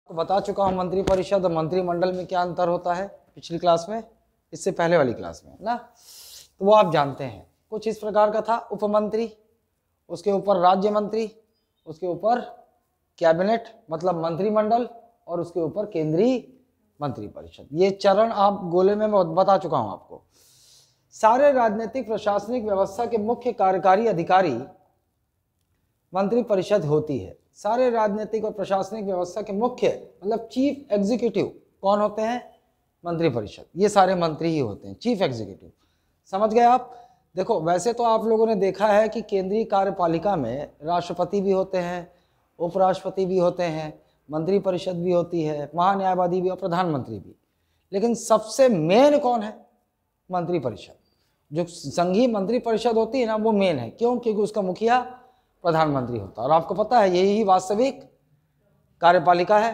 तो बता चुका हूँ मंत्री परिषद और मंत्रिमंडल में क्या अंतर होता है पिछली क्लास में, इससे पहले वाली क्लास में ना, तो वो आप जानते हैं। कुछ इस प्रकार का था, उपमंत्री, उसके ऊपर राज्य मंत्री, उसके ऊपर कैबिनेट मतलब मंत्रिमंडल, और उसके ऊपर केंद्रीय मंत्रिपरिषद। ये चरण आप गोले में मैं बता चुका हूं आपको। सारे राजनीतिक प्रशासनिक व्यवस्था के मुख्य कार्यकारी अधिकारी मंत्रिपरिषद होती है। सारे राजनीतिक और प्रशासनिक व्यवस्था के मुख्य मतलब चीफ एग्जीक्यूटिव कौन होते हैं? मंत्रिपरिषद। ये सारे मंत्री ही होते हैं, चीफ एग्जीक्यूटिव। समझ गए आप? देखो वैसे तो आप लोगों ने देखा है कि केंद्रीय कार्यपालिका में राष्ट्रपति भी होते हैं, उपराष्ट्रपति भी होते हैं, मंत्रिपरिषद भी होती है, महान्यायवादी भी और प्रधानमंत्री भी। लेकिन सबसे मेन कौन है? मंत्रिपरिषद। जो संघीय मंत्रिपरिषद होती है ना, वो मेन है। क्यों? क्योंकि उसका मुखिया प्रधानमंत्री होता है। और आपको पता है यही वास्तविक कार्यपालिका है,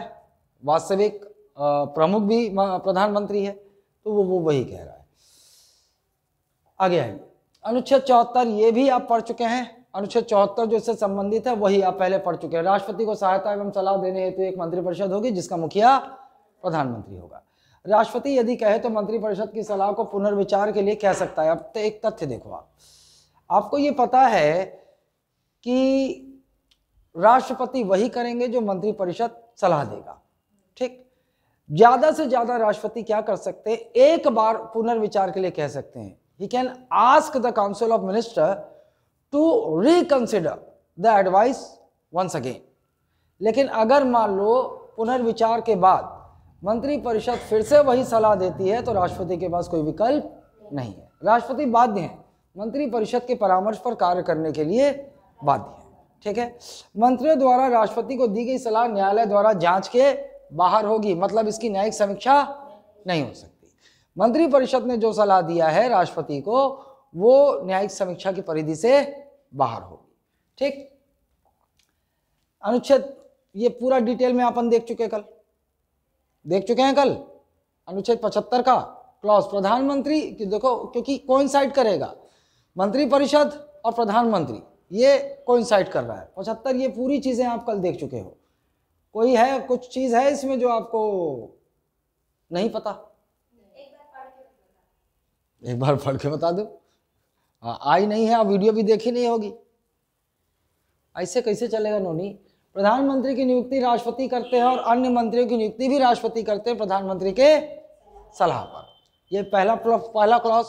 वास्तविक प्रमुख भी प्रधानमंत्री है, तो वो वही कह रहा है। आगे है अनुच्छेद 74, ये भी आप पढ़ चुके हैं। अनुच्छेद 74 जो इससे संबंधित है वही आप पहले पढ़ चुके हैं। राष्ट्रपति को सहायता एवं सलाह देने हेतु एक मंत्रिपरिषद होगी जिसका मुखिया प्रधानमंत्री होगा। राष्ट्रपति यदि कहे तो मंत्रिपरिषद की सलाह को पुनर्विचार के लिए कह सकता है। अब तो एक तथ्य देखो, आपको ये पता है कि राष्ट्रपति वही करेंगे जो मंत्रिपरिषद सलाह देगा, ठीक। ज्यादा से ज्यादा राष्ट्रपति क्या कर सकते हैं? एक बार पुनर्विचार के लिए कह सकते हैं। He can ask the Council of Minister to reconsider the advice once again. लेकिन अगर मान लो पुनर्विचार के बाद मंत्रिपरिषद फिर से वही सलाह देती है तो राष्ट्रपति के पास कोई विकल्प नहीं है। राष्ट्रपति बाध्य है, मंत्रिपरिषद के परामर्श पर कार्य करने के लिए बाध्य है, ठीक है। मंत्रियों द्वारा राष्ट्रपति को दी गई सलाह न्यायालय द्वारा जांच के बाहर होगी, मतलब इसकी न्यायिक समीक्षा नहीं हो सकती। मंत्रिपरिषद ने जो सलाह दिया है राष्ट्रपति को वो न्यायिक समीक्षा की परिधि से बाहर होगी, ठीक। अनुच्छेद ये पूरा डिटेल में अपन देख चुके हैं कल अनुच्छेद 75 का क्लॉज प्रधानमंत्री की देखो, क्योंकि कोइंसाइड करेगा मंत्रिपरिषद और प्रधानमंत्री, ये कोइंसाइड कर रहा है 75। ये पूरी चीजें आप कल देख चुके हो। कोई है कुछ चीज है इसमें जो आपको नहीं पता? एक बार पढ़ के बता दो। आई नहीं है, आप वीडियो भी देखी नहीं होगी, ऐसे कैसे चलेगा नोनी? प्रधानमंत्री की नियुक्ति राष्ट्रपति करते हैं और अन्य मंत्रियों की नियुक्ति भी राष्ट्रपति करते हैं प्रधानमंत्री के सलाह पर। यह पहला क्लॉज।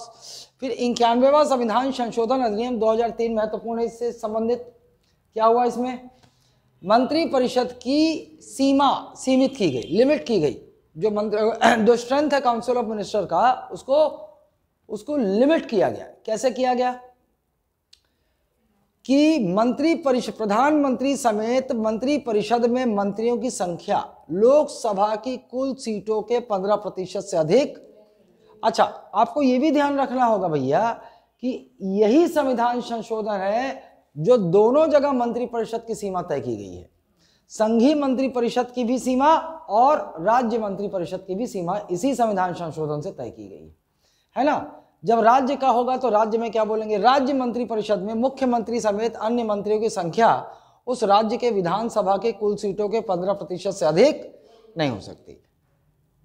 फिर 91वां संविधान संशोधन अधिनियम 2003 महत्वपूर्ण है, इससे संबंधित क्या हुआ? इसमें मंत्रिपरिषद की सीमा सीमित की गई, लिमिट की गई। जो स्ट्रेंथ है काउंसिल ऑफ मिनिस्टर का उसको लिमिट किया गया। कैसे किया गया? कि प्रधानमंत्री समेत मंत्रिपरिषद में मंत्रियों की संख्या लोकसभा की कुल सीटों के 15% से अधिक। अच्छा, आपको यह भी ध्यान रखना होगा भैया कि यही संविधान संशोधन है जो दोनों जगह मंत्रिपरिषद की सीमा तय की गई है। संघीय मंत्रिपरिषद की भी सीमा और राज्य मंत्रिपरिषद की भी सीमा इसी संविधान संशोधन से तय की गई है ना। जब राज्य का होगा तो राज्य में क्या बोलेंगे? राज्य मंत्रिपरिषद में मुख्यमंत्री समेत अन्य मंत्रियों की संख्या उस राज्य के विधानसभा के कुल सीटों के 15% से अधिक नहीं हो सकती।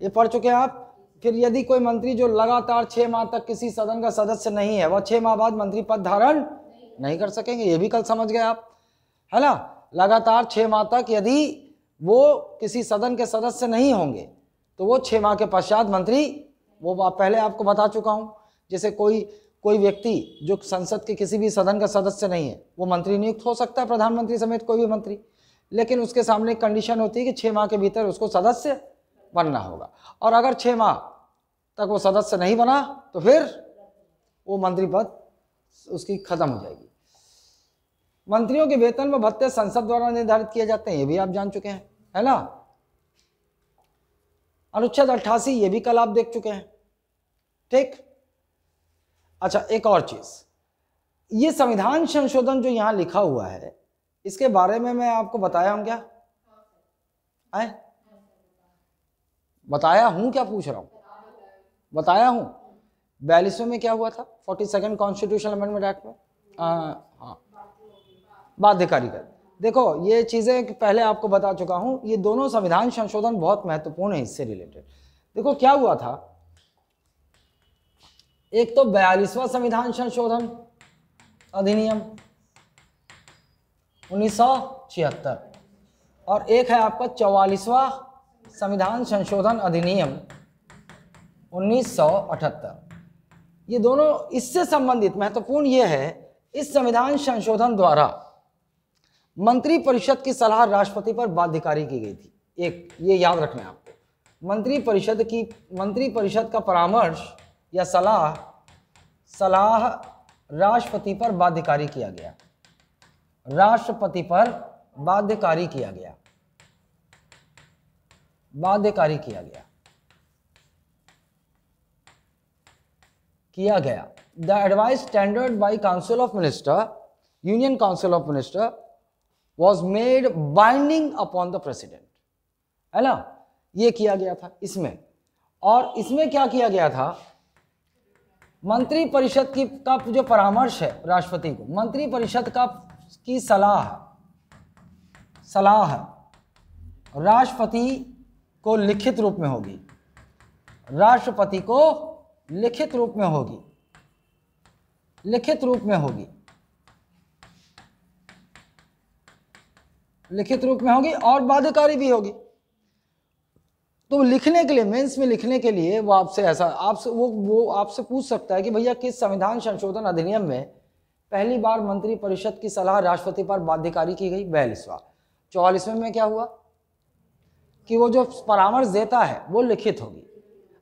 ये पढ़ चुके हैं आप। फिर यदि कोई मंत्री जो लगातार 6 माह तक किसी सदन का सदस्य नहीं है, वह 6 माह बाद मंत्री पद धारण नहीं कर सकेंगे। ये भी कल समझ गए आप, है ना। लगातार 6 माह तक यदि वो किसी सदन के सदस्य नहीं होंगे तो वो 6 माह के पश्चात मंत्री, वो पहले आपको बता चुका हूं। जैसे कोई व्यक्ति जो संसद के किसी भी सदन का सदस्य नहीं है वो मंत्री नियुक्त हो सकता है, प्रधानमंत्री समेत कोई भी मंत्री, लेकिन उसके सामने एक कंडीशन होती है कि 6 माह के भीतर उसको सदस्य बनना होगा। और अगर 6 माह तक वो सदस्य नहीं बना तो फिर वो मंत्री पद उसकी खत्म हो जाएगी। मंत्रियों के वेतन व भत्ते संसद द्वारा निर्धारित किए जाते हैं, ये भी आप जान चुके हैं, है ना। अनुच्छेद 88 ये भी कल आप देख चुके हैं, ठीक। अच्छा, एक और चीज, ये संविधान संशोधन जो यहां लिखा हुआ है इसके बारे में मैं आपको बताया हूं क्या? बताया हूं क्या? पूछ रहा हूं, बताया हूं। 42वें में क्या हुआ था? 42nd कॉन्स्टिट्यूशनल अमेंडमेंट एक्ट में हाँ बाध्यकारी कर देखो ये चीजें पहले आपको बता चुका हूं, ये दोनों संविधान संशोधन बहुत महत्वपूर्ण है इससे रिलेटेड। देखो क्या हुआ था, एक तो 42वां संविधान संशोधन अधिनियम 1976 और एक है आपका 44वां संविधान संशोधन अधिनियम 1978। ये दोनों इससे संबंधित महत्वपूर्ण ये है, इस संविधान संशोधन द्वारा मंत्रिपरिषद की सलाह राष्ट्रपति पर बाध्यकारी की गई थी। एक ये याद रखना है आपको, मंत्रिपरिषद का परामर्श या सलाह राष्ट्रपति पर बाध्यकारी किया गया, राष्ट्रपति पर बाध्यकारी किया गया, the advice tendered bye council of minister, union council of minister was made binding upon the president, है ना, ये किया गया था इसमें। और इसमें क्या किया गया था, मंत्रिपरिषद का जो परामर्श है राष्ट्रपति को, मंत्रिपरिषद की सलाह राष्ट्रपति को लिखित रूप में होगी, राष्ट्रपति को लिखित रूप में होगी, लिखित रूप में होगी और बाध्यकारी भी होगी। तो लिखने के लिए, मेंस में लिखने के लिए वो आपसे पूछ सकता है कि भैया किस संविधान संशोधन अधिनियम में पहली बार मंत्रिपरिषद की सलाह राष्ट्रपति पर बाध्यकारी की गई? 42वां। 44वें में क्या हुआ कि वो जो परामर्श देता है वो लिखित होगी।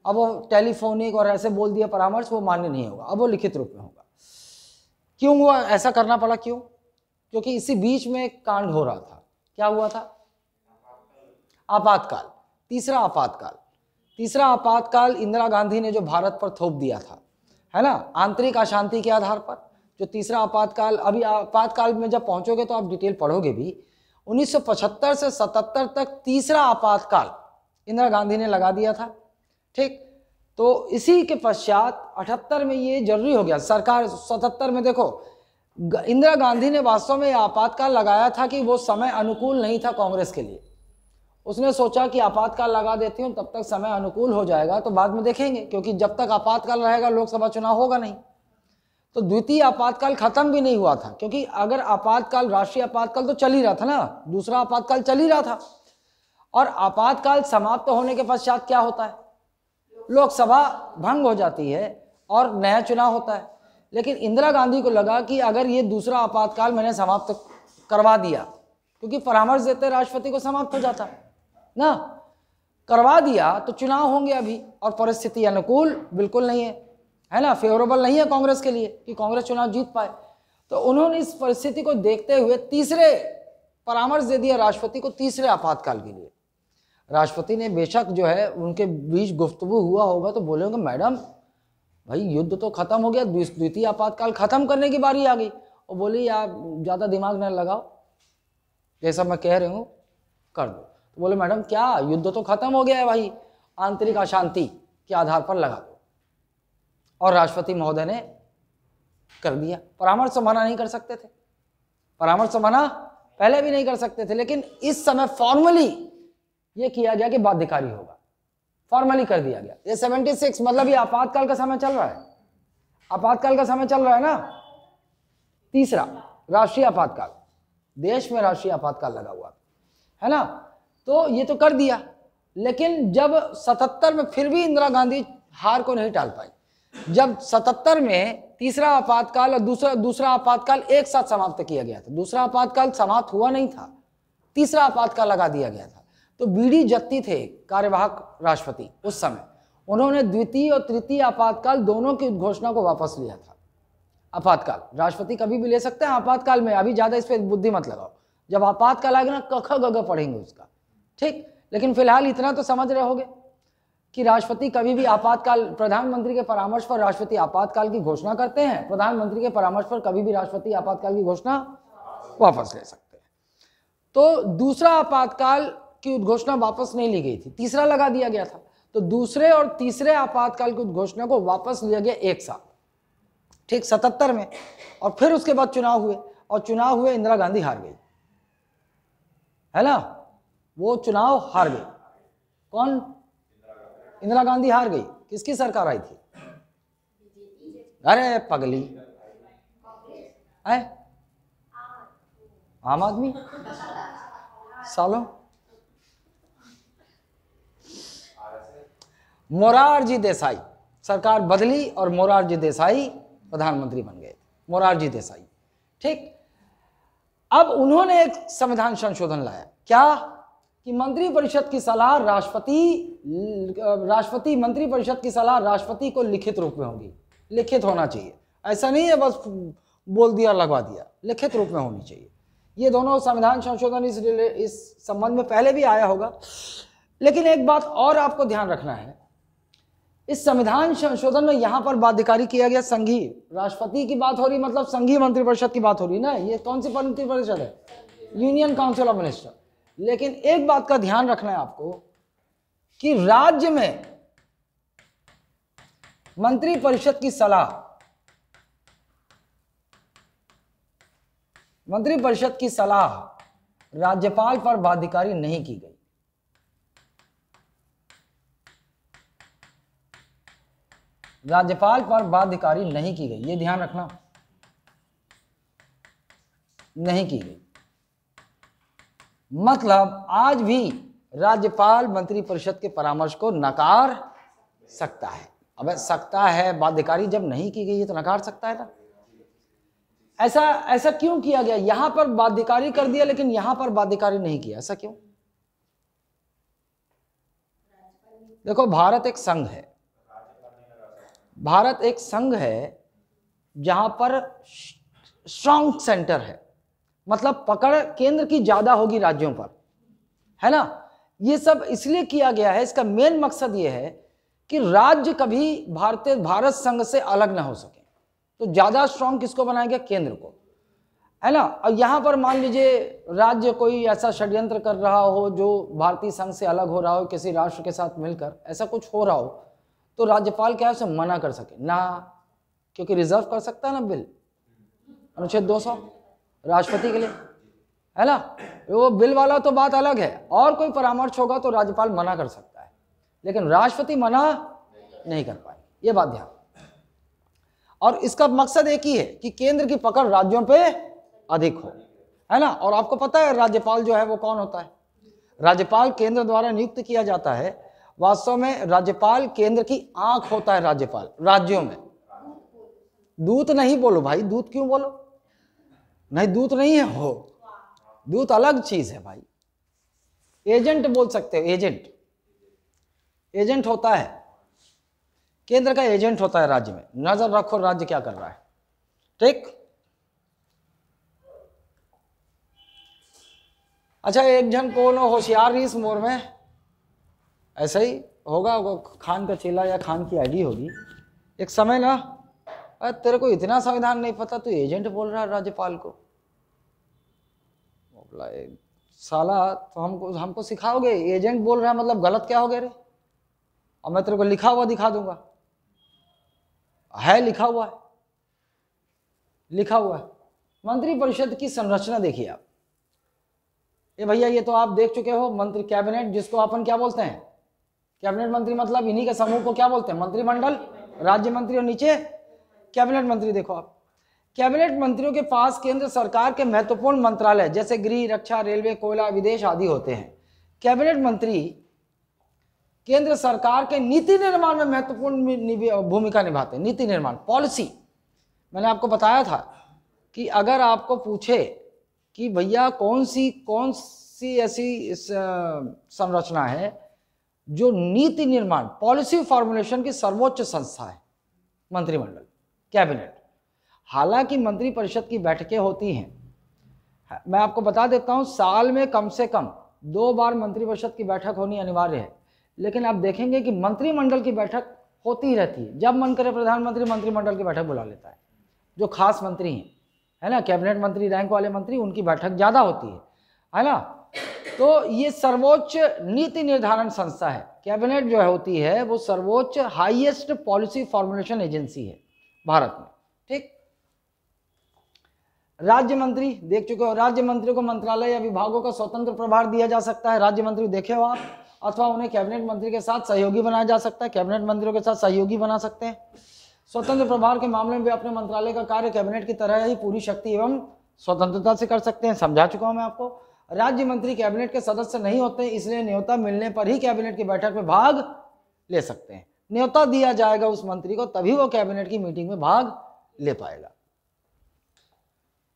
अब वो टेलीफोनिक और ऐसे बोल दिया परामर्श, वो मान्य नहीं होगा, अब वो लिखित रूप में होगा। क्यों हुआ, ऐसा करना पड़ा, क्यों? क्योंकि इसी बीच में एक कांड हो रहा था। क्या हुआ था? आपातकाल, तीसरा आपातकाल इंदिरा गांधी ने जो भारत पर थोप दिया था, है ना, आंतरिक अशांति के आधार पर। जो तीसरा आपातकाल, अभी आपातकाल में जब पहुंचोगे तो आप डिटेल पढ़ोगे भी, 1975 से 77 तक तीसरा आपातकाल इंदिरा गांधी ने लगा दिया था, ठीक। तो इसी के पश्चात 78 में ये जरूरी हो गया सरकार। 77 में देखो, इंदिरा गांधी ने वास्तव में आपातकाल लगाया था कि वो समय अनुकूल नहीं था कांग्रेस के लिए। उसने सोचा कि आपातकाल लगा देती हूँ, तब तक समय अनुकूल हो जाएगा तो बाद में देखेंगे, क्योंकि जब तक आपातकाल रहेगा लोकसभा चुनाव होगा नहीं। तो द्वितीय आपातकाल खत्म भी नहीं हुआ था, क्योंकि अगर आपातकाल, राष्ट्रीय आपातकाल तो चल ही रहा था ना, दूसरा आपातकाल चल ही रहा था। और आपातकाल समाप्त होने के पश्चात क्या होता है, लोकसभा भंग हो जाती है और नया चुनाव होता है। लेकिन इंदिरा गांधी को लगा कि अगर ये दूसरा आपातकाल मैंने समाप्त करवा दिया, क्योंकि परामर्श देते राष्ट्रपति को समाप्त हो जाता ना, करवा दिया तो चुनाव होंगे अभी, और परिस्थिति अनुकूल बिल्कुल नहीं है ना, फेवरेबल नहीं है कांग्रेस के लिए कि कांग्रेस चुनाव जीत पाए। तो उन्होंने इस परिस्थिति को देखते हुए तीसरे परामर्श दे दिया राष्ट्रपति को, तीसरे आपातकाल के लिए। राष्ट्रपति ने बेशक जो है उनके बीच गुफ्तगू हुआ होगा तो बोले होंगे, मैडम भाई युद्ध तो खत्म हो गया, द्वितीय आपातकाल खत्म करने की बारी आ गई। और बोली यार ज़्यादा दिमाग न लगाओ, जैसा मैं कह रही हूँ कर दो। तो बोले मैडम क्या, युद्ध तो खत्म हो गया है भाई, आंतरिक अशांति के आधार पर लगा दो। और राष्ट्रपति महोदय ने कर दिया। परामर्श से मना नहीं कर सकते थे, परामर्श से मना पहले भी नहीं कर सकते थे, लेकिन इस समय फॉर्मली ये किया गया कि बाध्यकारी होगा, फॉर्मली कर दिया गया। ये 76 मतलब ये आपातकाल का समय चल रहा है, आपातकाल का समय चल रहा है ना, तीसरा राष्ट्रीय आपातकाल, देश में राष्ट्रीय आपातकाल लगा हुआ है ना। तो ये तो कर दिया, लेकिन जब 77 में फिर भी इंदिरा गांधी हार को नहीं टाल पाई। जब 77 में तीसरा आपातकाल और दूसरा आपातकाल एक साथ समाप्त किया गया था, दूसरा आपातकाल समाप्त हुआ नहीं था, तीसरा आपातकाल लगा दिया गया था। तो बीडी जत्ती थे कार्यवाहक राष्ट्रपति उस समय, उन्होंने द्वितीय और तृतीय आपातकाल दोनों की घोषणा को वापस लिया था। आपातकाल राष्ट्रपति कभी भी ले सकते हैं आपातकाल में, अभी ज्यादा इस पर बुद्धि मत लगाओ, जब आपातकाल आएगा ना क ख ग घ पढ़ेंगे उसका, ठीक। लेकिन फिलहाल इतना तो समझ रहे होगे कि राष्ट्रपति कभी भी आपातकाल, प्रधानमंत्री के परामर्श पर राष्ट्रपति आपातकाल की घोषणा करते हैं, प्रधानमंत्री के परामर्श पर कभी भी राष्ट्रपति आपातकाल की घोषणा वापस ले सकते हैं। तो दूसरा आपातकाल की उद्घोषणा वापस नहीं ली गई थी, तीसरा लगा दिया गया था। तो दूसरे और तीसरे आपातकाल की उद्घोषणा को वापस लिया गया एक साथ, ठीक 77 में। और फिर उसके बाद चुनाव हुए, और चुनाव हुए, इंदिरा गांधी हार गई, है ना, वो चुनाव हार गई। कौन? इंदिरा गांधी हार गई। किसकी सरकार आई थी? अरे पगली है, आम आदमी सालों। मोरारजी देसाई, सरकार बदली और मोरारजी देसाई प्रधानमंत्री बन गए। मोरारजी देसाई, ठीक। अब उन्होंने एक संविधान संशोधन लाया, क्या? कि मंत्रिपरिषद की सलाह राष्ट्रपति मंत्रिपरिषद की सलाह राष्ट्रपति को लिखित रूप में होगी। लिखित होना चाहिए, ऐसा नहीं है बस बोल दिया लगवा दिया, लिखित रूप में होनी चाहिए। ये दोनों संविधान संशोधन इस संबंध में पहले भी आया होगा, लेकिन एक बात और आपको ध्यान रखना है, इस संविधान संशोधन में यहां पर बाध्यकारी किया गया संघीय। राष्ट्रपति की बात हो रही, मतलब संघीय मंत्रिपरिषद की बात हो रही ना। ये कौन सी मंत्रिपरिषद है? Union council of minister. लेकिन एक बात का ध्यान रखना है आपको कि राज्य में मंत्रिपरिषद की सलाह, मंत्रिपरिषद की सलाह राज्यपाल पर बाध्यकारी नहीं की गई। राज्यपाल पर बाध्यकारी नहीं की गई, ये ध्यान रखना, नहीं की गई। मतलब आज भी राज्यपाल मंत्रिपरिषद के परामर्श को नकार सकता है। अब सकता है, बाध्यकारी जब नहीं की गई है तो नकार सकता है ना। ऐसा क्यों किया गया? यहां पर बाध्यकारी कर दिया लेकिन यहां पर बाध्यकारी नहीं किया, ऐसा क्यों? देखो, भारत एक संघ है, भारत एक संघ है जहां पर स्ट्रॉन्ग सेंटर है, मतलब पकड़ केंद्र की ज्यादा होगी राज्यों पर, है ना। ये सब इसलिए किया गया है, इसका मेन मकसद ये है कि राज्य कभी भारत संघ से अलग ना हो सके। तो ज्यादा स्ट्रॉन्ग किसको बनाया गया? केंद्र को, है ना। और यहां पर मान लीजिए राज्य कोई ऐसा षड्यंत्र कर रहा हो जो भारतीय संघ से अलग हो रहा हो, किसी राष्ट्र के साथ मिलकर ऐसा कुछ हो रहा हो, तो राज्यपाल क्या है उसे मना कर सके ना, क्योंकि रिजर्व कर सकता है ना बिल, अनुच्छेद 200 राष्ट्रपति के लिए, है ना। वो बिल वाला तो बात अलग है, और कोई परामर्श होगा तो राज्यपाल मना कर सकता है, लेकिन राष्ट्रपति मना नहीं कर पाएंगे, ये बात ध्यान। और इसका मकसद एक ही है कि केंद्र की पकड़ राज्यों पे अधिक हो, है ना। और आपको पता है राज्यपाल जो है वो कौन होता है? राज्यपाल केंद्र द्वारा नियुक्त किया जाता है। वास्तव में राज्यपाल केंद्र की आंख होता है। राज्यपाल राज्यों में, दूत नहीं बोलो भाई, दूत क्यों बोलो? नहीं, दूत नहीं है वो, दूत अलग चीज है भाई। एजेंट बोल सकते हो, एजेंट, एजेंट होता है, केंद्र का एजेंट होता है राज्य में। नजर रखो राज्य क्या कर रहा है, ठीक। अच्छा, एक जन को होशियार इस मोर में ऐसा ही होगा, खान का चेला या खान की आईडी होगी। एक समय ना, अरे तेरे को इतना संविधान नहीं पता, तू एजेंट बोल रहा है राज्यपाल को। साला तो हमको सिखाओगे? एजेंट बोल रहा है मतलब गलत क्या हो गया रे? और मैं तेरे को लिखा हुआ दिखा दूंगा, है लिखा हुआ है, लिखा हुआ है। मंत्रिपरिषद की संरचना देखिए आप। ये भैया ये तो आप देख चुके हो, मंत्री कैबिनेट, जिसको अपन क्या बोलते हैं? कैबिनेट मंत्री, मतलब इन्हीं के समूह को क्या बोलते हैं? मंत्रिमंडल। राज्य मंत्री और नीचे कैबिनेट मंत्री। देखो आप, कैबिनेट मंत्रियों के पास केंद्र सरकार के महत्वपूर्ण मंत्रालय जैसे गृह, रक्षा, रेलवे, कोयला, विदेश आदि होते हैं। कैबिनेट मंत्री केंद्र सरकार के नीति निर्माण में महत्वपूर्ण भूमिका निभाते हैं। नीति निर्माण, पॉलिसी। मैंने आपको बताया था कि अगर आपको पूछे कि भैया कौन सी ऐसी संरचना है जो नीति निर्माण, पॉलिसी फॉर्मुलेशन की सर्वोच्च संस्था है, मंत्रिमंडल, कैबिनेट। हालांकि मंत्रिपरिषद की बैठकें होती हैं, मैं आपको बता देता हूं, साल में कम से कम 2 बार मंत्रिपरिषद की बैठक होनी अनिवार्य है। लेकिन आप देखेंगे कि मंत्रिमंडल की बैठक होती ही रहती है। जब मन करे प्रधानमंत्री मंत्रिमंडल की बैठक बुला लेता है। जो खास मंत्री हैं, है ना, कैबिनेट मंत्री, रैंक वाले मंत्री, उनकी बैठक ज़्यादा होती है ना। तो ये सर्वोच्च नीति निर्धारण संस्था है। कैबिनेट जो होती है वो सर्वोच्च हाईएस्ट पॉलिसी फॉर्मुलेशन एजेंसी है भारत में, ठीक। राज्य मंत्री देख चुके हो, राज्य मंत्रियों को मंत्रालय या विभागों का स्वतंत्र प्रभार दिया जा सकता है, राज्य मंत्री देखे हो आप, अथवा उन्हें कैबिनेट मंत्री के साथ सहयोगी बनाया जा सकता है, कैबिनेट मंत्रियों के साथ सहयोगी बना सकते हैं। स्वतंत्र प्रभार के मामले में वे अपने मंत्रालय का कार्य कैबिनेट की तरह ही पूरी शक्ति एवं स्वतंत्रता से कर सकते हैं, समझा चुका हूं मैं आपको। राज्य मंत्री कैबिनेट के सदस्य नहीं होते, इसलिए न्योता मिलने पर ही कैबिनेट की बैठक में भाग ले सकते हैं। न्योता दिया जाएगा उस मंत्री को, तभी वो कैबिनेट की मीटिंग में भाग ले पाएगा।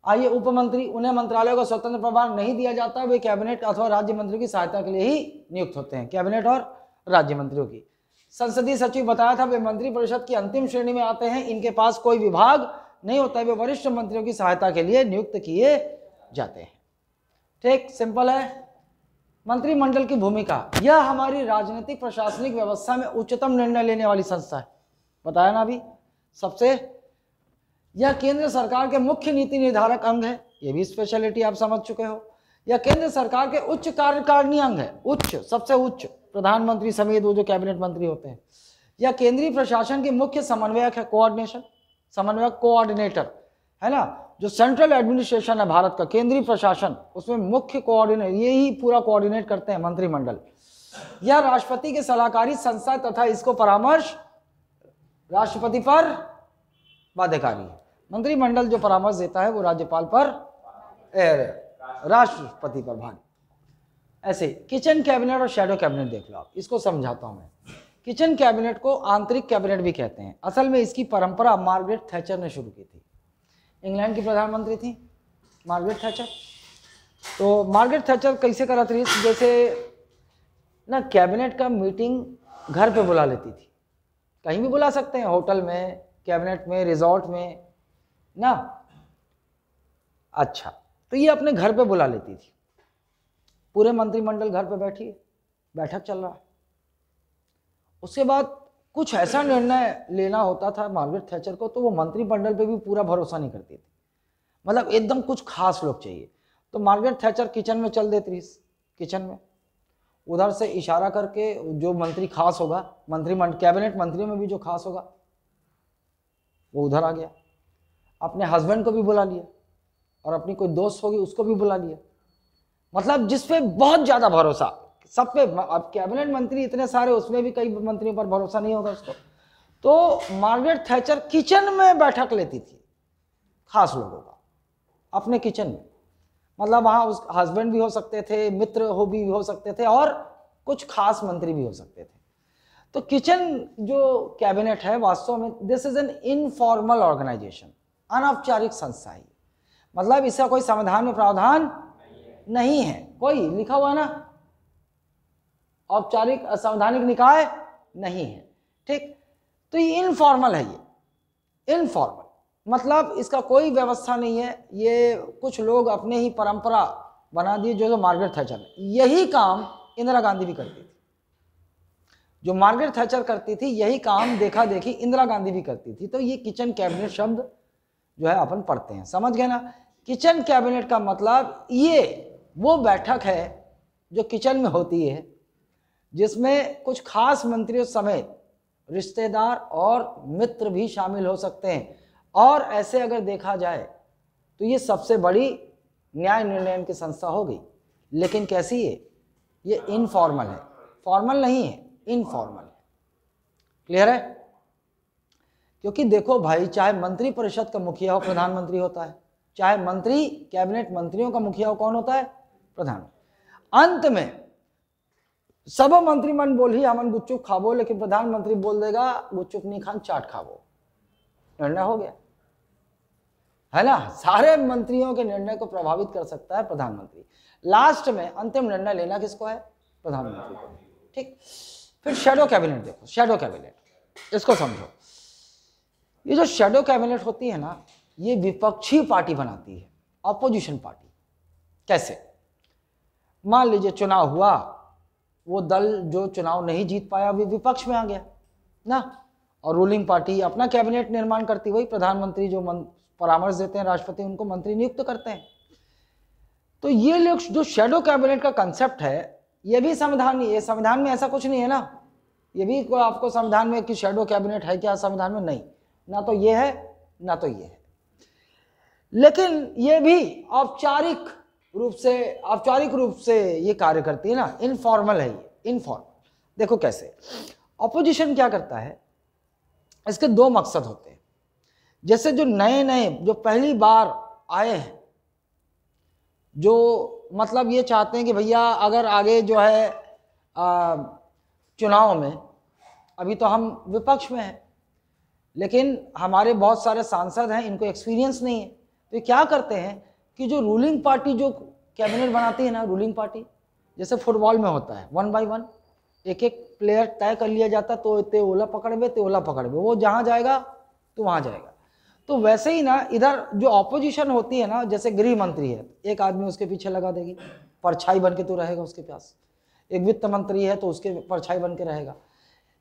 आइए उप मंत्री, उन्हें मंत्रालयों का स्वतंत्र प्रभार नहीं दिया जाता, वे कैबिनेट अथवा राज्य मंत्री की सहायता के लिए ही नियुक्त होते हैं, कैबिनेट और राज्य मंत्रियों की। संसदीय सचिव बताया था वे मंत्री परिषद की अंतिम श्रेणी में आते हैं, इनके पास कोई विभाग नहीं होता है, वे वरिष्ठ मंत्रियों की सहायता के लिए नियुक्त किए जाते हैं। ठीक, सिंपल है। मंत्रिमंडल की भूमिका, यह हमारी राजनीतिक प्रशासनिक व्यवस्था में उच्चतम निर्णय लेने वाली संस्था है, बताया ना अभी सबसे। यह केंद्र सरकार के मुख्य नीति निर्धारक अंग है, यह भी स्पेशलिटी आप समझ चुके हो। यह केंद्र सरकार के उच्च कार्यकारिणी अंग है, उच्च, सबसे उच्च, प्रधानमंत्री समेत वो जो कैबिनेट मंत्री होते हैं। यह केंद्रीय प्रशासन की मुख्य समन्वयक है, कोऑर्डिनेशन, समन्वयक, कोऑर्डिनेटर है ना। जो सेंट्रल एडमिनिस्ट्रेशन है भारत का, केंद्रीय प्रशासन, उसमें मुख्य कोऑर्डिनेटर, यही पूरा कोऑर्डिनेट करते हैं मंत्रिमंडल। यह राष्ट्रपति के सलाहकारी संस्था तथा इसको परामर्श राष्ट्रपति पर बाध्यकारी है। मंत्रिमंडल जो परामर्श देता है वो राज्यपाल पर, राष्ट्रपति पर भारी। ऐसे किचन कैबिनेट और शैडो कैबिनेट देख लो आप, इसको समझाता हूं मैं। किचन कैबिनेट को आंतरिक कैबिनेट भी कहते हैं। असल में इसकी परंपरा मार्गरेट थैचर ने शुरू की थी, इंग्लैंड की प्रधानमंत्री थी मार्गरेट थैचर। तो मार्गरेट थैचर कैसे करा थी, जैसे ना कैबिनेट का मीटिंग घर पे बुला लेती थी, कहीं भी बुला सकते हैं, होटल में, कैबिनेट में, रिजॉर्ट में ना। अच्छा, तो ये अपने घर पे बुला लेती थी, पूरे मंत्रिमंडल घर पे बैठी, बैठक चल रहा है। उसके बाद कुछ ऐसा निर्णय लेना होता था मार्गरेट थैचर को, तो वो मंत्रिमंडल पे भी पूरा भरोसा नहीं करती थी, मतलब एकदम कुछ खास लोग चाहिए। तो मार्गरेट थैचर किचन में चल देती, किचन में उधर से इशारा करके जो मंत्री खास होगा, मंत्रिमंडल कैबिनेट मंत्रियों में भी जो खास होगा वो उधर आ गया, अपने हस्बैंड को भी बुला लिया और अपनी कोई दोस्त होगी उसको भी बुला लिया, मतलब जिसपे बहुत ज्यादा भरोसा सब पे। अब कैबिनेट मंत्री इतने सारे, उसमें भी कई मंत्रियों पर भरोसा नहीं होगा उसको। तो मार्गरेट थैचर किचन में बैठक लेती थी खास लोगों का, अपने किचन में, मतलब वहां उस हस्बैंड भी हो सकते थे, मित्र हो भी हो सकते थे, और कुछ खास मंत्री भी हो सकते थे। तो किचन जो कैबिनेट है वास्तव में this is an informal organisation, अनौपचारिक संस्था है, मतलब इसका कोई संविधान में प्रावधान नहीं है, कोई लिखा हुआ है ना, औपचारिक संवैधानिक निकाय नहीं है। ठीक, तो ये इनफॉर्मल है, ये इनफॉर्मल मतलब इसका कोई व्यवस्था नहीं है, ये कुछ लोग अपने ही परंपरा बना दिए, जो मार्गरेट थैचर है। यही काम इंदिरा गांधी भी करती थी, जो मार्गरेट थैचर करती थी यही काम देखा देखी इंदिरा गांधी भी करती थी। तो ये किचन कैबिनेट शब्द जो है अपन पढ़ते हैं, समझ गए ना। किचन कैबिनेट का मतलब ये वो बैठक है जो किचन में होती है, जिसमें कुछ खास मंत्रियों समेत रिश्तेदार और मित्र भी शामिल हो सकते हैं। और ऐसे अगर देखा जाए तो ये सबसे बड़ी न्याय निर्णय की संस्था हो गई। लेकिन कैसी है, ये इनफॉर्मल है, फॉर्मल नहीं है, इनफॉर्मल है। क्लियर है? क्योंकि देखो भाई, चाहे मंत्री परिषद का मुखिया हो प्रधानमंत्री होता है, चाहे मंत्री कैबिनेट मंत्रियों का मुखिया हो कौन होता है, प्रधानमंत्री। अंत में सब मंत्री मन बोल ही हमन गुपचुप खाबो, लेकिन प्रधानमंत्री बोल देगा गुपचुप नहीं खान चाट खाबो, निर्णय हो गया, है ना। सारे मंत्रियों के निर्णय को प्रभावित कर सकता है प्रधानमंत्री। लास्ट में अंतिम निर्णय लेना किसको है, प्रधानमंत्री को। ठीक, फिर शैडो कैबिनेट देखो, शैडो कैबिनेट इसको समझो। ये जो शैडो कैबिनेट होती है ना, ये विपक्षी पार्टी बनाती है, ऑपोजिशन पार्टी। कैसे, मान लीजिए चुनाव हुआ, वो दल जो चुनाव नहीं जीत पाया वो विपक्ष में आ गया ना, और रूलिंग पार्टी अपना कैबिनेट निर्माण करती, वही प्रधानमंत्री जो परामर्श देते हैं राष्ट्रपति, उनको मंत्री नियुक्त करते हैं। तो ये लोग जो शैडो कैबिनेट का कंसेप्ट है, ये भी संविधान, ये संविधान में ऐसा कुछ नहीं है ना, ये भी कोई आपको संविधान में कि शैडो कैबिनेट है क्या, संविधान में नहीं, ना तो ये है ना तो ये है। लेकिन ये भी औपचारिक रूप से ये कार्य करती है ना, इनफॉर्मल है ये, इनफॉर्मल। देखो कैसे ऑपोजिशन क्या करता है, इसके दो मकसद होते हैं। जैसे जो नए जो पहली बार आए हैं, जो मतलब ये चाहते हैं कि भैया अगर आगे जो है चुनाव में, अभी तो हम विपक्ष में हैं, लेकिन हमारे बहुत सारे सांसद हैं, इनको एक्सपीरियंस नहीं है, तो ये क्या करते हैं कि जो रूलिंग पार्टी जो कैबिनेट बनाती है ना, रूलिंग पार्टी, जैसे फुटबॉल में होता है 1 by 1, एक एक प्लेयर तय कर लिया जाता, तो ते ओला पकड़ बे, वो जहाँ जाएगा तो वहाँ जाएगा। तो वैसे ही ना इधर जो ऑपोजिशन होती है ना, जैसे गृह मंत्री है, एक आदमी उसके पीछे लगा देगी, परछाई बन के तो रहेगा उसके पास। एक वित्त मंत्री है तो उसके परछाई बन के रहेगा।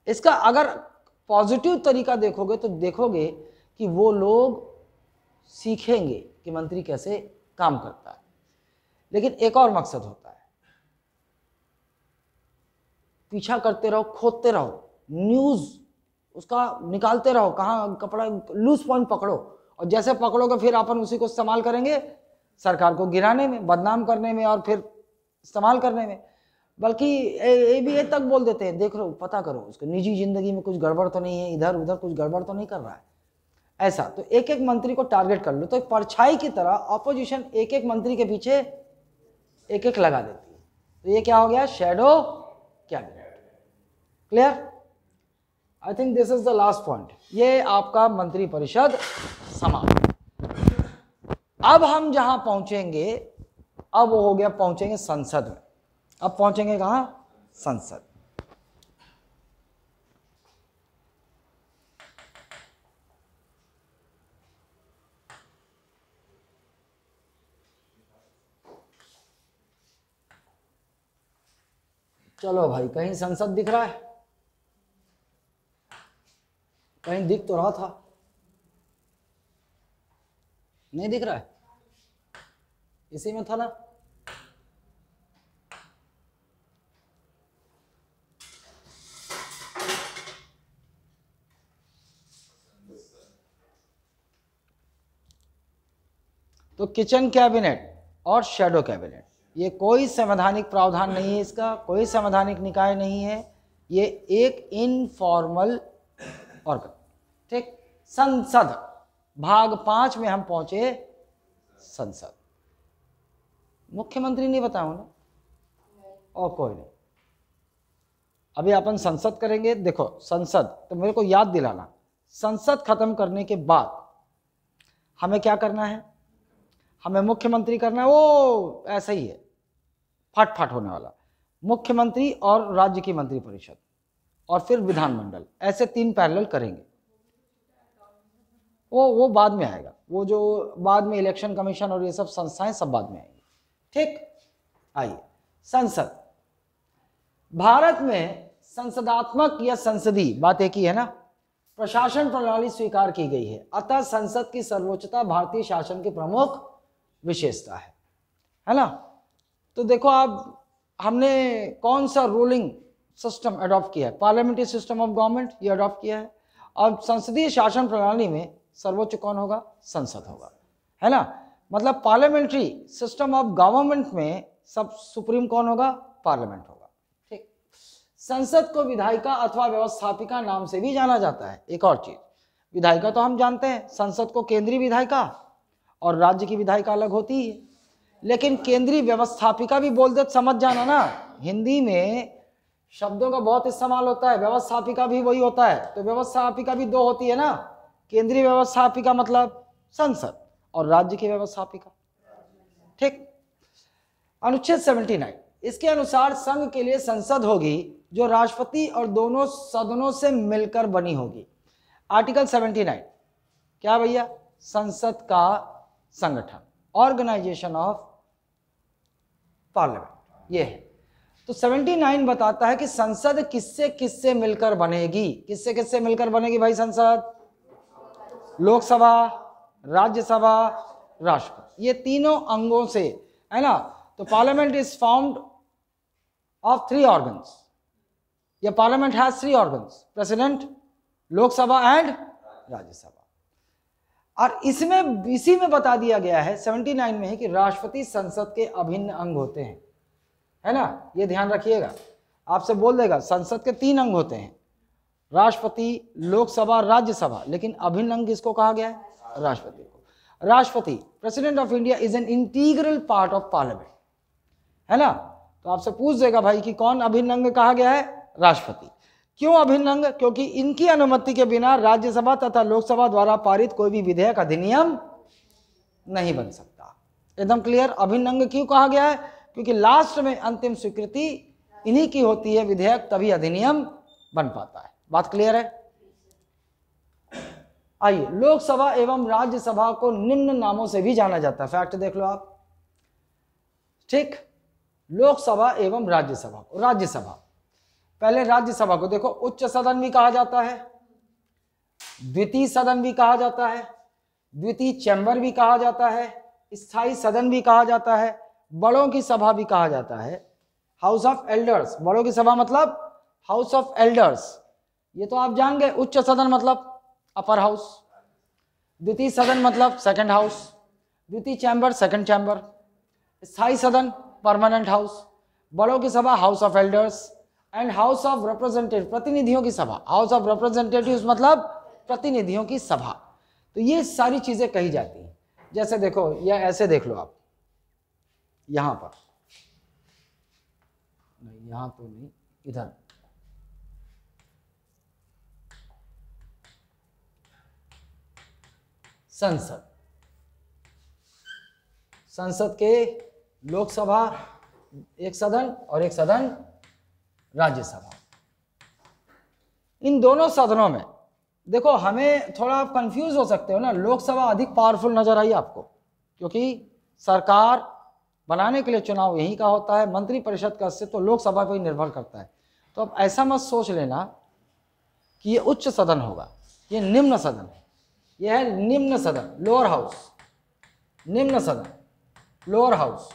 इसका अगर पॉजिटिव तरीका देखोगे तो देखोगे कि वो लोग सीखेंगे कि मंत्री कैसे काम करता है। लेकिन एक और मकसद होता है, पीछा करते रहो, खोदते रहो, न्यूज उसका निकालते रहो, कहाँ कपड़ा लूज पॉइंट पकड़ो, और जैसे पकड़ोगे फिर अपन उसी को इस्तेमाल करेंगे सरकार को गिराने में, बदनाम करने में और फिर इस्तेमाल करने में। बल्कि ये तक बोल देते हैं, देख लो, पता करो उसको निजी जिंदगी में कुछ गड़बड़ तो नहीं है, इधर उधर कुछ गड़बड़ तो नहीं कर रहा है, ऐसा। तो एक एक मंत्री को टारगेट कर लो, तो एक परछाई की तरह ऑपोजिशन एक एक मंत्री के पीछे एक एक लगा देती है। तो ये क्या हो गया, shadow cabinet. Clear? I think this is the last point. ये आपका मंत्री परिषद समाप्त। अब हम जहां पहुंचेंगे, अब वो हो गया, पहुंचेंगे संसद में। अब पहुंचेंगे कहां, संसद। चलो भाई, कहीं संसद दिख रहा है? कहीं दिख तो रहा था, नहीं दिख रहा है, इसी में था ना। तो किचन कैबिनेट और शैडो कैबिनेट, ये कोई संवैधानिक प्रावधान नहीं है, इसका कोई संवैधानिक निकाय नहीं है, ये एक इनफॉर्मल ऑर्गन। ठीक, संसद भाग 5 में हम पहुंचे, संसद। मुख्यमंत्री नहीं बताऊं ना, और कोई नहीं। अभी अपन संसद करेंगे। देखो संसद, तो मेरे को याद दिलाना, संसद खत्म करने के बाद हमें क्या करना है, हमें मुख्यमंत्री करना है, वो ऐसा ही है फट फट होने वाला, मुख्यमंत्री और राज्य की मंत्रिपरिषद और फिर विधानमंडल, ऐसे 3 पैरेलल करेंगे। वो बाद में आएगा, वो जो बाद में इलेक्शन कमीशन और ये सब संस्थाएं सब बाद में आएंगी। ठीक, आइए संसद। भारत में संसदात्मक या संसदीय, बात एक ही है ना, प्रशासन प्रणाली स्वीकार की गई है, अतः संसद की सर्वोच्चता भारतीय शासन की प्रमुख विशेषता है ना। तो देखो आप, हमने कौन सा रूलिंग सिस्टम अडॉप्ट किया है, पार्लियामेंट्री सिस्टम ऑफ गवर्नमेंट, ये अडॉप्ट किया है। अब संसदीय शासन प्रणाली में सर्वोच्च कौन होगा, संसद होगा, है ना। मतलब पार्लियामेंट्री सिस्टम ऑफ गवर्नमेंट में सब सुप्रीम कौन होगा, पार्लियामेंट होगा। ठीक, संसद को विधायिका अथवा व्यवस्थापिका नाम से भी जाना जाता है। एक और चीज, विधायिका तो हम जानते हैं, संसद को केंद्रीय विधायिका और राज्य की विधायिका अलग होती है, लेकिन केंद्रीय व्यवस्थापिका भी बोल दे, समझ जाना ना, हिंदी में शब्दों का बहुत इस्तेमाल होता है, व्यवस्थापिका भी वही होता है। तो व्यवस्थापिका भी 2 होती है ना, केंद्रीय व्यवस्थापिका मतलब संसद, और राज्य की व्यवस्थापिका। ठीक, अनुच्छेद 79, इसके अनुसार संघ के लिए संसद होगी जो राष्ट्रपति और दोनों सदनों से मिलकर बनी होगी। आर्टिकल 79 क्या भैया, संसद का संगठन, ऑर्गेनाइजेशन ऑफ पार्लियामेंट, ये है। तो 79 बताता है कि संसद किससे किससे मिलकर बनेगी, किससे किससे मिलकर बनेगी भाई संसद, लोकसभा, राज्यसभा, राष्ट्रपति, ये तीनों अंगों से, है ना। तो parliament is formed of 3 organs, या parliament has 3 organs, president, Lok Sabha and Rajya Sabha. और इसमें इसी में बता दिया गया है 79 में है कि राष्ट्रपति संसद के अभिन्न अंग होते हैं, है ना, ये ध्यान रखिएगा। आपसे बोल देगा संसद के 3 अंग होते हैं, राष्ट्रपति, लोकसभा, राज्यसभा, लेकिन अभिन्न अंग किसको कहा गया है? राष्ट्रपति को। राष्ट्रपति, president of India is an integral part of parliament, है ना। तो आपसे पूछ देगा भाई कि कौन अभिन्न अंग कहा गया है? राष्ट्रपति। क्यों अभिन्न अंग? क्योंकि इनकी अनुमति के बिना राज्यसभा तथा लोकसभा द्वारा पारित कोई भी विधेयक, अधिनियम नहीं बन सकता। एकदम क्लियर। अभिन्न अंग क्यों कहा गया है? क्योंकि लास्ट में अंतिम स्वीकृति इन्हीं की होती है, विधेयक तभी अधिनियम बन पाता है। बात क्लियर है? आइए, लोकसभा एवं राज्यसभा को निम्न नामों से भी जाना जाता है। फैक्ट देख लो आप, ठीक। लोकसभा एवं राज्यसभा को, राज्यसभा, पहले राज्यसभा को देखो, उच्च सदन भी कहा जाता है, द्वितीय सदन भी कहा जाता है, द्वितीय चैम्बर भी कहा जाता है, स्थायी सदन भी कहा जाता है, बड़ों की सभा भी कहा जाता है, हाउस ऑफ एल्डर्स। बड़ों की सभा मतलब हाउस ऑफ एल्डर्स, ये तो आप जान गए। उच्च सदन मतलब अपर हाउस, द्वितीय सदन मतलब सेकंड हाउस, द्वितीय चैम्बर सेकंड चैम्बर, स्थायी सदन परमानेंट हाउस, बड़ों की सभा house of elders, and house of representative, प्रतिनिधियों की सभा, हाउस ऑफ रिप्रेजेंटेटिव्स मतलब प्रतिनिधियों की सभा। तो ये सारी चीजें कही जाती हैं। जैसे देखो, या ऐसे देख लो आप, यहां पर नहीं, यहां तो नहीं, इधर संसद, संसद के लोकसभा एक सदन और एक सदन राज्यसभा। इन दोनों सदनों में देखो, हमें थोड़ा आप कंफ्यूज हो सकते हो ना, लोकसभा अधिक पावरफुल नजर आई आपको, क्योंकि सरकार बनाने के लिए चुनाव यहीं का होता है, मंत्री परिषद का अस्तित्व तो लोकसभा पर ही निर्भर करता है। तो अब ऐसा मत सोच लेना कि ये उच्च सदन होगा, ये निम्न सदन है। यह है निम्न सदन, लोअर हाउस, निम्न सदन लोअर हाउस,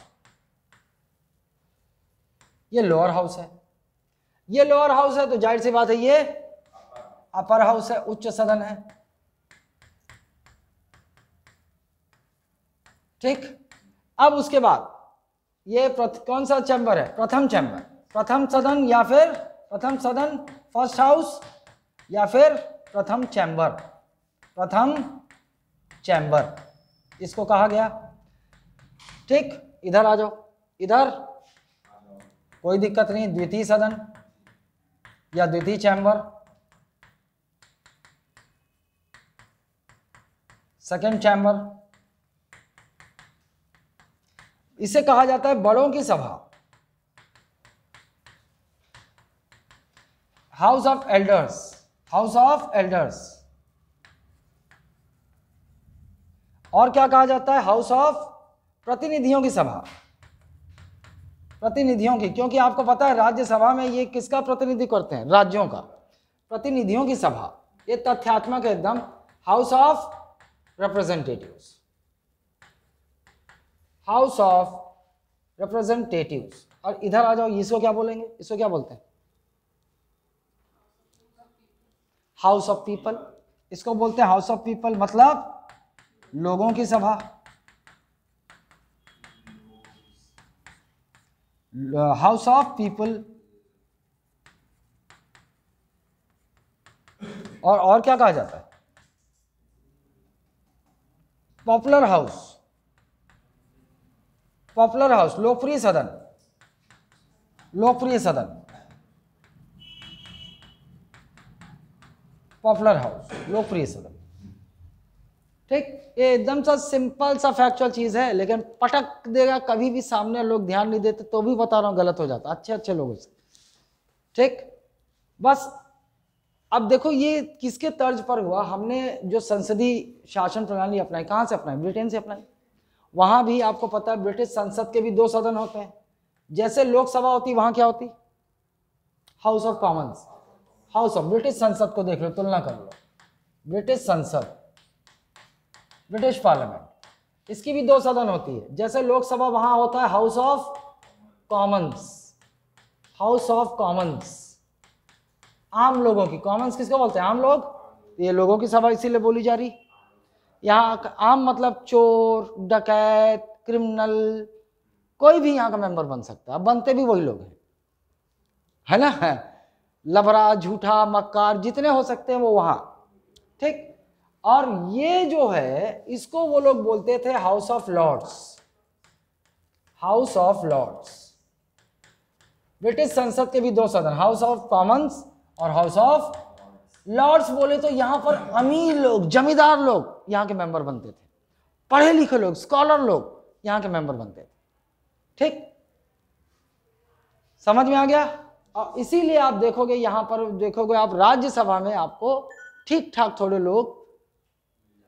ये लोअर हाउस है। ये लोअर हाउस है तो जाहिर सी बात है ये अपर हाउस है, उच्च सदन है, ठीक। अब उसके बाद ये कौन सा चैम्बर है? प्रथम चैम्बर, प्रथम सदन, या फिर प्रथम सदन फर्स्ट हाउस, या फिर प्रथम चैम्बर, प्रथम चैम्बर इसको कहा गया, ठीक। इधर आ जाओ, इधर कोई दिक्कत नहीं, द्वितीय सदन या द्वितीय चैम्बर, सेकंड चैम्बर। इसे कहा जाता है बड़ों की सभा, house of elders, house of elders. और क्या कहा जाता है? हाउस ऑफ प्रतिनिधियों की सभा, प्रतिनिधियों की, क्योंकि आपको पता है राज्यसभा में ये किसका प्रतिनिधित्व करते हैं? राज्यों का। प्रतिनिधियों की सभा, ये तथ्यात्मक है एकदम। House of representatives, house of representatives. और इधर आ जाओ, इसको क्या बोलेंगे? इसको क्या बोलते हैं? हाउस ऑफ पीपल, इसको बोलते हैं हाउस ऑफ पीपल, मतलब लोगों की सभा, हाउस ऑफ पीपल। और क्या कहा जाता है? पॉपुलर हाउस, पॉपुलर हाउस, लोकप्रिय सदन, लोकप्रिय सदन, पॉपुलर हाउस, लोकप्रिय सदन, ठीक। ये एकदम सा सिंपल सा फैक्चुअल चीज है, लेकिन पटक देगा कभी भी सामने, लोग ध्यान नहीं देते तो भी बता रहा हूं गलत हो जाता अच्छे अच्छे लोगों से, ठीक। बस अब देखो ये किसके तर्ज पर हुआ? हमने जो संसदीय शासन प्रणाली अपनाई, कहां से अपनाई? ब्रिटेन से अपनाई। वहां भी आपको पता है ब्रिटिश संसद के भी 2 सदन होते हैं। जैसे लोकसभा होती, वहां क्या होती? House of Commons, house of, British संसद को देख लो, तुलना कर लो, ब्रिटिश संसद, ब्रिटिश पार्लियामेंट, इसकी भी 2 सदन होती है। जैसे लोकसभा, वहां होता है house of Commons, house of Commons, आम लोगों की, कॉमन्स किसको बोलते हैं? आम लोग, ये लोगों की सभा इसीलिए बोली जा रही। यहाँ आम मतलब चोर, डकैत, क्रिमिनल, कोई भी यहाँ का मेंबर बन सकता है। अब बनते भी वही लोग हैं, है ना, लबरा, झूठा, मक्कार, जितने हो सकते हैं वो वहां, ठीक। और ये जो है इसको वो लोग बोलते थे House of Lords. House of Lords, British संसद के भी दो सदन, हाउस ऑफ कॉमन्स और हाउस ऑफ लॉर्ड्स। बोले तो यहां पर अमीर लोग, जमींदार लोग यहां के मेंबर बनते थे, पढ़े लिखे लोग, स्कॉलर लोग यहां के मेंबर बनते थे, ठीक, समझ में आ गया। और इसीलिए आप देखोगे यहां पर, देखोगे आप राज्यसभा में आपको ठीक ठाक थोड़े लोग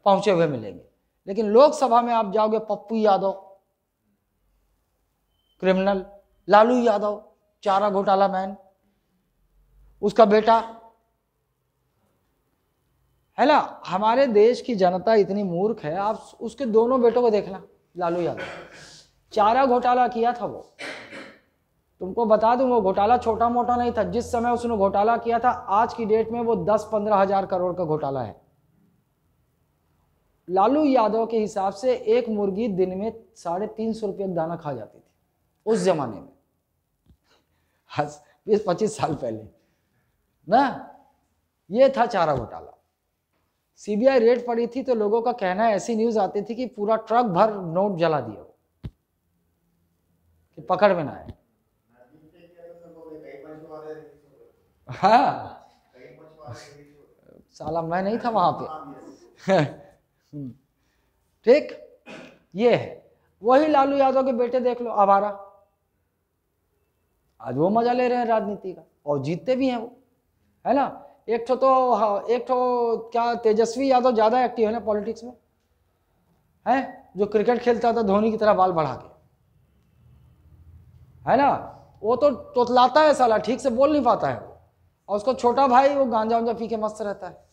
पहुंचे हुए मिलेंगे, लेकिन लोकसभा में आप जाओगे, पप्पू यादव क्रिमिनल, लालू यादव चारा घोटाला मैन, उसका बेटा, है ना। हमारे देश की जनता इतनी मूर्ख है, आप उसके दोनों बेटों को देखना। लालू यादव चारा घोटाला किया था वो, तुमको बता दूं वो घोटाला छोटा मोटा नहीं था। जिस समय उसने घोटाला किया था, आज की डेट में वो 10-15 हजार करोड़ का घोटाला है। लालू यादव के हिसाब से एक मुर्गी दिन में 350 रुपये का दाना खा जाती थी उस जमाने में, 20-25 साल पहले ना। ये था चारा घोटाला। सीबीआई रेड पड़ी थी तो लोगों का कहना है, ऐसी न्यूज आती थी कि पूरा ट्रक भर नोट जला दिया कि पकड़ में ना आए। हाँ, साला मैं नहीं था वहां पे। ठीक, ये है वही लालू यादव के बेटे, देख लो आवारा, आज वो मजा ले रहे हैं राजनीति का और जीतते भी हैं वो, है ना। एक तो क्या तेजस्वी यादव ज्यादा एक्टिव है ना पॉलिटिक्स में, है, जो क्रिकेट खेलता था धोनी की तरह बाल बढ़ा के, है ना। वो तो तोतलाता है साला, ठीक से बोल नहीं पाता है वो। और उसका छोटा भाई वो गांजा वांजा पी के मस्त रहता है,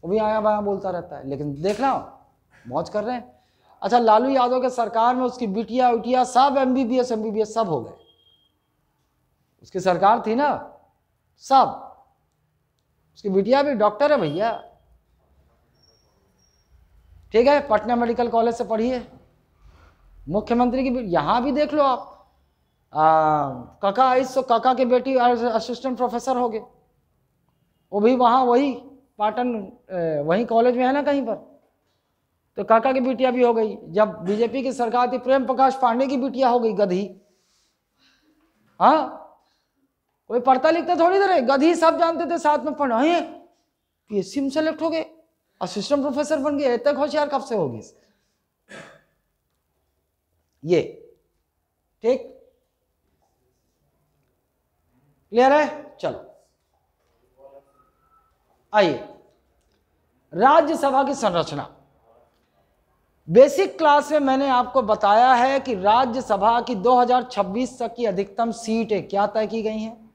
वो भी आया बाया बोलता रहता है, लेकिन देखना मौज कर रहे हैं। अच्छा, लालू यादव के सरकार में उसकी बिटिया उटिया सब एमबीबीएस सब हो गए। उसकी सरकार थी ना, सब, उसकी बिटिया भी डॉक्टर है भैया, ठीक है, पटना मेडिकल कॉलेज से पढ़ी है। मुख्यमंत्री की यहां भी देख लो आप, काका आइस तो काका की बेटी असिस्टेंट प्रोफेसर हो गए, वो भी वहां वही पाटन वही कॉलेज में है ना कहीं पर। तो काका की बिटिया भी हो गई। जब बीजेपी की सरकार थी, प्रेम प्रकाश पांडे की बिटिया हो गई गधी। हाँ, कोई पढ़ता लिखता थोड़ी देर, गधी सब जानते थे, साथ में पढ़ाए, पीएससी में सेलेक्ट हो गए, असिस्टेंट प्रोफेसर बन गए। इतने होशियार कब से होगी ये, ठीक, क्लियर है। चलो आइए, राज्यसभा की संरचना। बेसिक क्लास में मैंने आपको बताया है कि राज्यसभा की 2026 तक की अधिकतम सीटें क्या तय की गई हैं,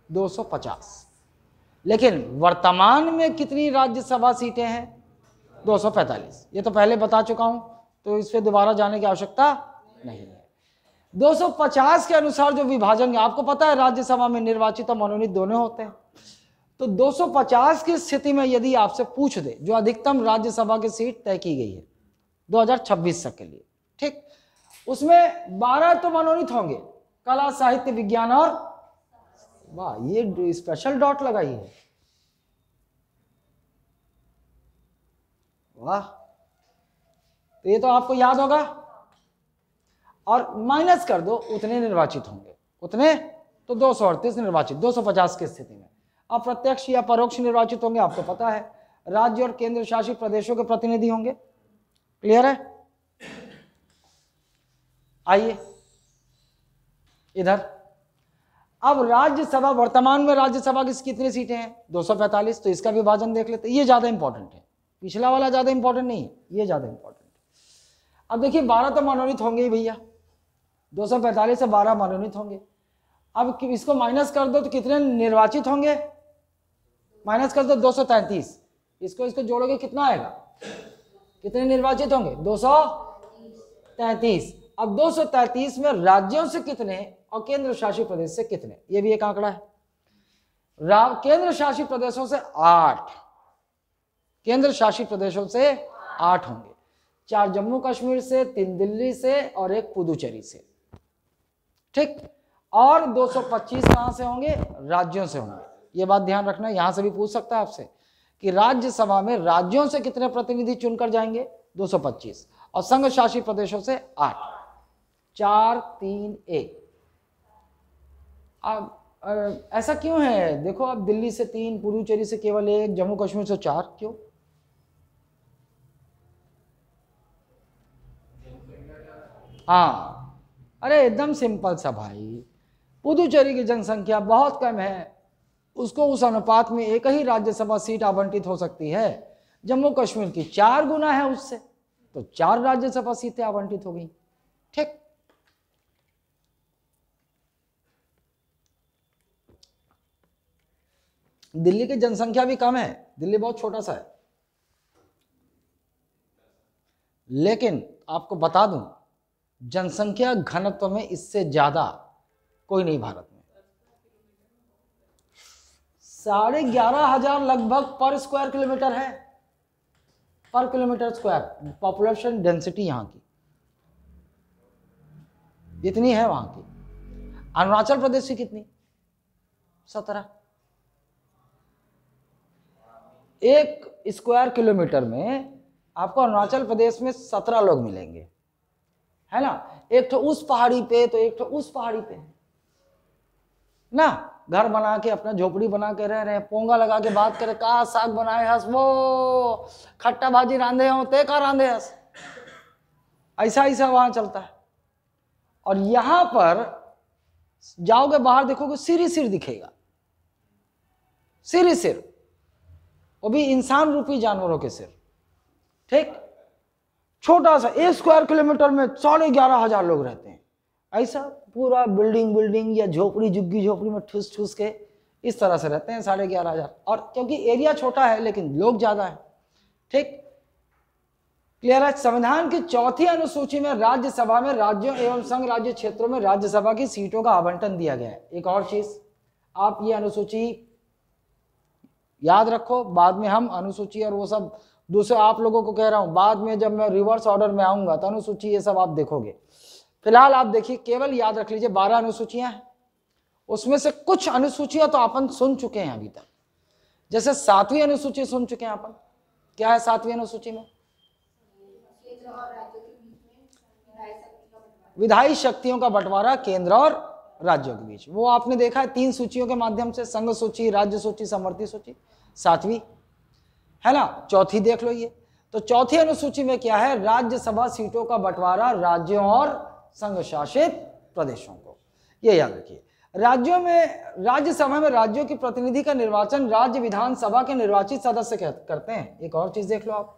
250। लेकिन वर्तमान में कितनी राज्यसभा सीटें हैं, 245। ये तो पहले बता चुका हूं, तो इस पे दोबारा जाने की आवश्यकता नहीं है। 250 के अनुसार जो विभाजन है, आपको पता है राज्यसभा में निर्वाचित और मनोनीत दोनों होते हैं। तो 250 की स्थिति में यदि आपसे पूछ दे, जो अधिकतम राज्यसभा की सीट तय की गई है 2026 तक के लिए, ठीक, उसमें 12 तो मनोनीत होंगे, कला, साहित्य, विज्ञान और, वाह ये स्पेशल डॉट लगाई है, वाह, तो ये तो आपको याद होगा। और माइनस कर दो, उतने निर्वाचित होंगे, उतने तो 238 निर्वाचित 250 की स्थिति में। अप्रत्यक्ष या परोक्ष निर्वाचित होंगे, आपको पता है, राज्य और केंद्र शासित प्रदेशों के प्रतिनिधि होंगे, क्लियर है। आइए इधर, अब राज्यसभा, वर्तमान में राज्यसभा की कितनी सीटें हैं, 245। तो इसका विभाजन देख लेते, ये ज्यादा इंपॉर्टेंट है, पिछला वाला ज्यादा इंपॉर्टेंट नहीं है, ये ज्यादा इंपॉर्टेंट है। अब देखिए 12 तो मनोनीत होंगे ही भैया, 245 से 12 मनोनीत होंगे। अब इसको माइनस कर दो तो कितने निर्वाचित होंगे, माइनस कर दो 233, इसको जोड़ोगे कितना आएगा, कितने निर्वाचित होंगे, 233। अब 233 में राज्यों से कितने और केंद्र शासित प्रदेश से कितने, ये भी एक आंकड़ा है। केंद्र शासित प्रदेशों से 8, केंद्र शासित प्रदेशों से 8 होंगे। 4 जम्मू कश्मीर से, 3 दिल्ली से और 1 पुदुचेरी से। ठीक, और 225 कहां से होंगे? राज्यों से होंगे। ये बात ध्यान रखना, यहां से भी पूछ सकता है आपसे कि राज्यसभा में राज्यों से कितने प्रतिनिधि चुनकर जाएंगे? 225, और संघ शासित प्रदेशों से 8। 4 3 1। अब ऐसा क्यों है? देखो, अब दिल्ली से 3, पुडुचेरी से केवल 1, जम्मू कश्मीर से 4, क्यों? हाँ, अरे एकदम सिंपल सा भाई, पुदुचेरी की जनसंख्या बहुत कम है, उसको उस अनुपात में एक ही राज्यसभा सीट आवंटित हो सकती है। जम्मू कश्मीर की 4 गुना है उससे, तो 4 राज्यसभा सीटें आवंटित हो गई। ठीक, दिल्ली की जनसंख्या भी कम है, दिल्ली बहुत छोटा सा है, लेकिन आपको बता दूं जनसंख्या घनत्व में इससे ज्यादा कोई नहीं भारत में। 11,500 लगभग पर स्क्वायर किलोमीटर है, पर किलोमीटर स्क्वायर पॉपुलेशन डेंसिटी यहां की इतनी है वहां की। अरुणाचल प्रदेश की कितनी? 17। 1 स्क्वायर किलोमीटर में आपको अरुणाचल प्रदेश में 17 लोग मिलेंगे, है ना? एक तो उस पहाड़ी पे तो एक तो उस पहाड़ी पे ना, घर बना के अपना झोपड़ी बना के रह रहे हैं, पोंगा लगा के बात करे, का साग बनाए हस, वो खट्टा भाजी रांधे हो ते का रांधे हस, ऐसा ऐसा वहां चलता है। और यहां पर जाओगे बाहर देखोगे सिर ही सिर दिखेगा, सिर ही सिर, वो भी इंसान रूपी जानवरों के सिर। ठीक, छोटा सा 1 स्क्वायर किलोमीटर में 11,500 लोग रहते हैं, ऐसा पूरा बिल्डिंग या झोपड़ी, झुग्गी झोपड़ी में ठूस ठूस के इस तरह से रहते हैं 11,500। और क्योंकि एरिया छोटा है लेकिन लोग ज्यादा है। ठीक, क्लियर है? संविधान की 4थी अनुसूची में राज्यसभा में राज्यों एवं संघ राज्य क्षेत्रों में राज्यसभा की सीटों का आवंटन दिया गया है। एक और चीज, आप ये अनुसूची याद रखो, बाद में हम अनुसूची और वो सब दूसरे आप लोगों को कह रहा हूं, बाद में जब मैं रिवर्स ऑर्डर में आऊंगा तो अनुसूची ये सब आप देखोगे। फिलहाल आप देखिए, केवल याद रख लीजिए 12 अनुसूचियां हैं, उसमें से कुछ अनुसूचियां तो अपन सुन चुके हैं अभी तक। जैसे 7वीं अनुसूची सुन चुके हैं अपन। क्या है 7वीं अनुसूची में? विधायी शक्तियों का बंटवारा केंद्र और राज्यों के बीच। वो आपने देखा है 3 सूचियों के माध्यम से, संघ सूची, राज्य सूची, समवर्ती सूची। 7वीं है ना, 4थी देख लो ये। तो 4थी अनुसूची में क्या है? राज्यसभा सीटों का बंटवारा राज्यों और संघ शासित प्रदेशों को। ये याद रखिए, राज्यों में, राज्यसभा में राज्यों की प्रतिनिधि का निर्वाचन राज्य विधानसभा के निर्वाचित सदस्य करते हैं। एक और चीज देख लो आप,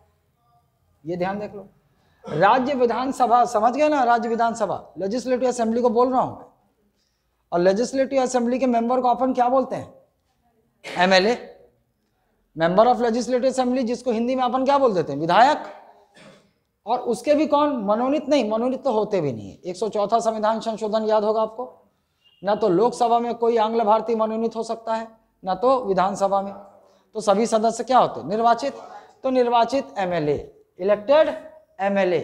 ये ध्यान देख लो, राज्य विधानसभा, समझ गए ना? राज्य विधानसभा, लेजिस्लेटिव असेंबली को बोल रहा हूं मैं, और लेजिस्लेटिव असेंबली के मेंबर को अपन क्या बोलते हैं? MLA, member of legislative assembly, जिसको हिंदी में अपन क्या बोल देते हैं? विधायक। और उसके भी कौन? मनोनीत नहीं, मनोनीत तो होते भी नहीं है। 104वां संविधान संशोधन याद होगा आपको, ना तो लोकसभा में कोई आंग्ल भारतीय मनोनीत हो सकता है, ना तो विधानसभा में। तो सभी सदस्य क्या होते हैं? निर्वाचित। तो निर्वाचित एमएलए, इलेक्टेड एमएलए।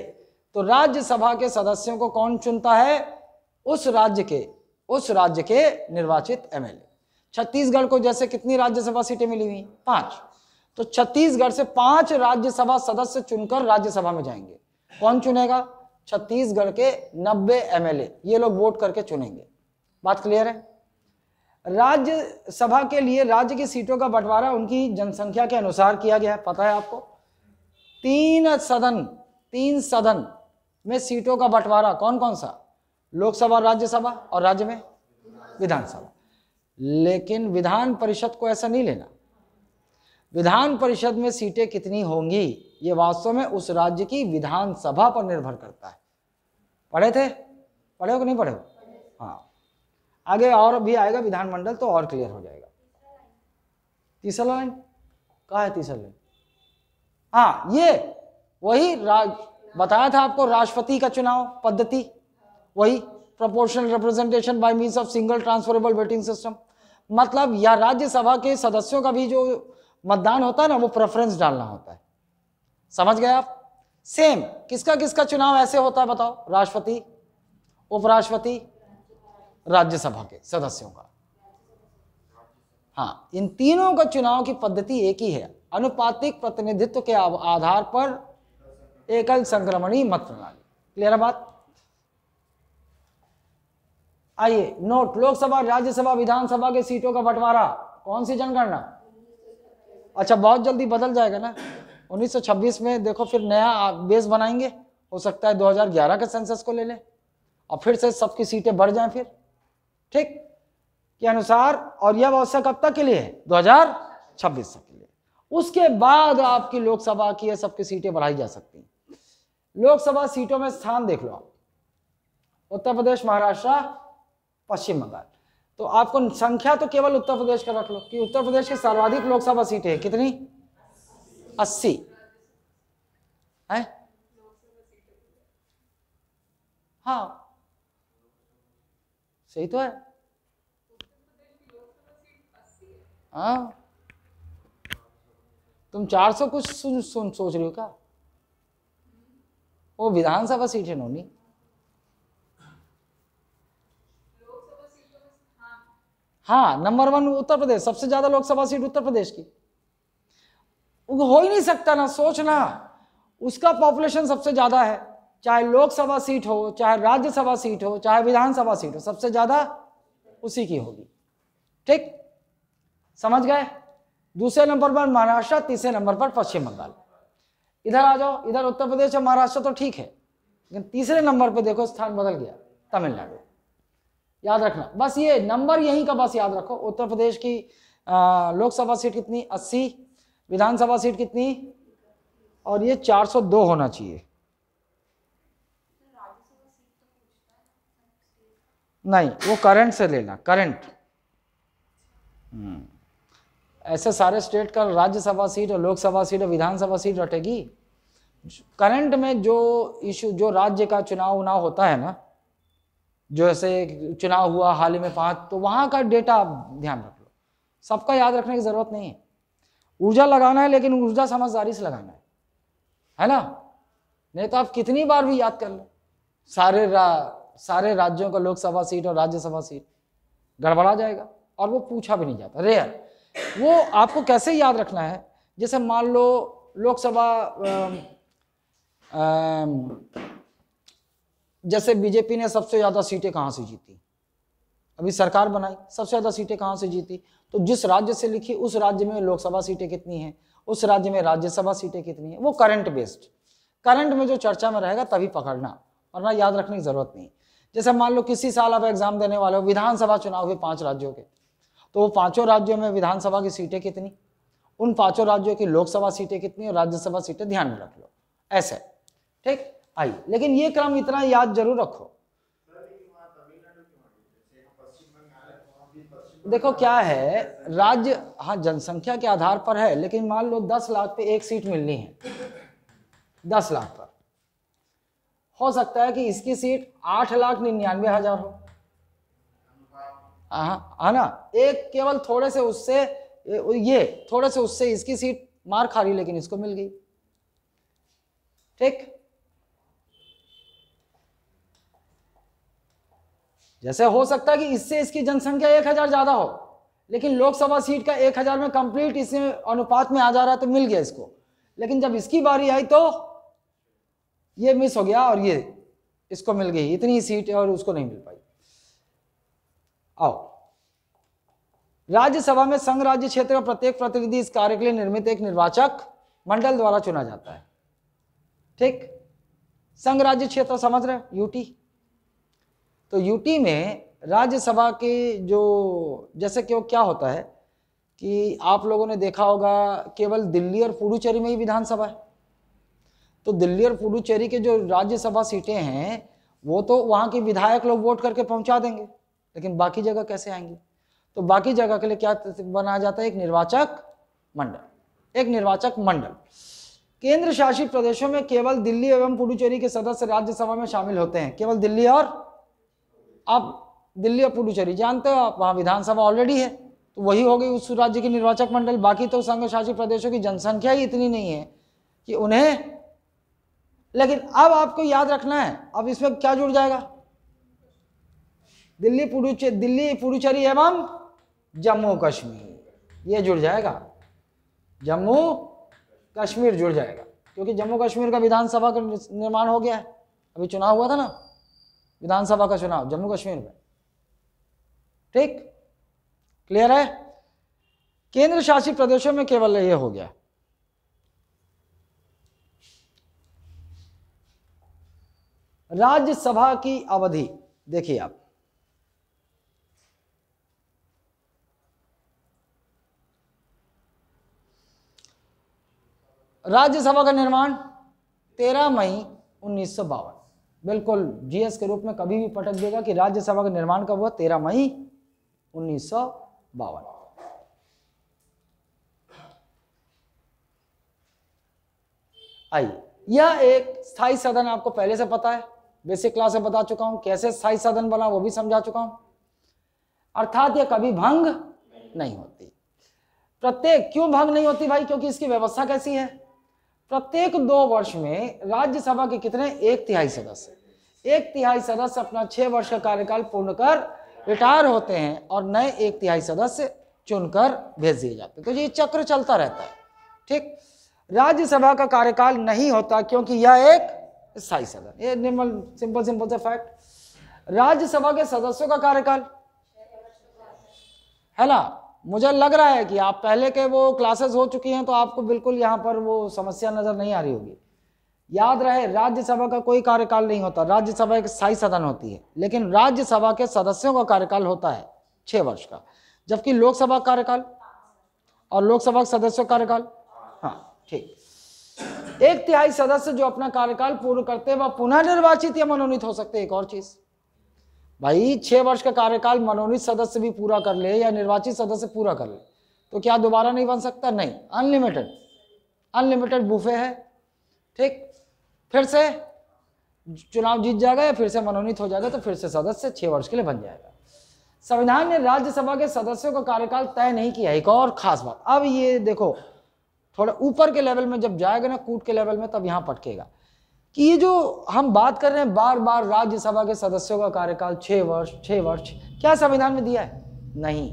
तो राज्यसभा के सदस्यों को कौन चुनता है? उस राज्य के निर्वाचित एमएलए। छत्तीसगढ़ को जैसे कितनी राज्यसभा सीटें मिली हुई? 5। तो छत्तीसगढ़ से 5 राज्यसभा सदस्य चुनकर राज्यसभा में जाएंगे। कौन चुनेगा? छत्तीसगढ़ के 90 एमएलए, ये लोग वोट करके चुनेंगे। बात क्लियर है? राज्यसभा के लिए राज्य की सीटों का बंटवारा उनकी जनसंख्या के अनुसार किया गया है, पता है आपको। 3 सदन में सीटों का बंटवारा कौन कौन सा? लोकसभा, राज्यसभा और राज्य में विधानसभा। लेकिन विधान परिषद को ऐसा नहीं लेना। विधान परिषद में सीटें कितनी होंगी ये वास्तव में उस राज्य की विधानसभा पर निर्भर करता है। पढ़े थे? पढ़े हो कि नहीं पढ़े हो? हाँ, आगे और भी आएगा विधानमंडल तो और क्लियर हो जाएगा। तीसरा लाइन कहाँ है? तीसरा लाइन, हाँ, ये वही बताया था आपको, राष्ट्रपति का चुनाव पद्धति, वही proportional representation by means of single transferable voting system. मतलब या राज्यसभा के सदस्यों का भी जो मतदान होता है ना, वो प्रेफरेंस डालना होता है। समझ गए आप? सेम किसका किसका चुनाव ऐसे होता है बताओ? राष्ट्रपति, उपराष्ट्रपति, राज्यसभा के सदस्यों का। हाँ, इन तीनों का चुनाव की पद्धति एक ही है, अनुपातिक प्रतिनिधित्व के आधार पर एकल संक्रमणीय मत प्रणाली। क्लियर है बात? आइए नोट, लोकसभा, राज्यसभा, विधानसभा के सीटों का बंटवारा कौन सी जनगणना? अच्छा, बहुत जल्दी बदल जाएगा ना 1926 में। देखो फिर नया बेस बनाएंगे, हो सकता है 2011 के सेंसस को ले लें और फिर से सबकी सीटें बढ़ जाएं फिर, ठीक के अनुसार। और यह व्यवस्था कब तक के लिए है? 2026 तक के लिए। उसके बाद आपकी लोकसभा की ये सबकी सीटें बढ़ाई जा सकती हैं। लोकसभा सीटों में स्थान देख लो आप, उत्तर प्रदेश, महाराष्ट्र, पश्चिम बंगाल। तो आपको संख्या तो केवल उत्तर प्रदेश का रख लो कि उत्तर प्रदेश की सर्वाधिक लोकसभा सीटें हैं कितनी? 80 है। हाँ सही तो है। हाँ, तुम 400 कुछ सोच रही हो क्या? वो विधानसभा सीट है नोनी। हाँ, नंबर 1 उत्तर प्रदेश, सबसे ज्यादा लोकसभा सीट उत्तर प्रदेश की। हो ही नहीं सकता ना, सोचना, उसका पॉपुलेशन सबसे ज्यादा है, चाहे लोकसभा सीट हो, चाहे राज्यसभा सीट हो, चाहे विधानसभा सीट हो, सबसे ज्यादा उसी की होगी। ठीक, समझ गए? दूसरे नंबर पर महाराष्ट्र, तीसरे नंबर पर पश्चिम बंगाल। इधर आ जाओ, इधर उत्तर प्रदेश और महाराष्ट्र तो ठीक है, लेकिन तीसरे नंबर पे देखो स्थान बदल गया, तमिलनाडु। याद रखना बस, ये नंबर यहीं का बस याद रखो। उत्तर प्रदेश की लोकसभा सीट कितनी? 80, विधानसभा सीट कितनी? और ये 402 होना चाहिए। नहीं, वो करंट से लेना, करंट। ऐसे सारे स्टेट का राज्यसभा सीट और लोकसभा सीट और विधानसभा सीट रटेगी। करंट में जो इशू, जो राज्य का चुनाव होता है ना, जो ऐसे चुनाव हुआ हाल ही में 5, तो वहां का डेटा आप ध्यान रख लो। सबका याद रखने की जरूरत नहीं है। ऊर्जा लगाना है, लेकिन ऊर्जा समझदारी से लगाना है ना? नहीं तो आप कितनी बार भी याद कर लो, सारे राज्यों का लोकसभा सीट और राज्यसभा सीट गड़बड़ा जाएगा और वो पूछा भी नहीं जाता, रेयर। वो आपको कैसे याद रखना है? जैसे मान लो लोकसभा, जैसे बीजेपी ने सबसे ज्यादा सीटें कहां से जीती, अभी सरकार बनाई, सबसे ज्यादा सीटें कहां से जीती? तो जिस राज्य से लिखी उस राज्य में लोकसभा सीटें कितनी हैं, उस राज्य में राज्यसभा सीटें कितनी हैं, वो करंट बेस्ड, करंट में जो चर्चा में रहेगा तभी पकड़ना, वरना याद रखने की जरूरत नहीं। जैसे मान लो किसी साल आप एग्जाम देने वाले हो, विधानसभा चुनाव हुए 5 राज्यों के, तो वो 5 राज्यों में विधानसभा की सीटें कितनी, उन 5 राज्यों की लोकसभा सीटें कितनी और राज्यसभा सीटें ध्यान में रख लो, ऐसे। ठीक, आइए, लेकिन ये क्रम इतना याद जरूर रखो। देखो क्या है, राज्य हाँ जनसंख्या के आधार पर है, लेकिन मान लो 10 लाख पे एक सीट मिलनी है, 10 लाख पर हो सकता है कि इसकी सीट 8,99,000 हो, है ना? एक केवल थोड़े से उससे, ये थोड़े से उससे इसकी सीट मार खा रही, लेकिन इसको मिल गई। ठीक, जैसे हो सकता है कि इससे इसकी जनसंख्या 1,000 ज्यादा हो, लेकिन लोकसभा सीट का 1,000 में कंप्लीट इसमें अनुपात में आ जा रहा है, तो मिल गया इसको। लेकिन जब इसकी बारी आई तो ये मिस हो गया और ये इसको मिल गई इतनी सीट और उसको नहीं मिल पाई। आओ, राज्यसभा में संघ राज्य क्षेत्र का प्रत्येक प्रतिनिधि इस कार्य के लिए निर्मित एक निर्वाचक मंडल द्वारा चुना जाता है। ठीक, संघ राज्य क्षेत्र समझ रहे, यूटी। तो यूटी में राज्यसभा के जो, जैसे कि क्या होता है कि आप लोगों ने देखा होगा केवल दिल्ली और पुडुचेरी में ही विधानसभा है, तो दिल्ली और पुडुचेरी के जो राज्यसभा सीटें हैं वो तो वहाँ के विधायक लोग वोट करके पहुंचा देंगे, लेकिन बाकी जगह कैसे आएंगी? तो बाकी जगह के लिए क्या बनाया जाता है? एक निर्वाचक मंडल, एक निर्वाचक मंडल। केंद्र शासित प्रदेशों में केवल दिल्ली एवं पुडुचेरी के सदस्य राज्यसभा में शामिल होते हैं, केवल दिल्ली और, आप दिल्ली और पुडुचेरी जानते हो आप, वहाँ विधानसभा ऑलरेडी है, तो वही हो गई उस राज्य की निर्वाचक मंडल। बाकी तो संघ शासित प्रदेशों की जनसंख्या ही इतनी नहीं है कि उन्हें लेकिन अब आपको याद रखना है, अब इसमें क्या जुड़ जाएगा, दिल्ली पुडुचेरी एवं जम्मू कश्मीर, ये जुड़ जाएगा, जम्मू कश्मीर जुड़ जाएगा, क्योंकि जम्मू कश्मीर का विधानसभा का निर्माण हो गया है, अभी चुनाव हुआ था ना, विधानसभा का चुनाव जम्मू कश्मीर में। ठीक, क्लियर है। केंद्र शासित प्रदेशों में केवल ये हो गया। राज्यसभा की अवधि देखिए आप, राज्यसभा का निर्माण 13 मई 1952, बिल्कुल जीएस के रूप में कभी भी पटक देगा कि राज्यसभा का निर्माण कब हुआ, 13 मई 1952। आइए, यह एक स्थायी सदन, आपको पहले से पता है, बेसिक क्लास में बता चुका हूं कैसे स्थायी सदन बना, वो भी समझा चुका हूं। अर्थात यह कभी भंग नहीं होती। प्रत्येक, क्यों भंग नहीं होती भाई, क्योंकि इसकी व्यवस्था कैसी है, प्रत्येक 2 वर्ष में राज्यसभा के कितने, 1/3 सदस्य, 1/3 सदस्य अपना 6 वर्ष का कार्यकाल पूर्ण कर रिटायर होते हैं और नए 1/3 सदस्य चुनकर भेज दिए जाते हैं। तो ये चक्र चलता रहता है। ठीक, राज्यसभा का कार्यकाल नहीं होता क्योंकि यह एक स्थायी सदन, ये सिंपल से फैक्ट। राज्यसभा के सदस्यों का कार्यकाल है ना, मुझे लग रहा है कि आप पहले के वो क्लासेस हो चुकी हैं तो आपको बिल्कुल यहाँ पर वो समस्या नजर नहीं आ रही होगी। याद रहे, राज्यसभा का कोई कार्यकाल नहीं होता, राज्यसभा एक स्थायी सदन होती है, लेकिन राज्यसभा के सदस्यों का कार्यकाल होता है 6 वर्ष का, जबकि लोकसभा कार्यकाल और लोकसभा सदस्यों का कार्यकाल, हाँ ठीक, 1/3 सदस्य जो अपना कार्यकाल पूर्ण करते हैं वह पुनः निर्वाचित या मनोनीत हो सकते हैं। एक और चीज भाई, 6 वर्ष का कार्यकाल मनोनीत सदस्य भी पूरा कर ले या निर्वाचित सदस्य पूरा कर ले तो क्या दोबारा नहीं बन सकता, नहीं, अनलिमिटेड बुफे है। ठीक, फिर से चुनाव जीत जाएगा या फिर से मनोनीत हो जाएगा तो फिर से सदस्य 6 वर्ष के लिए बन जाएगा। संविधान ने राज्यसभा के सदस्यों का कार्यकाल तय नहीं किया। एक और खास बात, अब ये देखो थोड़ा ऊपर के लेवल में जब जाएगा ना, कूट के लेवल में, तब यहां पटकेगा कि ये जो हम बात कर रहे हैं बार बार राज्यसभा के सदस्यों का कार्यकाल 6 वर्ष, क्या संविधान में दिया है? नहीं,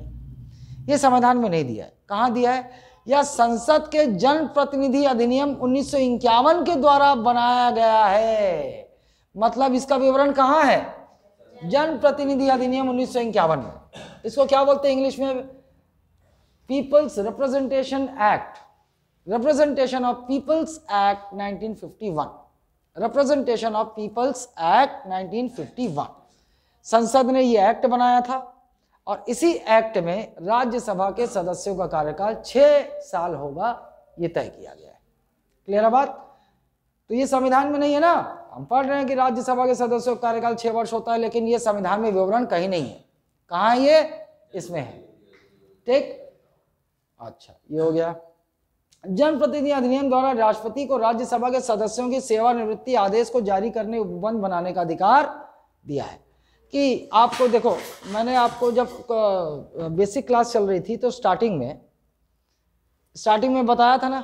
ये संविधान में नहीं दिया है। कहां दिया है? यह संसद के जनप्रतिनिधि अधिनियम 1951 के द्वारा बनाया गया है। मतलब इसका विवरण कहां है? जनप्रतिनिधि अधिनियम 1951 में। इसको क्या बोलते हैं इंग्लिश में? People's representation act, representation of people's act 1951, representation of people's act 1951। संसद ने यह एक्ट बनाया था और इसी एक्ट में राज्यसभा के सदस्यों का कार्यकाल 6 साल होगा, यह तय किया गया है। क्लियर है बात? तो ये संविधान में नहीं है ना, हम पढ़ रहे हैं कि राज्यसभा के सदस्यों का कार्यकाल 6 वर्ष होता है, लेकिन ये संविधान में विवरण कहीं नहीं है। कहाँ है ये? इसमें है। ठीक, अच्छा, ये हो गया। जनप्रतिनिधि अधिनियम द्वारा राष्ट्रपति को राज्यसभा के सदस्यों की सेवानिवृत्ति आदेश को जारी करने, उपबंध बनाने का अधिकार दिया है। कि आपको देखो, मैंने आपको जब बेसिक क्लास चल रही थी तो स्टार्टिंग में बताया था ना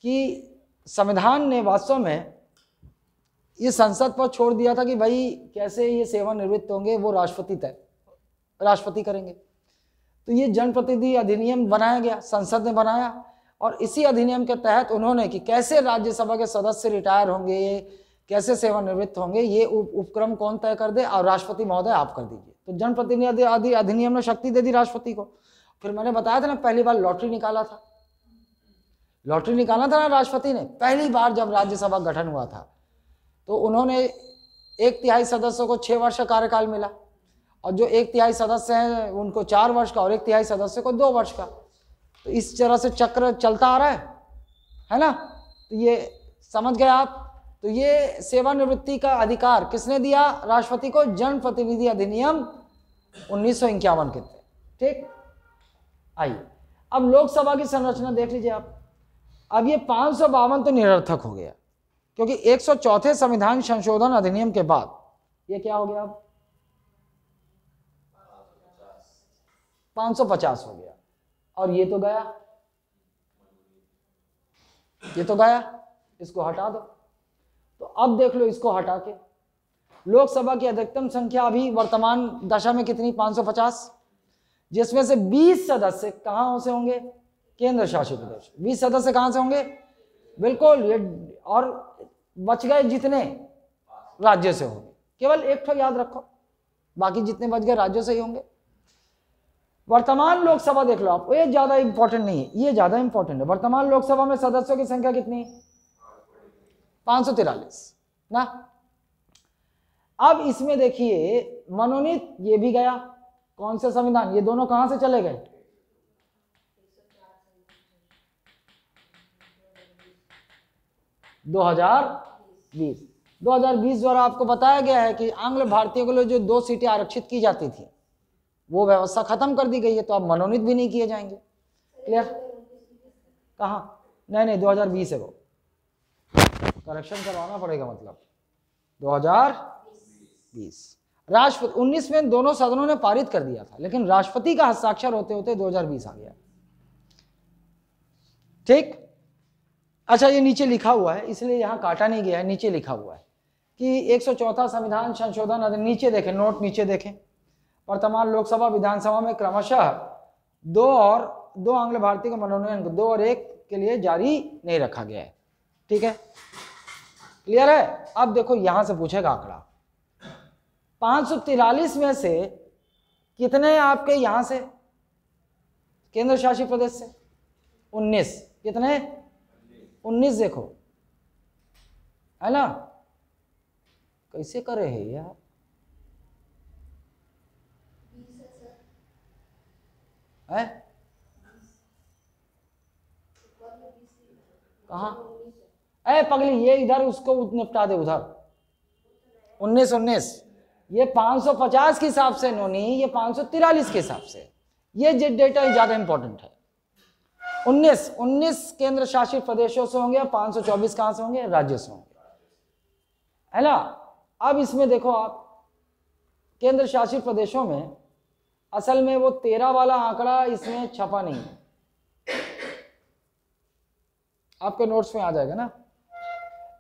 कि संविधान ने वास्तव में ये संसद पर छोड़ दिया था कि भाई कैसे ये सेवानिवृत्त होंगे, वो राष्ट्रपति करेंगे। तो ये जनप्रतिनिधि अधिनियम बनाया गया, संसद ने बनाया, और इसी अधिनियम के तहत उन्होंने कि कैसे राज्यसभा के सदस्य रिटायर होंगे, कैसे सेवानिवृत्त होंगे, ये उपक्रम कौन तय कर दे? और राष्ट्रपति महोदय आप कर दीजिए। तो जनप्रतिनिधि अधिनियम ने शक्ति दे दी राष्ट्रपति को। फिर मैंने बताया था ना, पहली बार लॉटरी निकाला था ना राष्ट्रपति ने। पहली बार जब राज्यसभा गठन हुआ था तो उन्होंने 1/3 सदस्यों को 6 वर्ष का कार्यकाल मिला, और जो 1/3 सदस्य हैं उनको 4 वर्ष का, और 1/3 सदस्य को 2 वर्ष का। तो इस तरह से चक्र चलता आ रहा है ना। तो ये समझ गए आप? तो ये सेवानिवृत्ति का अधिकार किसने दिया? राष्ट्रपति को, जनप्रतिनिधि अधिनियम 1951 के तहत। ठीक, आइए अब लोकसभा की संरचना देख लीजिए आप। अब ये 552 तो निरर्थक हो गया, क्योंकि 104 संविधान संशोधन अधिनियम के बाद ये क्या हो गया? अब 550 हो गया, और ये तो गया, इसको हटा दो। तो अब देख लो इसको हटा के, लोकसभा की अधिकतम संख्या अभी वर्तमान दशा में कितनी, 550, जिसमें से 20 सदस्य कहां से होंगे, केंद्र शासित प्रदेश। 20 सदस्य कहां से होंगे, बिल्कुल ये, और बच गए जितने राज्य से होंगे, केवल एक ठो याद रखो, बाकी जितने बच गए राज्यों से ही होंगे। वर्तमान लोकसभा देख लो आप, ये ज्यादा इंपॉर्टेंट नहीं है, ये ज्यादा इंपॉर्टेंट है। वर्तमान लोकसभा में सदस्यों की संख्या कितनी, 543 ना। अब इसमें देखिए मनोनीत ये भी गया, कौन से संविधान, ये दोनों कहां से चले गए, 2020 द्वारा आपको बताया गया है कि आंग्ल भारतीयों के लिए जो 2 सीटें आरक्षित की जाती थी वो व्यवस्था खत्म कर दी गई है, तो अब मनोनीत भी नहीं किए जाएंगे। क्लियर, कहां, नहीं 2020 है, वो करेक्शन करवाना पड़ेगा, मतलब 2020। राष्ट्रपति 19 में दोनों सदनों ने पारित कर दिया था, लेकिन राष्ट्रपति का हस्ताक्षर होते होते 2020 आ गया। ठीक, अच्छा ये नीचे लिखा हुआ है, इसलिए यहां काटा नहीं गया है, नीचे लिखा हुआ है कि 104 संविधान संशोधन अधिनियम, नीचे देखें, नोट नीचे देखें, वर्तमान लोकसभा विधानसभा में क्रमशः 2 आंग्ल भारतीय का मनोनयन 2 और 1 के लिए जारी नहीं रखा गया है। ठीक है, क्लियर है। अब देखो यहां से पूछेगा आंकड़ा, 543 में से कितने आपके यहां से केंद्र शासित प्रदेश से, 19, कितने, 19 देखो, है ना, कैसे करे है यार, है कहा, ए पगली ये इधर उसको निपटा दे उधर, 19 ये 550 के हिसाब से नोनी, ये 543 के हिसाब से, ये डेटा ज्यादा इंपॉर्टेंट है। 19 केंद्र शासित प्रदेशों से होंगे, 524 कहां से होंगे, राज्यों से होंगे, है ना। अब इसमें देखो आप, केंद्र शासित प्रदेशों में असल में वो 13 वाला आंकड़ा इसमें छपा नहीं है, आपके नोट्स में आ जाएगा ना।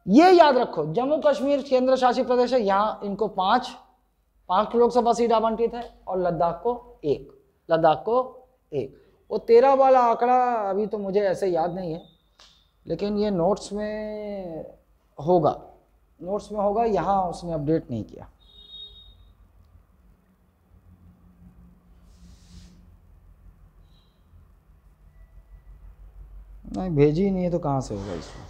ये याद रखो, जम्मू कश्मीर केंद्र शासित प्रदेश है, यहां इनको 5 लोकसभा सीट आवंटित है, और लद्दाख को 1, वो 13 वाला आंकड़ा अभी तो मुझे ऐसे याद नहीं है, लेकिन ये नोट्स में होगा, यहाँ उसने अपडेट नहीं किया। नहीं भेजी ही नहीं है तो कहाँ से होगा इसमें।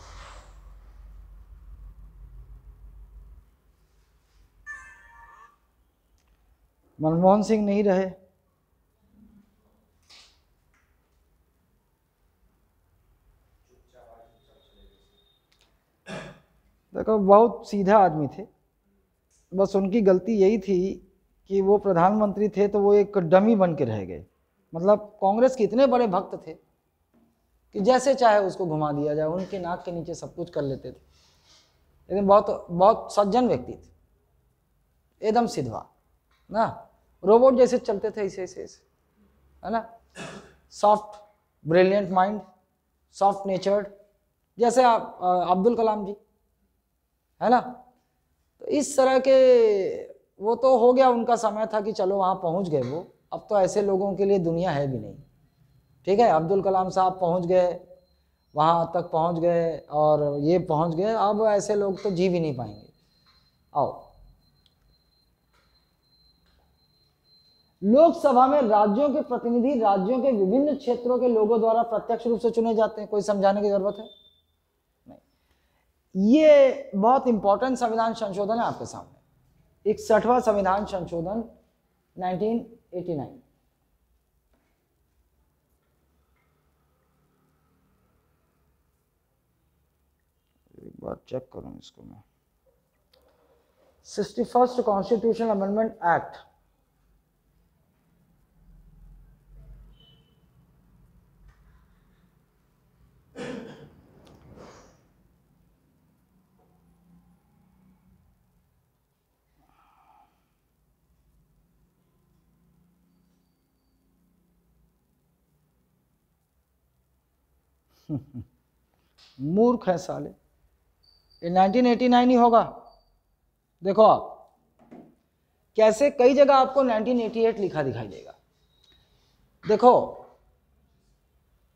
मनमोहन सिंह नहीं रहे, देखो बहुत सीधा आदमी थे, बस उनकी गलती यही थी कि वो प्रधानमंत्री थे तो वो एक डमी बन के रह गए। मतलब कांग्रेस के इतने बड़े भक्त थे कि जैसे चाहे उसको घुमा दिया जाए, उनके नाक के नीचे सब कुछ कर लेते थे, लेकिन बहुत सज्जन व्यक्ति थे, एकदम सिधवा ना, रोबोट जैसे चलते थे, ऐसे है ना, सॉफ्ट ब्रिलियंट माइंड, सॉफ्ट नेचर्ड, जैसे आप अब्दुल कलाम जी, है ना। तो इस तरह के, वो तो हो गया, उनका समय था कि चलो वहाँ पहुँच गए वो, अब तो ऐसे लोगों के लिए दुनिया है भी नहीं। ठीक है, अब्दुल कलाम साहब पहुँच गए, वहाँ तक पहुँच गए, और ये पहुँच गए, अब ऐसे लोग तो जी भी नहीं पाएंगे। आओ, लोकसभा में राज्यों के प्रतिनिधि राज्यों के विभिन्न क्षेत्रों के लोगों द्वारा प्रत्यक्ष रूप से चुने जाते हैं, कोई समझाने की जरूरत है नहीं। ये बहुत इंपॉर्टेंट संविधान संशोधन है आपके सामने, 61वां संविधान संशोधन 1989। एक बार चेक करूं इसको मैं, 61st कॉन्स्टिट्यूशनल अमेंडमेंट एक्ट, मूर्ख है साले, ये 1989 ही होगा। देखो आप कैसे कई जगह आपको 1988 लिखा दिखाई देगा। देखो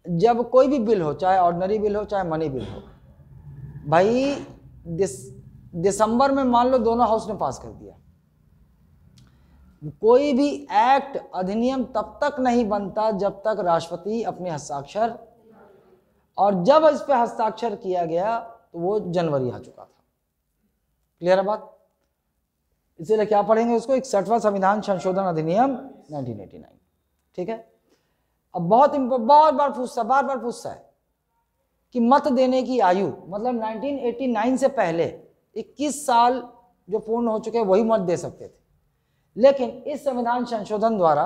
जब कोई भी बिल हो, चाहे ऑर्डिनरी बिल हो चाहे मनी बिल हो, भाई दिसंबर में मान लो दोनों हाउस ने पास कर दिया, कोई भी एक्ट अधिनियम तब तक नहीं बनता जब तक राष्ट्रपति अपने हस्ताक्षर, और जब इस पे हस्ताक्षर किया गया तो वो जनवरी आ चुका था। क्लियर है बात? इसीलिए क्या पढ़ेंगे उसको, 61वां संविधान संशोधन अधिनियम 1989। ठीक है। अब बहुत बार पूछता है कि मत देने की आयु, मतलब 1989 से पहले 21 साल जो पूर्ण हो चुके वही मत दे सकते थे, लेकिन इस संविधान संशोधन द्वारा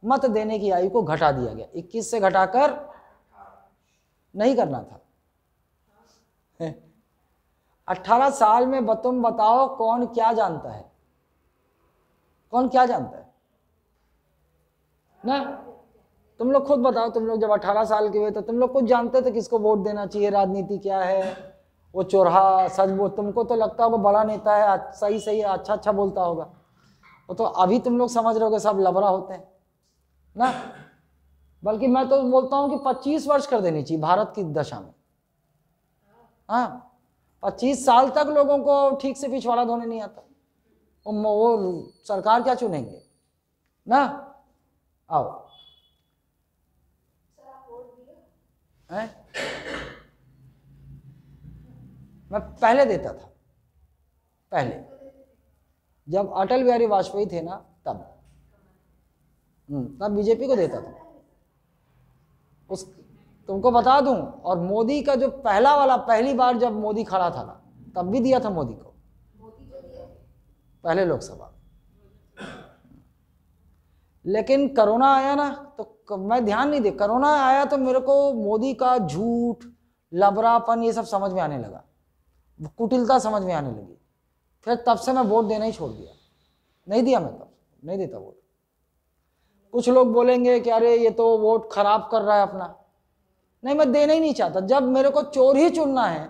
मत देने की आयु को घटा दिया गया, 21 से घटाकर नहीं करना था 18 साल में। तुम बताओ कौन क्या जानता है, कौन क्या जानता है ना? तुम लोग खुद बताओ, तुम लोग जब 18 साल के हुए तो तुम लोग खुद जानते थे किसको वोट देना चाहिए, राजनीति क्या है, वो चोरहा सच वो, तुमको तो लगता होगा बड़ा नेता है, सही अच्छा बोलता होगा, वो तो अभी तुम लोग समझ रहे हो कि सब लबरा होते हैं ना। बल्कि मैं तो बोलता हूं कि 25 वर्ष कर देनी चाहिए भारत की दशा में। हाँ, 25 साल तक लोगों को ठीक से पिछवाड़ा धोने नहीं आता, वो सरकार क्या चुनेंगे ना। आओ मैं पहले देता था, पहले जब अटल बिहारी वाजपेयी थे ना तब बीजेपी को देता था। उस तुमको बता दूं, और मोदी का जो पहली बार जब मोदी खड़ा था ना तब भी दिया था मोदी को, पहले लोकसभा। लेकिन कोरोना आया ना तो मैं ध्यान नहीं दे, कोरोना आया तो मेरे को मोदी का झूठ, लबरापन ये सब समझ में आने लगा, कुटिलता समझ में आने लगी। फिर तब से मैं वोट देना ही छोड़ दिया, नहीं दिया, मैं तब नहीं देता वोट। कुछ लोग बोलेंगे कि अरे ये तो वोट खराब कर रहा है अपना, नहीं मैं देना ही नहीं चाहता। जब मेरे को चोर ही चुनना है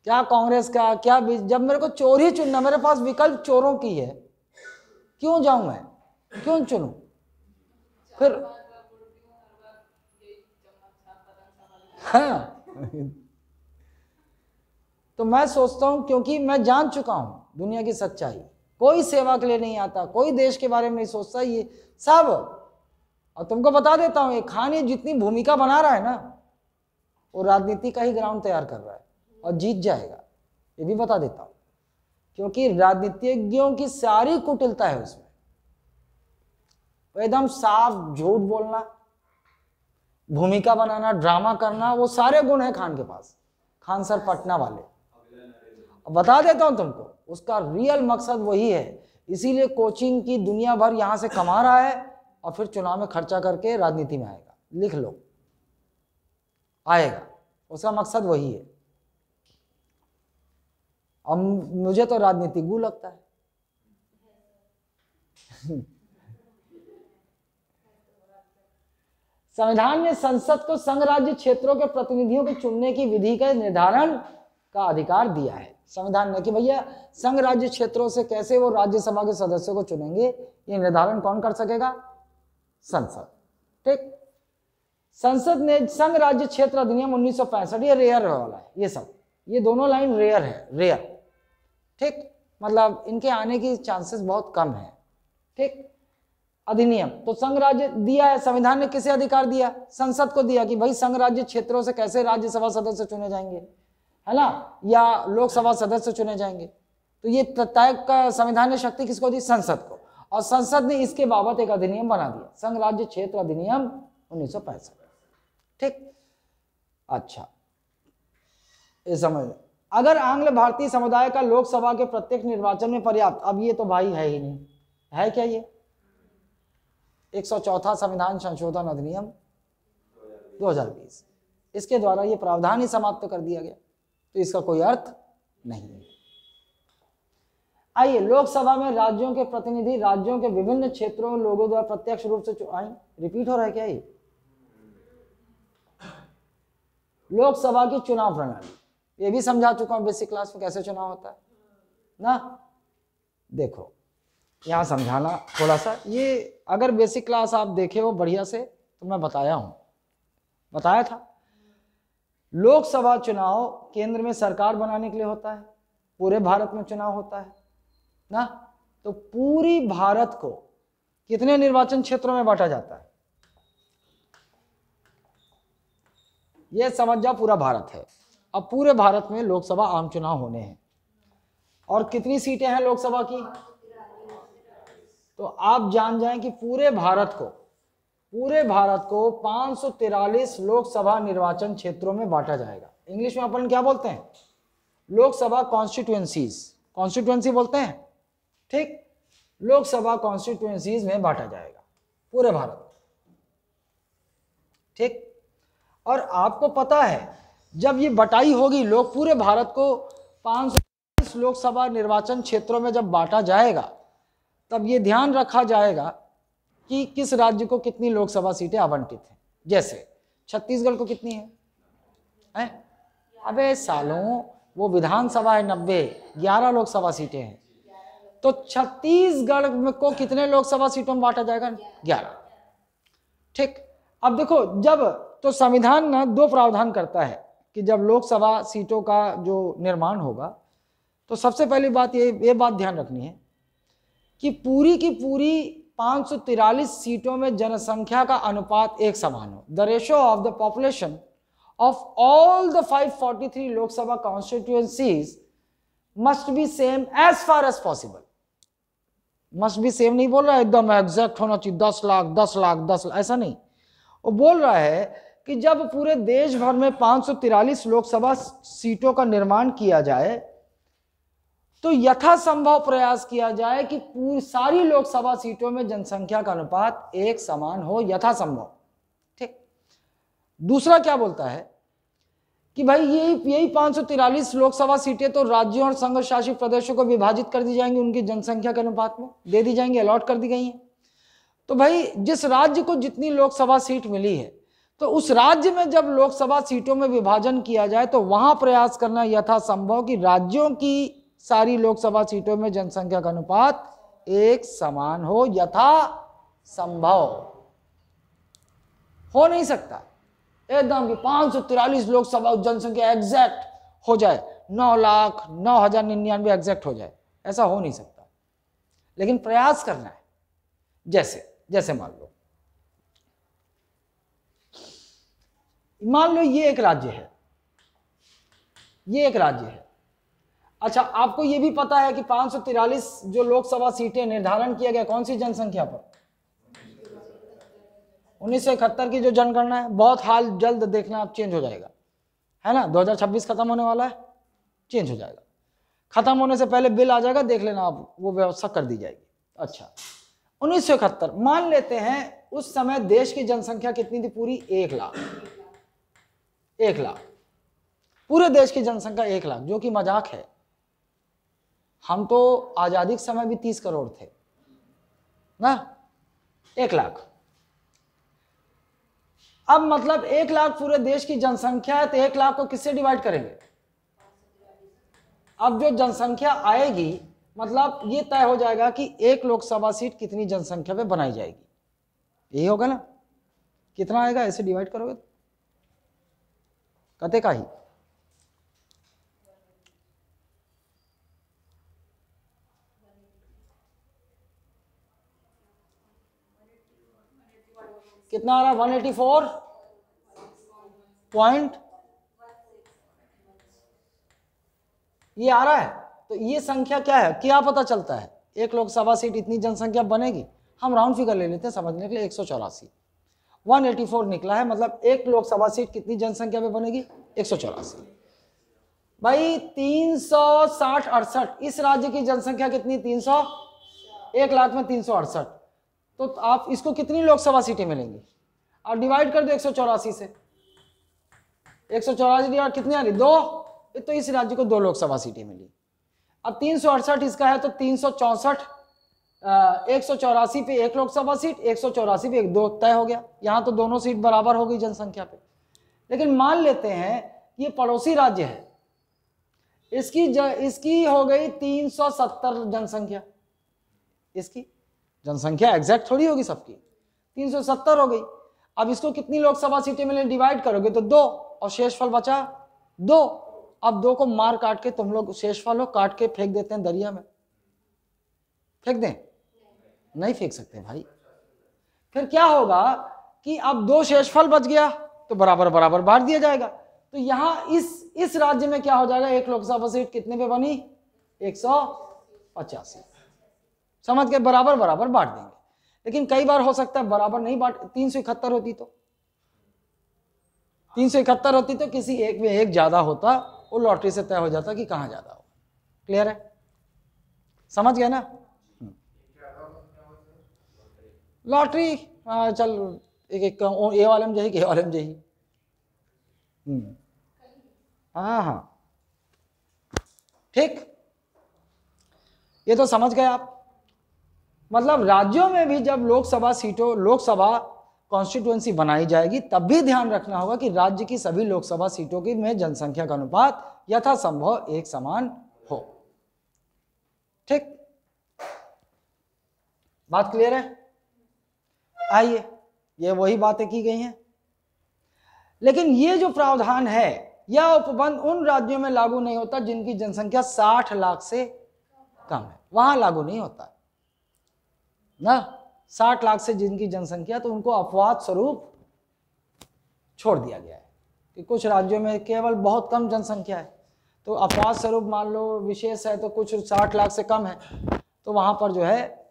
क्या कांग्रेस का क्या, जब मेरे को चोर ही चुनना, मेरे पास विकल्प चोरों की है, क्यों जाऊं मैं, क्यों चुनूं फिर? हाँ तो मैं सोचता हूं, क्योंकि मैं जान चुका हूं दुनिया की सच्चाई, कोई सेवा के लिए नहीं आता, कोई देश के बारे में नहीं सोचता, ये सब। और तुमको बता देता हूं, ये खान ये जितनी भूमिका बना रहा है ना, वो राजनीति का ही ग्राउंड तैयार कर रहा है और जीत जाएगा, ये भी बता देता हूं, क्योंकि राजनीतिज्ञों की सारी कुटिलता है उसमें, एकदम साफ झूठ बोलना, भूमिका बनाना, ड्रामा करना, वो सारे गुण है खान के पास, खान सर पटना वाले। बता देता हूं तुमको, उसका रियल मकसद वही है, इसीलिए कोचिंग की दुनिया भर यहां से कमा रहा है और फिर चुनाव में खर्चा करके राजनीति में आएगा, लिख लो, आएगा, उसका मकसद वही है। अब मुझे तो राजनीति गू लगता है संविधान ने संसद को संघ राज्य क्षेत्रों के प्रतिनिधियों को चुनने की विधि के निर्धारण का अधिकार दिया है संविधान ने, कि भैया संघ राज्य क्षेत्रों से कैसे वो राज्यसभा के सदस्यों को चुनेंगे, ये निर्धारण कौन कर सकेगा? संसद। ठीक, संसद ने संघ राज्य क्षेत्र अधिनियम 1965, ये रेयर वाला है, ये सब, ये दोनों लाइन रेयर है, रेयर। ठीक, मतलब इनके आने की चांसेस बहुत कम है। ठीक, अधिनियम तो संघ राज्य दिया है, संविधान ने किसे अधिकार दिया? संसद को दिया, कि भाई संघ राज्य क्षेत्रों से कैसे राज्यसभा सदस्य चुने जाएंगे, है ना, या लोकसभा सदस्य चुने जाएंगे। तो ये तय का संविधान ने शक्ति किसको दी? संसद को। और संसद ने इसके बाबत एक अधिनियम बना दिया, संघ राज्य क्षेत्र अधिनियम 1965। ठीक, अच्छा, ये समझ। अगर आंग्ल भारतीय समुदाय का लोकसभा के प्रत्येक निर्वाचन में पर्याप्त, अब ये तो भाई है ही नहीं, है क्या ये? 104वां संविधान संशोधन अधिनियम 2020, इसके द्वारा ये प्रावधान ही समाप्त कर दिया गया, तो इसका कोई अर्थ नहीं है। आइए, लोकसभा में राज्यों के प्रतिनिधि राज्यों के विभिन्न क्षेत्रों में लोगों द्वारा प्रत्यक्ष रूप से रिपीट हो रहा है क्या ये? लोकसभा की चुनाव प्रणाली, ये भी समझा चुका हूं बेसिक क्लास में कैसे चुनाव होता है ना। देखो यहां समझाना थोड़ा सा, ये अगर बेसिक क्लास आप देखे हो बढ़िया से तो मैं बताया था। लोकसभा चुनाव केंद्र में सरकार बनाने के लिए होता है, पूरे भारत में चुनाव होता है ना। तो पूरी भारत को कितने निर्वाचन क्षेत्रों में बांटा जाता है, यह समझ जाओ पूरा भारत है। अब पूरे भारत में लोकसभा आम चुनाव होने हैं और कितनी सीटें हैं लोकसभा की, तो आप जान जाएं कि पूरे भारत को 543 लोकसभा निर्वाचन क्षेत्रों में बांटा जाएगा। इंग्लिश में अपन क्या बोलते हैं, लोकसभा कॉन्स्टिट्यूएंसी बोलते हैं, ठीक। लोकसभा कॉन्स्टिट्यूएंसीज में बांटा जाएगा पूरे भारत, ठीक। और आपको पता है जब ये बटाई होगी, लोग पूरे भारत को 543 लोकसभा निर्वाचन क्षेत्रों में जब बांटा जाएगा, तब ये ध्यान रखा जाएगा कि किस राज्य को कितनी लोकसभा सीटें आवंटित हैं। जैसे छत्तीसगढ़ को कितनी है? अबे सालों, वो विधानसभा है 90, 11 लोकसभा सीटें हैं, तो छत्तीसगढ़ को कितने लोकसभा सीटों में बांटा जाएगा? 11, ठीक। अब देखो, जब तो संविधान ना 2 प्रावधान करता है कि जब लोकसभा सीटों का जो निर्माण होगा, तो सबसे पहली बात ये बात ध्यान रखनी है कि पूरी की पूरी 543 सीटों में जनसंख्या का अनुपात एक समान हो। The ratio of the population of all the 543 Lok Sabha constituencies must be same as far as possible. Must be same नहीं बोल रहा है एकदम एग्जैक्ट होना चाहिए, 10 लाख 10 लाख 10 लाख, ऐसा नहीं। वो बोल रहा है कि जब पूरे देश भर में 543 लोकसभा सीटों का निर्माण किया जाए, तो यथासंभव प्रयास किया जाए कि पूरी सारी लोकसभा सीटों में जनसंख्या का अनुपात एक समान हो, यथासंभव, ठीक। दूसरा क्या बोलता है कि भाई यही 543 लोकसभा सीटें तो राज्यों और संघ शासित प्रदेशों को विभाजित कर दी जाएंगी, उनकी जनसंख्या के अनुपात में दे दी जाएंगी, अलॉट कर दी गई हैं। तो भाई जिस राज्य को जितनी लोकसभा सीट मिली है, तो उस राज्य में जब लोकसभा सीटों में विभाजन किया जाए, तो वहां प्रयास करना यथासंभव कि राज्यों की सारी लोकसभा सीटों में जनसंख्या का अनुपात एक समान हो, यथासंभव। हो नहीं सकता एकदम कि 543 लोकसभा जनसंख्या एग्जैक्ट हो जाए, 9,09,099 एग्जैक्ट हो जाए, ऐसा हो नहीं सकता। लेकिन प्रयास करना है। जैसे मान लो ये एक राज्य है, अच्छा, आपको ये भी पता है कि 543 जो लोकसभा सीटें निर्धारण किया गया कौन सी जनसंख्या पर? 1971 की जो जनगणना है, बहुत हाल जल्द देखना आप चेंज हो जाएगा, है ना। 2026 खत्म होने वाला है, चेंज हो जाएगा। खत्म होने से पहले बिल आ जाएगा, देख लेना आप, वो व्यवस्था कर दी जाएगी। अच्छा, 1971 मान लेते हैं, उस समय देश की जनसंख्या कितनी थी? पूरी 1 लाख। 1 लाख, पूरे देश की जनसंख्या 1 लाख, जो कि मजाक है। हम तो आजादी के समय भी 30 करोड़ थे ना। 1 लाख, अब मतलब 1 लाख पूरे देश की जनसंख्या है, तो 1 लाख को किससे डिवाइड करेंगे? अब जो जनसंख्या आएगी, मतलब ये तय हो जाएगा कि एक लोकसभा सीट कितनी जनसंख्या पे बनाई जाएगी, यही होगा ना। कितना आएगा ऐसे डिवाइड करोगे तो कते का ही। कितना आ रहा है? 184 पॉइंट ये आ रहा है। तो ये संख्या क्या है, क्या पता चलता है? एक लोकसभा सीट इतनी जनसंख्या बनेगी, हम राउंड फिगर ले लेते हैं समझने के लिए, 184। 184 निकला है, मतलब एक लोकसभा सीट कितनी जनसंख्या में बनेगी? 184। भाई 360-68, इस राज्य की जनसंख्या कितनी? 300, 1 लाख में 368, तो आप इसको कितनी लोकसभा सीटें मिलेंगी? आप डिवाइड कर दो 184 से। 184 डिवाइड कितनी आ रही? 2, तो इस राज्य को 2 लोकसभा सीटें मिली। अब 368 इसका है, तो 364, 184 पे 1 लोकसभा सीट, 184 पे 1, 2 तय हो गया। यहां तो दोनों सीट बराबर हो गई जनसंख्या पे। लेकिन मान लेते हैं ये पड़ोसी राज्य है, इसकी हो गई 370 जनसंख्या, इसकी जनसंख्या एग्जैक्ट थोड़ी होगी सबकी, 370 हो गई। अब इसको कितनी लोकसभा सीटें मिले डिवाइड करोगे तो 2, और शेषफल बचा 2। अब 2 को मार काट के तुम लोग शेषफल हो काट के फेंक देते हैं दरिया में, फेंक दें? नहीं फेंक सकते भाई। फिर क्या होगा कि अब 2 शेषफल बच गया तो बराबर बराबर बांट दिया जाएगा। तो यहां इस राज्य में क्या हो जाएगा, एक लोकसभा सीट कितने पे बनी, 185। समझ के बराबर बराबर बांट देंगे। लेकिन कई बार हो सकता है बराबर नहीं बांट, 371 होती तो 371 होती तो किसी एक में एक ज्यादा होता, वो लॉटरी से तय हो जाता कि कहां ज्यादा हो। क्लियर है? समझ गए ना? लॉटरी चल एक ए वाले में जही ए वाले में जही। हाँ ठीक, ये तो समझ गए आप। मतलब राज्यों में भी जब लोकसभा कॉन्स्टिट्यूएंसी बनाई जाएगी तब भी ध्यान रखना होगा कि राज्य की सभी लोकसभा सीटों की में जनसंख्या का अनुपात यथासंभव एक समान हो। ठीक, बात क्लियर है? आइए, ये वही बातें की गई हैं। लेकिन ये जो प्रावधान है यह उपबंध उन राज्यों में लागू नहीं होता जिनकी जनसंख्या 60 लाख से कम है, वहां लागू नहीं होता ना। 60 लाख से जिनकी जनसंख्या, तो उनको अपवाद स्वरूप छोड़ दिया गया है कि कुछ राज्यों में केवल बहुत कम जनसंख्या है, तो अपवाद स्वरूप मान लो विशेष है तो कुछ 60 लाख से कम है, तो वहां पर जो है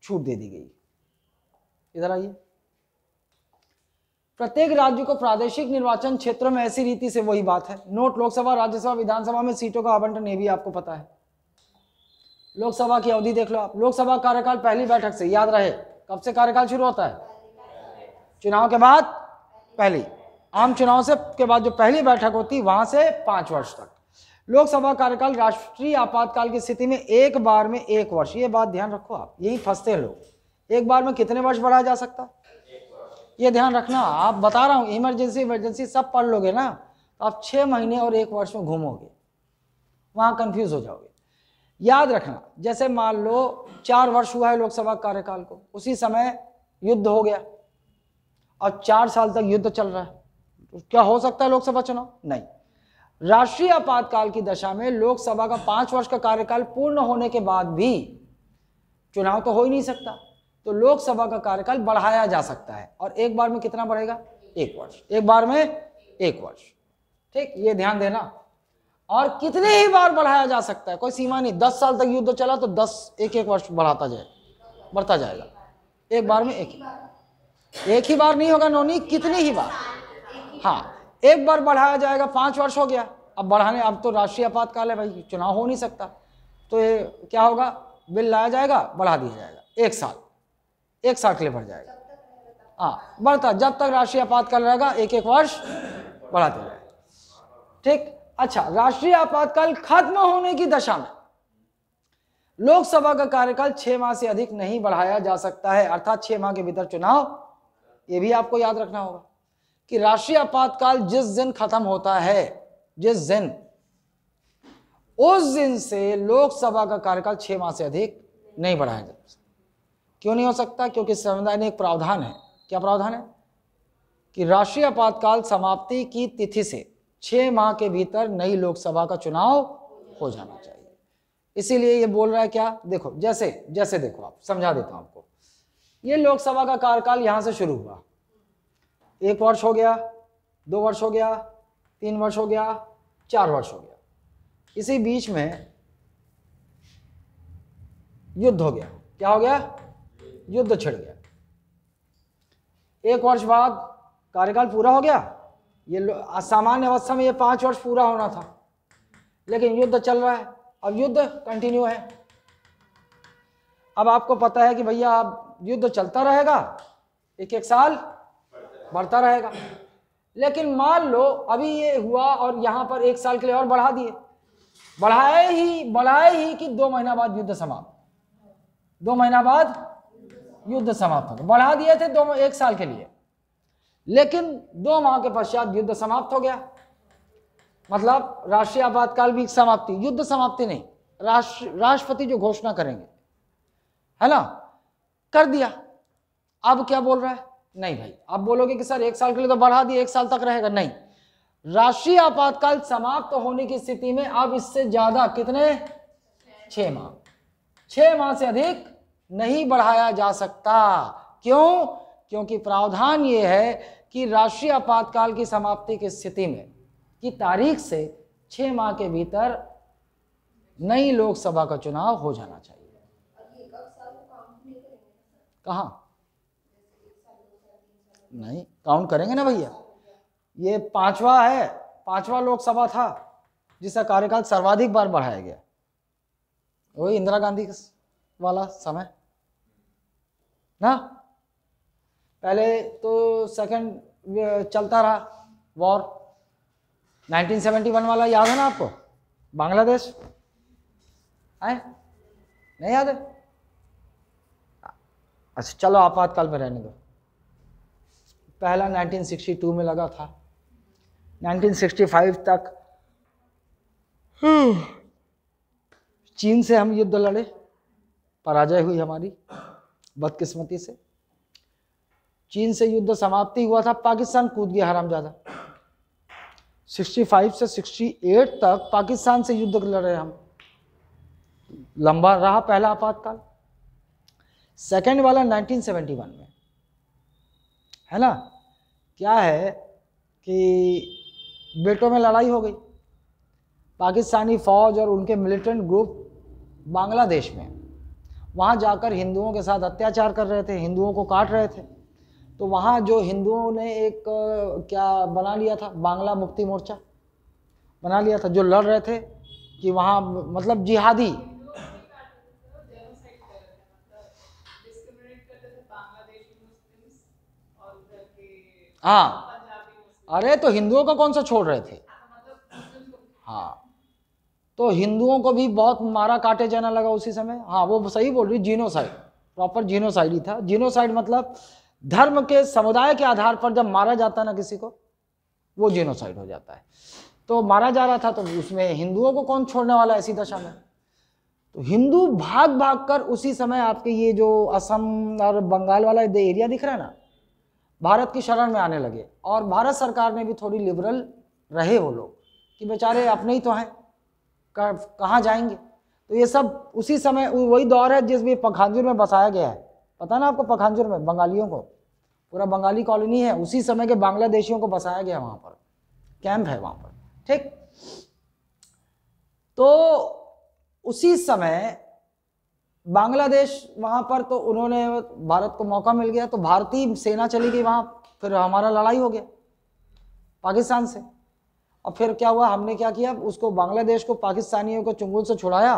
छूट दे दी गई। इधर आइए, प्रत्येक राज्य को प्रादेशिक निर्वाचन क्षेत्रों में ऐसी रीति से, वही बात है, नोट लोकसभा राज्यसभा विधानसभा में सीटों का आवंटन, ये भी आपको पता है। लोकसभा की अवधि देख लो आप, लोकसभा कार्यकाल पहली बैठक से, याद रहे कब से कार्यकाल शुरू होता है, चुनाव के बाद पहली, आम चुनाव से के बाद जो पहली बैठक होती वहां से 5 वर्ष तक। लोकसभा कार्यकाल राष्ट्रीय आपातकाल की स्थिति में एक बार में 1 वर्ष, ये बात ध्यान रखो आप, यही फंसते हैं लोग। एक बार में कितने वर्ष बढ़ाया जा सकता, ये ध्यान रखना। आप बता रहा हूं इमरजेंसी सब पढ़ लोगे ना तो आप 6 महीने और 1 वर्ष में घूमोगे, वहां कंफ्यूज हो जाओगे। याद रखना, जैसे मान लो 4 वर्ष हुआ है लोकसभा कार्यकाल को, उसी समय युद्ध हो गया और 4 साल तक युद्ध चल रहा है, तो क्या हो सकता है लोकसभा चुनाव? नहीं। राष्ट्रीय आपातकाल की दशा में लोकसभा का 5 वर्ष का कार्यकाल पूर्ण होने के बाद भी चुनाव तो हो ही नहीं सकता, तो लोकसभा का कार्यकाल बढ़ाया जा सकता है। और एक बार में कितना बढ़ेगा? 1 वर्ष, एक बार में 1 वर्ष। ठीक, ये ध्यान देना। और कितने ही बार बढ़ाया जा सकता है, कोई सीमा नहीं। 10 साल तक युद्ध चला तो 1 वर्ष बढ़ता जाएगा। एक बार में एक ही बार नहीं होगा नोनी, कितनी ही बार, हाँ एक बार बढ़ाया जाएगा। 5 वर्ष हो गया, अब तो राष्ट्रीय आपातकाल है भाई, चुनाव हो नहीं सकता, तो ये क्या होगा, बिल लाया जाएगा, बढ़ा दिया जाएगा 1 साल, 1 साल के लिए बढ़ जाएगा। हाँ, बढ़ता जब तक राष्ट्रीय आपातकाल रहेगा 1 वर्ष बढ़ाते जाएगा। ठीक, अच्छा, राष्ट्रीय आपातकाल खत्म होने की दशा में लोकसभा का कार्यकाल 6 माह से अधिक नहीं बढ़ाया जा सकता है, अर्थात 6 माह के भीतर चुनाव। यह भी आपको याद रखना होगा कि राष्ट्रीय आपातकाल जिस दिन खत्म होता है, उस दिन से लोकसभा का कार्यकाल 6 माह से अधिक नहीं बढ़ाया जा सकता। क्यों नहीं हो सकता? क्योंकि संविधान में एक प्रावधान है। क्या प्रावधान है? कि राष्ट्रीय आपातकाल समाप्ति की तिथि से 6 माह के भीतर नई लोकसभा का चुनाव हो जाना चाहिए। इसीलिए ये बोल रहा है क्या, देखो जैसे देखो, आप समझा देता हूं आपको। ये लोकसभा का कार्यकाल यहां से शुरू हुआ, 1 वर्ष हो गया, 2 वर्ष हो गया, 3 वर्ष हो गया, 4 वर्ष हो गया। इसी बीच में युद्ध हो गया। क्या हो गया? युद्ध छिड़ गया। 1 वर्ष बाद कार्यकाल पूरा हो गया। ये सामान्य अवस्था में ये 5 वर्ष पूरा होना था, लेकिन युद्ध चल रहा है, अब युद्ध कंटिन्यू है। अब आपको पता है कि भैया अब युद्ध चलता रहेगा, 1 साल बढ़ता रहेगा। लेकिन मान लो अभी ये हुआ और यहां पर 1 साल के लिए और बढ़ा दिए, बढ़ाए ही कि 2 महीना बाद युद्ध समाप्त, 2 महीना बाद युद्ध समाप्त हो गया। बढ़ा दिए थे 1 साल के लिए, लेकिन 2 माह के पश्चात युद्ध समाप्त हो गया। मतलब राष्ट्रीय आपातकाल भी समाप्ति, युद्ध समाप्ति नहीं, राष्ट्रपति जो घोषणा करेंगे, है ना, कर दिया। अब क्या बोल रहा है, नहीं भाई, आप बोलोगे कि सर 1 साल के लिए तो बढ़ा दिया, 1 साल तक रहेगा, नहीं, राष्ट्रीय आपातकाल समाप्त होने की स्थिति में अब इससे ज्यादा कितने, 6 माह, 6 माह से अधिक नहीं बढ़ाया जा सकता। क्यों? क्योंकि प्रावधान ये है कि राष्ट्रीय आपातकाल की समाप्ति की स्थिति में की तारीख से 6 माह के भीतर नई लोकसभा का चुनाव हो जाना चाहिए। कहाँ नहीं, काउंट करेंगे ना भैया, ये 5वां है, 5वां लोकसभा था जिसका कार्यकाल सर्वाधिक बार बढ़ाया गया, वही इंदिरा गांधी वाला समय ना। पहले तो सेकंड चलता रहा वॉर, 1971 वाला याद है ना आपको, बांग्लादेश है, नहीं याद है? अच्छा चलो आपातकाल में रहने दो। पहला 1962 में लगा था, 1965 तक चीन से हम युद्ध लड़े, पराजय हुई हमारी बदकिस्मती से। चीन से युद्ध समाप्ति हुआ था, पाकिस्तान कूद गया हरामजादा। 65 से 68 तक पाकिस्तान से युद्ध लड़े हम, लंबा रहा पहला आपातकाल। सेकंड वाला 1971 में, है ना, क्या है कि बेटों में लड़ाई हो गई, पाकिस्तानी फौज और उनके मिलिटेंट ग्रुप बांग्लादेश में, वहाँ जाकर हिंदुओं के साथ अत्याचार कर रहे थे, हिंदुओं को काट रहे थे। तो वहाँ जो हिंदुओं ने एक क्या बना लिया था, बांग्ला मुक्ति मोर्चा बना लिया था, जो लड़ रहे थे कि वहाँ मतलब जिहादी, हाँ, अरे तो हिंदुओं का कौन सा छोड़ रहे थे, हाँ, तो हिंदुओं को भी बहुत मारा काटे जाना लगा उसी समय। हाँ वो सही बोल रही, जीनोसाइड, प्रॉपर जीनोसाइड ही था। जीनोसाइड मतलब धर्म के, समुदाय के आधार पर जब मारा जाता है ना किसी को, वो जीनोसाइड हो जाता है। तो मारा जा रहा था, तो उसमें हिंदुओं को कौन छोड़ने वाला है ऐसी दशा में। तो हिंदू भाग भाग कर उसी समय आपके ये जो असम और बंगाल वाला एरिया दिख रहा है ना, भारत की शरण में आने लगे। और भारत सरकार ने भी थोड़ी लिबरल रहे वो लोग कि बेचारे अपने ही तो हैं, कहाँ जाएंगे। तो ये सब उसी समय वही दौर है जिसमें पखानजूर में बसाया गया है, पता ना आपको, पखानजूर में बंगालियों को, पूरा बंगाली कॉलोनी है, उसी समय के बांग्लादेशियों को बसाया गया, वहाँ पर कैंप है वहाँ पर, ठीक। तो उसी समय बांग्लादेश वहाँ पर, तो उन्होंने, भारत को मौका मिल गया, तो भारतीय सेना चली गई वहाँ, फिर हमारा लड़ाई हो गया पाकिस्तान से। और फिर क्या हुआ, हमने क्या किया, उसको बांग्लादेश को पाकिस्तानियों को चुंगल से छुड़ाया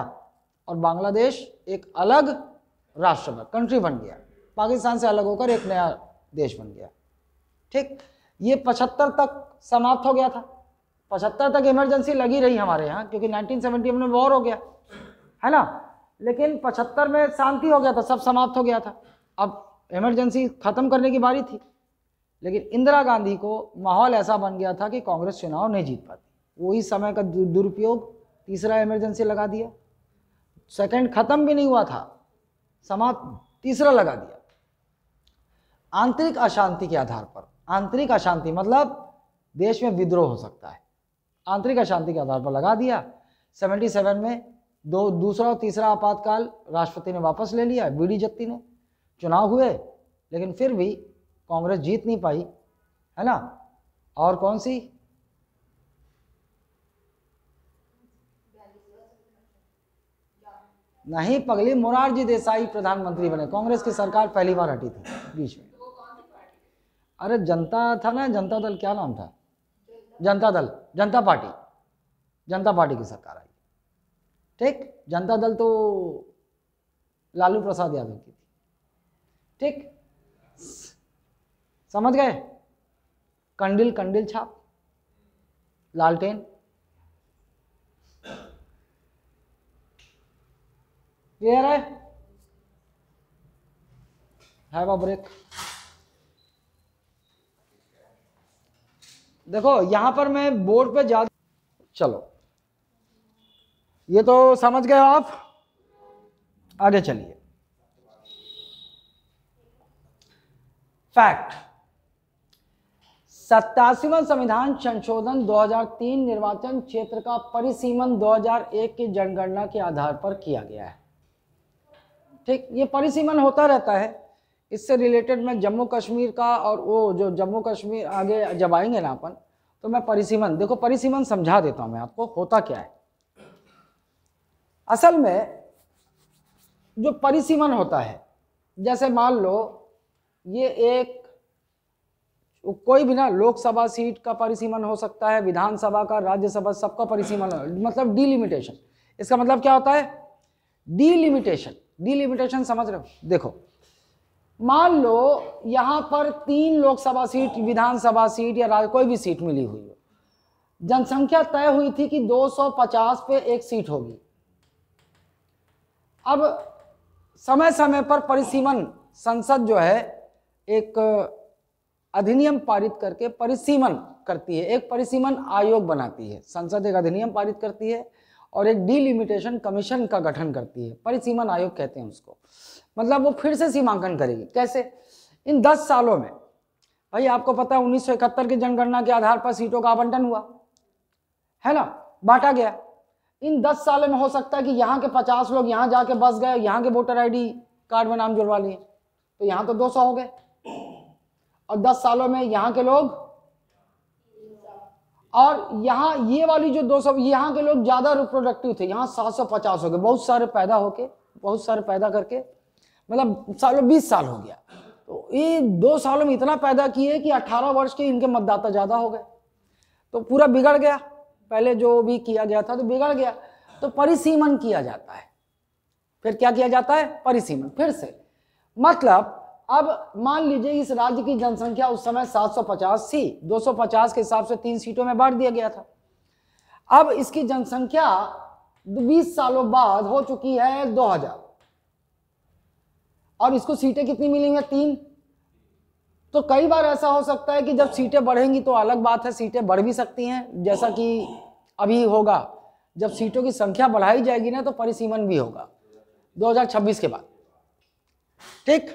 और बांग्लादेश एक अलग राष्ट्र में कंट्री बन गया, पाकिस्तान से अलग होकर एक नया देश बन गया, ठीक। ये 75 तक समाप्त हो गया था, 75 तक इमरजेंसी लगी रही हमारे यहाँ, क्योंकि 1970 में वॉर हो गया, है ना। लेकिन 75 में शांति हो गया था, सब समाप्त हो गया था, अब इमरजेंसी खत्म करने की बारी थी। लेकिन इंदिरा गांधी को माहौल ऐसा बन गया था कि कांग्रेस चुनाव नहीं जीत पाती, वही समय का दुरुपयोग, तीसरा इमरजेंसी लगा दिया, सेकंड खत्म भी नहीं हुआ था, समाप्त, तीसरा लगा दिया। आंतरिक अशांति के आधार पर, आंतरिक अशांति मतलब देश में विद्रोह हो सकता है, आंतरिक अशांति के आधार पर लगा दिया। 77 में दूसरा और तीसरा आपातकाल राष्ट्रपति ने वापस ले लिया, बीडी जत्ती ने, चुनाव हुए लेकिन फिर भी कांग्रेस जीत नहीं पाई, है ना। और कौन सी, नहीं, पगली, मोरारजी देसाई प्रधानमंत्री बने, कांग्रेस की सरकार पहली बार हटी थी बीच में। अरे जनता था ना, जनता दल, क्या नाम था, जनता दल, जनता पार्टी, जनता पार्टी की सरकार आई, ठीक। जनता दल तो लालू प्रसाद यादव की थी, ठीक, समझ गए। कंडिल, कंडिल छाप, लालटेन, क्लियर है। Have a break. देखो यहां पर मैं बोर्ड पे ज्यादा, चलो ये तो समझ गए आप, आगे चलिए। फैक्ट, 87वां संविधान संशोधन 2003 निर्वाचन क्षेत्र का परिसीमन 2001 की जनगणना के आधार पर किया गया है। ठीक, ये परिसीमन होता रहता है। इससे रिलेटेड मैं जम्मू कश्मीर का और वो जो जम्मू कश्मीर आगे जब आएंगे ना अपन, तो मैं परिसीमन, देखो परिसीमन समझा देता हूं मैं आपको होता क्या है। असल में जो परिसीमन होता है, जैसे मान लो ये एक कोई भी ना लोकसभा सीट का परिसीमन हो सकता है, विधानसभा का, राज्यसभा, सबका परिसीमन, मतलब डिलिमिटेशन। इसका मतलब क्या होता है? डिलिमिटेशन। डिलिमिटेशन समझ रहे हो? देखो मान लो यहां पर 3 लोकसभा सीट, विधानसभा सीट या कोई भी सीट मिली हुई हो, जनसंख्या तय हुई थी कि 250 पे एक सीट होगी। अब समय समय पर परिसीमन, संसद जो है एक अधिनियम पारित करके परिसीमन करती है, एक परिसीमन आयोग बनाती है। संसद एक अधिनियम पारित करती है और एक डिलिमिटेशन कमीशन का गठन करती है, परिसीमन आयोग कहते हैं उसको। मतलब वो फिर से सीमांकन करेगी। कैसे? इन 10 सालों में, भाई आपको पता है 1971 की जनगणना के आधार पर सीटों का आवंटन हुआ है ना, बांटा गया। इन 10 सालों में हो सकता है कि यहाँ के 50 लोग यहाँ जाके बस गए, यहाँ के वोटर आईडी कार्ड में नाम जुड़वा लिए, तो यहाँ तो 200 हो गए। और 10 सालों में यहाँ के लोग, और यहाँ ये वाली जो 200, यहाँ के लोग ज्यादा रिप्रोडक्टिव थे, यहाँ 750 हो गए। बहुत सारे पैदा होके, बहुत सारे पैदा करके, मतलब सालों 20 साल हो गया। तो ये 2 सालों में इतना पैदा किए कि 18 वर्ष के इनके मतदाता ज्यादा हो गए, तो पूरा बिगड़ गया। पहले जो भी किया गया था तो बिगड़ गया, तो परिसीमन किया जाता है। फिर क्या किया जाता है? परिसीमन फिर से। मतलब अब मान लीजिए इस राज्य की जनसंख्या उस समय 750 थी, 250 के हिसाब से 3 सीटों में बांट दिया गया था। अब इसकी जनसंख्या 20 सालों बाद हो चुकी है 2000, और इसको सीटें कितनी मिली हैं? 3। तो कई बार ऐसा हो सकता है कि जब सीटें बढ़ेंगी तो अलग बात है, सीटें बढ़ भी सकती हैं, जैसा कि अभी होगा। जब सीटों की संख्या बढ़ाई जाएगी ना, तो परिसीमन भी होगा 2026 के बाद। ठीक,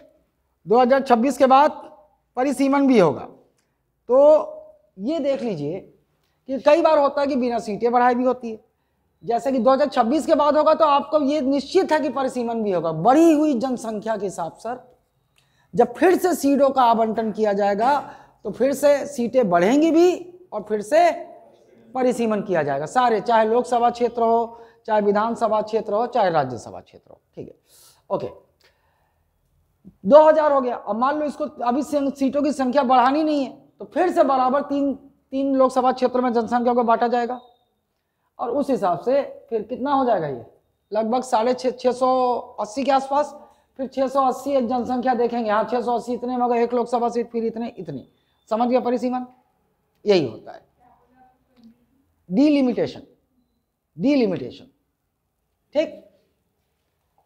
2026 के बाद परिसीमन भी होगा। तो ये देख लीजिए कि कई बार होता है कि बिना सीटें बढ़ाई भी होती है। जैसे कि 2026 के बाद होगा तो आपको ये निश्चित है कि परिसीमन भी होगा। बढ़ी हुई जनसंख्या के हिसाब से जब फिर से सीटों का आवंटन किया जाएगा तो फिर से सीटें बढ़ेंगी भी और फिर से परिसीमन किया जाएगा। सारे, चाहे लोकसभा क्षेत्र हो, चाहे विधानसभा क्षेत्र हो, चाहे राज्यसभा क्षेत्र हो। ठीक है, ओके। 2000 हो गया। अब मान लो इसको अभी सीटों की संख्या बढ़ानी नहीं है, तो फिर से बराबर तीन लोकसभा क्षेत्रों में जनसंख्या को बांटा जाएगा, और उस हिसाब से फिर कितना हो जाएगा? ये लगभग 680 के आसपास। फिर 680 एक जनसंख्या देखेंगे, हाँ 680 इतने में होगा एक लोकसभा सीट, फिर इतनी। समझ गया परिसीमन? यही होता है डिलिमिटेशन। डिलिमिटेशन, ठीक।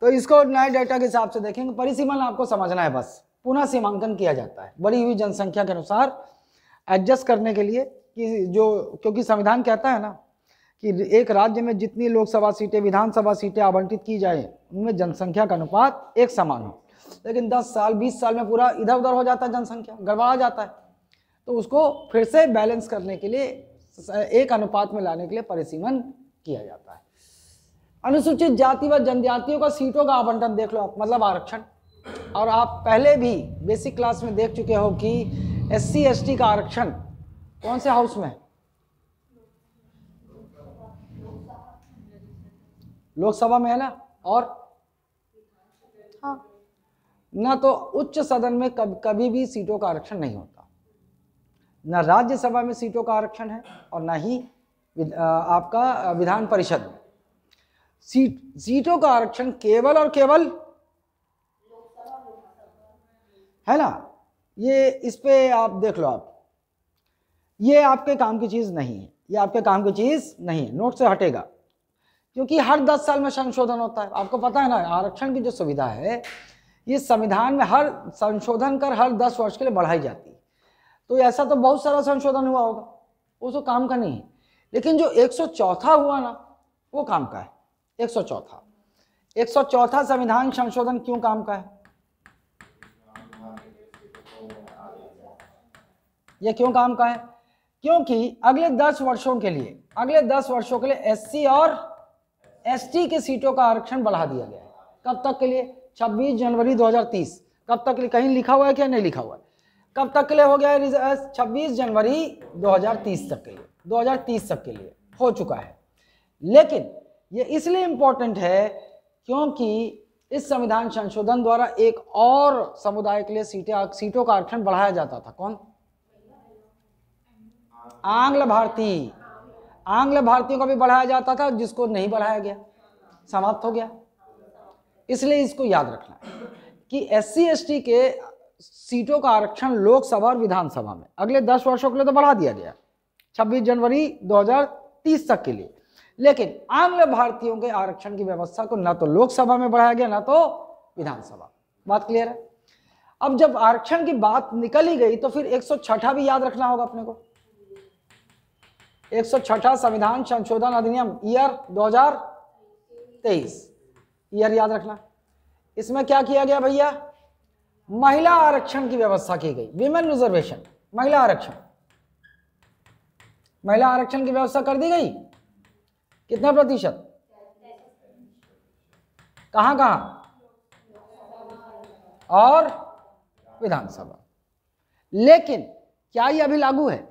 तो इसको नए डेटा के हिसाब से देखेंगे। परिसीमन आपको समझना है बस। पुनः सीमांकन किया जाता है बढ़ी हुई जनसंख्या के अनुसार एडजस्ट करने के लिए, कि जो, क्योंकि संविधान कहता है ना कि एक राज्य में जितनी लोकसभा सीटें, विधानसभा सीटें आवंटित की जाए, उनमें जनसंख्या का अनुपात एक समान हो। लेकिन 10 साल 20 साल में पूरा इधर उधर हो जाता है, जनसंख्या गड़बड़ा जाता है। तो उसको फिर से बैलेंस करने के लिए, एक अनुपात में लाने के लिए परिसीमन किया जाता है। अनुसूचित जाति व जनजातियों का सीटों का आवंटन देख लो आप, मतलब आरक्षण। और आप पहले भी बेसिक क्लास में देख चुके हो कि SC ST का आरक्षण कौन से हाउस में? लोकसभा में है ना, और हाँ ना, तो उच्च सदन में कभी भी सीटों का आरक्षण नहीं होता। ना राज्यसभा में सीटों का आरक्षण है और ना ही आपका विधान परिषद में। सीटों का आरक्षण केवल और केवल है ना, ये इस पे आप देख लो आप, ये आपके काम की चीज नहीं है, ये आपके काम की चीज नहीं है, नोट से हटेगा, क्योंकि हर 10 साल में संशोधन होता है। आपको पता है ना, आरक्षण की जो सुविधा है ये संविधान में हर संशोधन कर हर 10 वर्ष के लिए बढ़ाई जाती है। तो ऐसा तो बहुत सारा संशोधन हुआ होगा, वो तो काम का नहीं है। लेकिन जो 104 हुआ ना, वो काम का है। 104 संविधान संशोधन क्यों काम का है? ये क्यों काम का है? क्योंकि अगले 10 वर्षों के लिए एससी और एसटी के सीटों का आरक्षण बढ़ा दिया गया है। कब तक के लिए? 26 जनवरी 2030। कब तक के लिए? कहीं लिखा हुआ है क्या? नहीं लिखा हुआ है। कब तक के लिए हो गया है? 26 जनवरी 2030 तक के लिए, 2030 तक के लिए हो चुका है। लेकिन ये इसलिए इंपॉर्टेंट है क्योंकि इस संविधान संशोधन द्वारा एक और समुदाय के लिए सीटों का आरक्षण बढ़ाया जाता था। कौन? आंग्ल भारतीयों का भी बढ़ाया जाता था, जिसको नहीं बढ़ाया गया, समाप्त हो गया। इसलिए इसको याद रखना है कि एससी एसटी के सीटों का आरक्षण लोकसभा और विधानसभा में अगले 10 वर्षों के लिए तो बढ़ा दिया गया, 26 जनवरी 2030 तक के लिए। लेकिन आंग्ल भारतीयों के आरक्षण की व्यवस्था को ना तो लोकसभा में बढ़ाया गया, ना तो विधानसभा। बात क्लियर है? अब जब आरक्षण की बात निकल ही गई तो फिर 106 भी याद रखना होगा अपने को। 106 संविधान संशोधन अधिनियम ईयर 2023, ईयर याद रखना। इसमें क्या किया गया भैया? महिला आरक्षण की व्यवस्था की गई, विमेन रिजर्वेशन, महिला आरक्षण की व्यवस्था कर दी गई। कितना प्रतिशत? कहां और विधानसभा। लेकिन क्या ये अभी लागू है?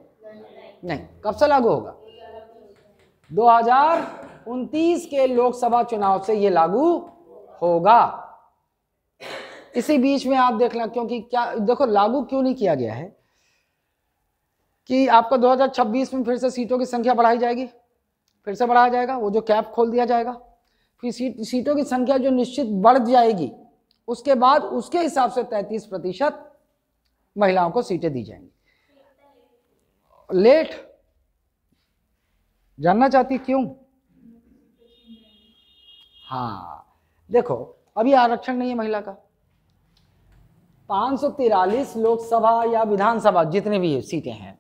नहीं। कब से लागू होगा? 2029 के लोकसभा चुनाव से ये लागू होगा। इसी बीच में आप देखना, क्योंकि क्या देखो लागू क्यों नहीं किया गया है कि आपको 2026 में फिर से सीटों की संख्या बढ़ाई जाएगी, फिर से बढ़ाया जाएगा, वो जो कैप खोल दिया जाएगा, फिर सीटों की संख्या जो निश्चित बढ़ जाएगी, उसके बाद उसके हिसाब से 33% महिलाओं को सीटें दी जाएंगी। लेट जानना चाहती क्यों? हाँ देखो, अभी आरक्षण नहीं है महिला का। 543 लोकसभा या विधानसभा जितने भी सीटें हैं,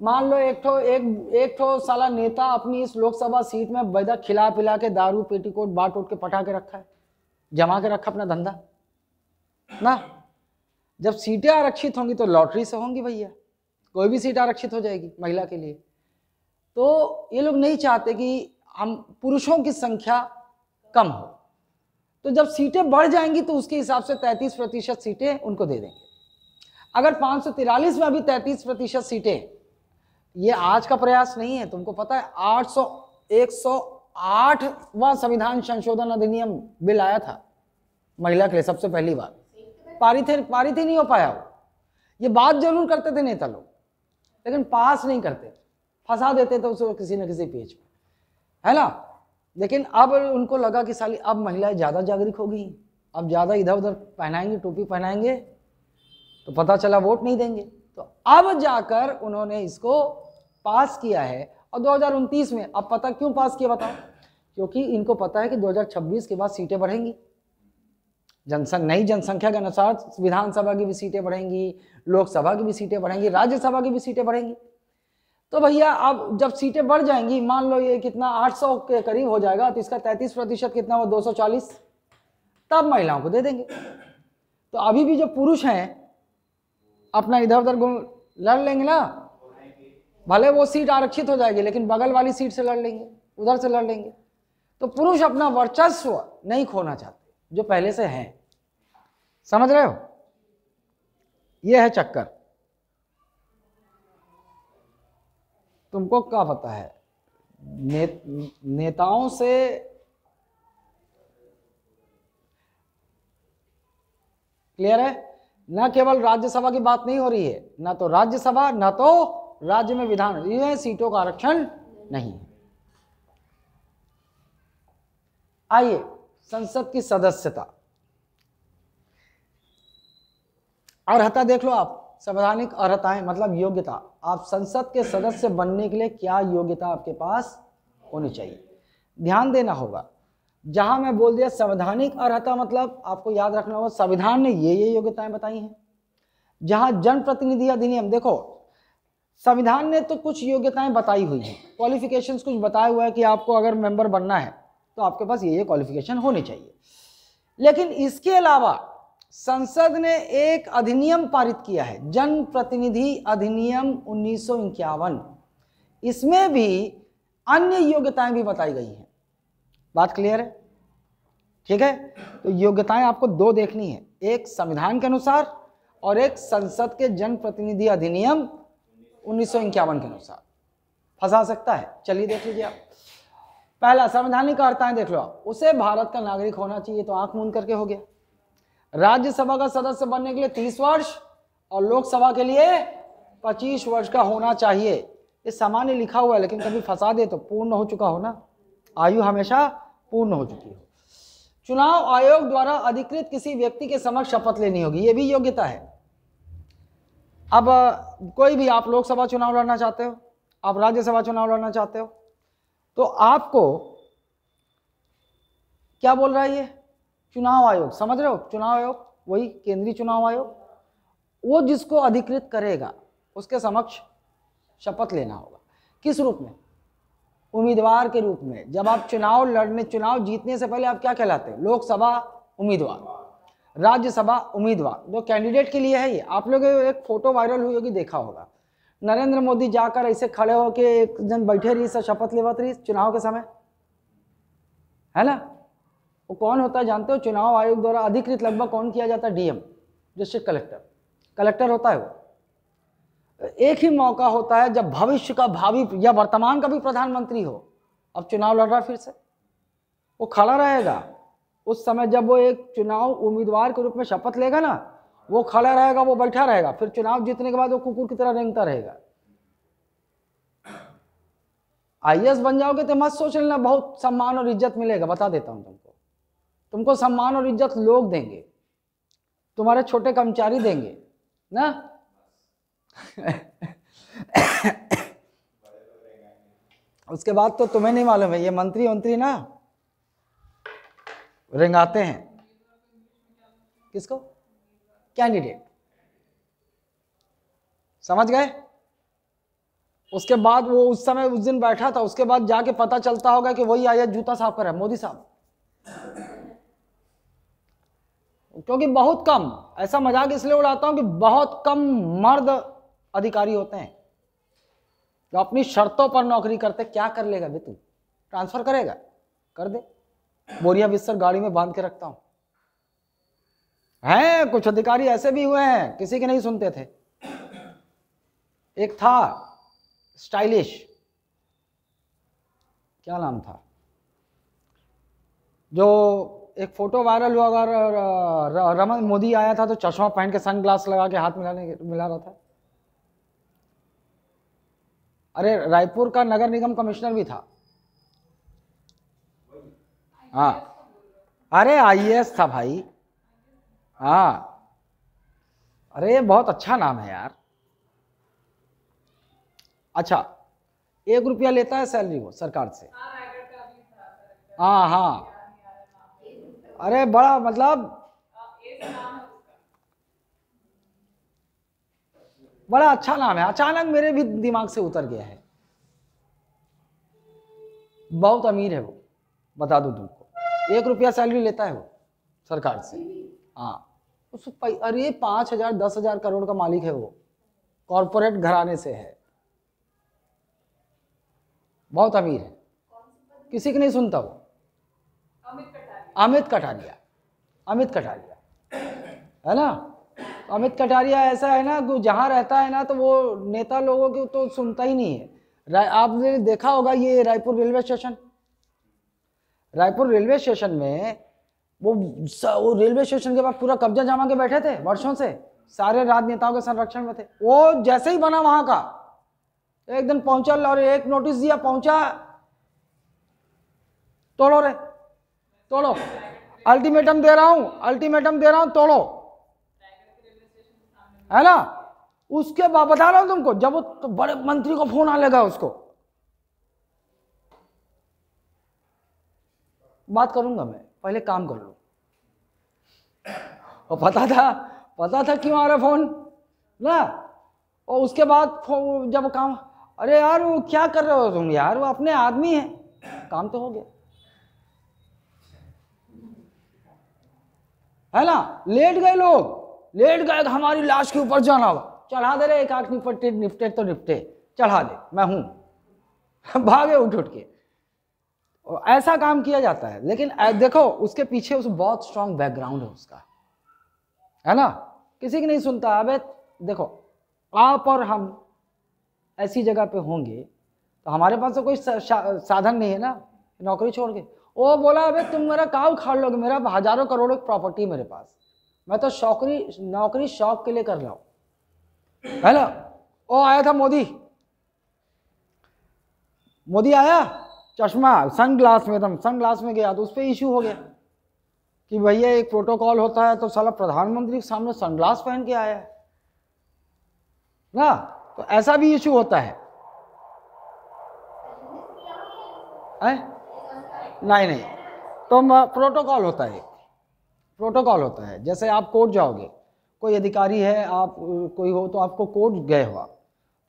मान लो एक ठो साला नेता अपनी इस लोकसभा सीट में बेदा खिला पिला के दारू पेटीकोट बांट उठ के पटा के रखा है, जमा के रखा अपना धंधा ना। जब सीटें आरक्षित होंगी तो लॉटरी से होंगी भैया, कोई भी सीट आरक्षित हो जाएगी महिला के लिए। तो ये लोग नहीं चाहते कि हम पुरुषों की संख्या कम हो, तो जब सीटें बढ़ जाएंगी तो उसके हिसाब से 33% सीटें उनको दे देंगे। अगर 543 में अभी 33% सीटें, ये आज का प्रयास नहीं है, तुमको पता है 108वां संविधान संशोधन अधिनियम बिल आया था महिला के लिए सबसे पहली बार, पारित ही नहीं हो पाया। वो ये बात जरूर करते थे नेता लोग, लेकिन पास नहीं करते, फंसा देते थे उसे किसी न किसी पेज में, है ना। लेकिन अब उनको लगा कि साली अब महिलाएं ज़्यादा जागरूक हो गई, अब ज़्यादा इधर उधर पहनाएंगे, टोपी पहनाएंगे तो पता चला वोट नहीं देंगे। तो अब जाकर उन्होंने इसको पास किया है। और 2029 में, अब पता क्यों पास किया बताओ? क्योंकि इनको पता है कि 2026 के बाद सीटें बढ़ेंगी, नई जनसंख्या के अनुसार विधानसभा की भी सीटें बढ़ेंगी, लोकसभा की भी सीटें बढ़ेंगी, राज्यसभा की भी सीटें बढ़ेंगी। तो भैया अब जब सीटें बढ़ जाएंगी, मान लो ये कितना 800 के करीब हो जाएगा, तो इसका 33% कितना हुआ? 240, तब महिलाओं को दे देंगे। तो अभी भी जो पुरुष हैं अपना इधर उधर लड़ लेंगे ना, भले वो सीट आरक्षित हो जाएगी लेकिन बगल वाली सीट से लड़ लेंगे, उधर से लड़ लेंगे। तो पुरुष अपना वर्चस्व नहीं खोना चाहते जो पहले से हैं, समझ रहे हो? ये है चक्कर। तुमको क्या पता है, नेताओं से क्लियर है ना? केवल राज्यसभा की बात नहीं हो रही है, ना तो राज्यसभा ना तो राज्य में विधान, ये सीटों का आरक्षण नहीं है। आइए, संसद की सदस्यता, अर्हता देख लो आप। संवैधानिक अर्हताएं मतलब योग्यता, आप संसद के सदस्य बनने के लिए क्या योग्यता आपके पास होनी चाहिए, ध्यान देना होगा। जहां मैं बोल दिया संवैधानिक अर्हता, मतलब आपको याद रखना होगा संविधान ने ये योग्यताएं बताई हैं। जहां जनप्रतिनिधि अधिनियम, देखो संविधान ने तो कुछ योग्यताएं बताई हुई हैं, क्वालिफिकेशंस कुछ बताया हुआ है कि आपको अगर मेंबर बनना है तो आपके पास ये क्वालिफिकेशन होनी चाहिए। लेकिन इसके अलावा संसद ने एक अधिनियम पारित किया है, जन प्रतिनिधि अधिनियम 1951। इसमें भी अन्य योग्यताएं भी बताई गई हैं। बात क्लियर है? ठीक है, तो योग्यताएं आपको दो देखनी है, एक संविधान के अनुसार और एक संसद के जन प्रतिनिधि अधिनियम 1951 के अनुसार। फंसा सकता है? चलिए देख लीजिए आप। पहला, संवैधानिक अर्हताएं देख लो आप। उसे भारत का नागरिक होना चाहिए, तो आंख मूंद करके हो गया। राज्यसभा का सदस्य बनने के लिए 30 वर्ष और लोकसभा के लिए 25 वर्ष का होना चाहिए। ये सामान्य लिखा हुआ है, लेकिन कभी फंसा दे तो पूर्ण हो चुका हो ना, आयु हमेशा पूर्ण हो चुकी हो। चुनाव आयोग द्वारा अधिकृत किसी व्यक्ति के समक्ष शपथ लेनी होगी, ये भी योग्यता है। अब कोई भी, आप लोकसभा चुनाव लड़ना चाहते हो, आप राज्यसभा चुनाव लड़ना चाहते हो, तो आपको क्या बोल रहा है ये चुनाव आयोग, समझ रहे हो? चुनाव आयोग वही केंद्रीय चुनाव आयोग, वो जिसको अधिकृत करेगा उसके समक्ष शपथ लेना होगा। किस रूप में? उम्मीदवार के रूप में। जब आप चुनाव जीतने से पहले आप क्या कहलाते हैं? लोकसभा उम्मीदवार, राज्यसभा उम्मीदवार, जो कैंडिडेट के लिए है। ये आप लोग एक फोटो वायरल हुई होगी, देखा होगा, नरेंद्र मोदी जाकर ऐसे खड़े होकर एक जन बैठे रही, सब शपथ लेवत रही चुनाव के समय, है ना? वो कौन होता है जानते हो? चुनाव आयोग द्वारा अधिकृत लगभग कौन किया जाता है? डीएम, डिस्ट्रिक्ट कलेक्टर होता है वो। एक ही मौका होता है जब भविष्य का, भावी या वर्तमान का भी प्रधानमंत्री हो, अब चुनाव लड़ रहा फिर से, वो खड़ा रहेगा उस समय जब वो एक चुनाव उम्मीदवार के रूप में शपथ लेगा ना, वो खड़ा रहेगा, वो बैठा रहेगा, फिर चुनाव जीतने के बाद वो कुकुर की तरह रेंगता रहेगा। आईएएस बन जाओगे तो मत सोच लेना बहुत सम्मान और इज्जत मिलेगा, बता देता हूं तुमको सम्मान और इज्जत लोग देंगे, तुम्हारे छोटे कर्मचारी देंगे ना। उसके बाद तो तुम्हें नहीं मालूम है, ये मंत्री ना रेंगाते हैं। किसको? कैंडिडेट, समझ गए? उसके बाद वो उस समय उस दिन बैठा था, उसके बाद जाके पता चलता होगा कि वही आया जूता साफ कर रहा है, मोदी साहब। क्योंकि बहुत कम, ऐसा मजाक इसलिए उड़ाता हूं कि बहुत कम मर्द अधिकारी होते हैं जो अपनी शर्तों पर नौकरी करते। क्या कर लेगा बे तू? ट्रांसफर करेगा? कर दे, बोरिया बिस्तर गाड़ी में बांध के रखता हूं। हैं कुछ अधिकारी ऐसे भी हुए हैं, किसी के नहीं सुनते थे। एक था स्टाइलिश, क्या नाम था, जो एक फोटो वायरल हुआ, अगर रमन मोदी आया था तो चश्मा पहन के सनग्लास लगा के हाथ मिला रहा था। अरे रायपुर का नगर निगम कमिश्नर भी था। हाँ, अरे आईएएस था भाई। हाँ, अरे बहुत अच्छा नाम है यार। अच्छा, 1 रुपया लेता है सैलरी वो सरकार से। हाँ, अरे बड़ा मतलब बड़ा अच्छा नाम है, अचानक मेरे भी दिमाग से उतर गया है। बहुत अमीर है वो, बता दूं तुमको। 1 रुपया सैलरी लेता है वो सरकार से। हाँ, अरे 5,000 10,000 करोड़ का मालिक है वो, कॉर्पोरेट घराने से है, बहुत अमीर है, किसी की नहीं सुनता वो। अमित कटारिया है ना। अमित कटारिया ऐसा है ना, जहाँ रहता है ना तो वो नेता लोगों की तो सुनता ही नहीं है। आपने देखा होगा ये रायपुर रेलवे स्टेशन में वो रेलवे स्टेशन के बाद पूरा कब्जा जमा के बैठे थे वर्षों से, सारे राजनेताओं के संरक्षण में थे। वो जैसे ही बना वहां का, एक दिन पहुंचा और एक नोटिस दिया, पहुंचा, तोड़ो, अल्टीमेटम दे रहा हूं, तोड़ो, है ना। उसके बाद बता रहा हूं तुमको, जब वो तो बड़े मंत्री को फोन आ लगा, उसको बात करूंगा मैं, पहले काम कर लो। और पता था क्यों आ रहा फोन ना, और उसके बाद जब काम, अरे यार वो क्या कर रहे हो तुम यार, वो अपने आदमी है, काम तो हो गया है ना। लेट गए लोग, लेट गए, हमारी लाश के ऊपर जाना होगा, चढ़ा दे रहे, एक आंख निपटे तो निपटे, चढ़ा दे, मैं हूं भागे उठ उठ के, ऐसा काम किया जाता है। लेकिन देखो उसके पीछे उस बहुत स्ट्रांग बैकग्राउंड है उसका, है ना, किसी की नहीं सुनता। अबे देखो आप और हम ऐसी जगह पे होंगे तो हमारे पास तो कोई साधन नहीं है ना, नौकरी छोड़ के। वो बोला अबे तुम मेरा काम उखाड़ लोगे, मेरा हजारों करोड़ों की प्रॉपर्टी मेरे पास, मैं तो नौकरी शौक के लिए कर रहा हूं, है ना। वो आया था मोदी आया, चश्मा सनग्लास में, एकदम सनग्लास में गया तो उस पर इशू हो गया कि भैया एक प्रोटोकॉल होता है तो साला प्रधानमंत्री के सामने सनग्लास पहन के आया है ना, तो ऐसा भी इशू होता है। नहीं, तो प्रोटोकॉल होता है, प्रोटोकॉल होता है। जैसे आप कोर्ट जाओगे, कोई अधिकारी है, आप कोई हो तो आपको कोर्ट गए हो आप,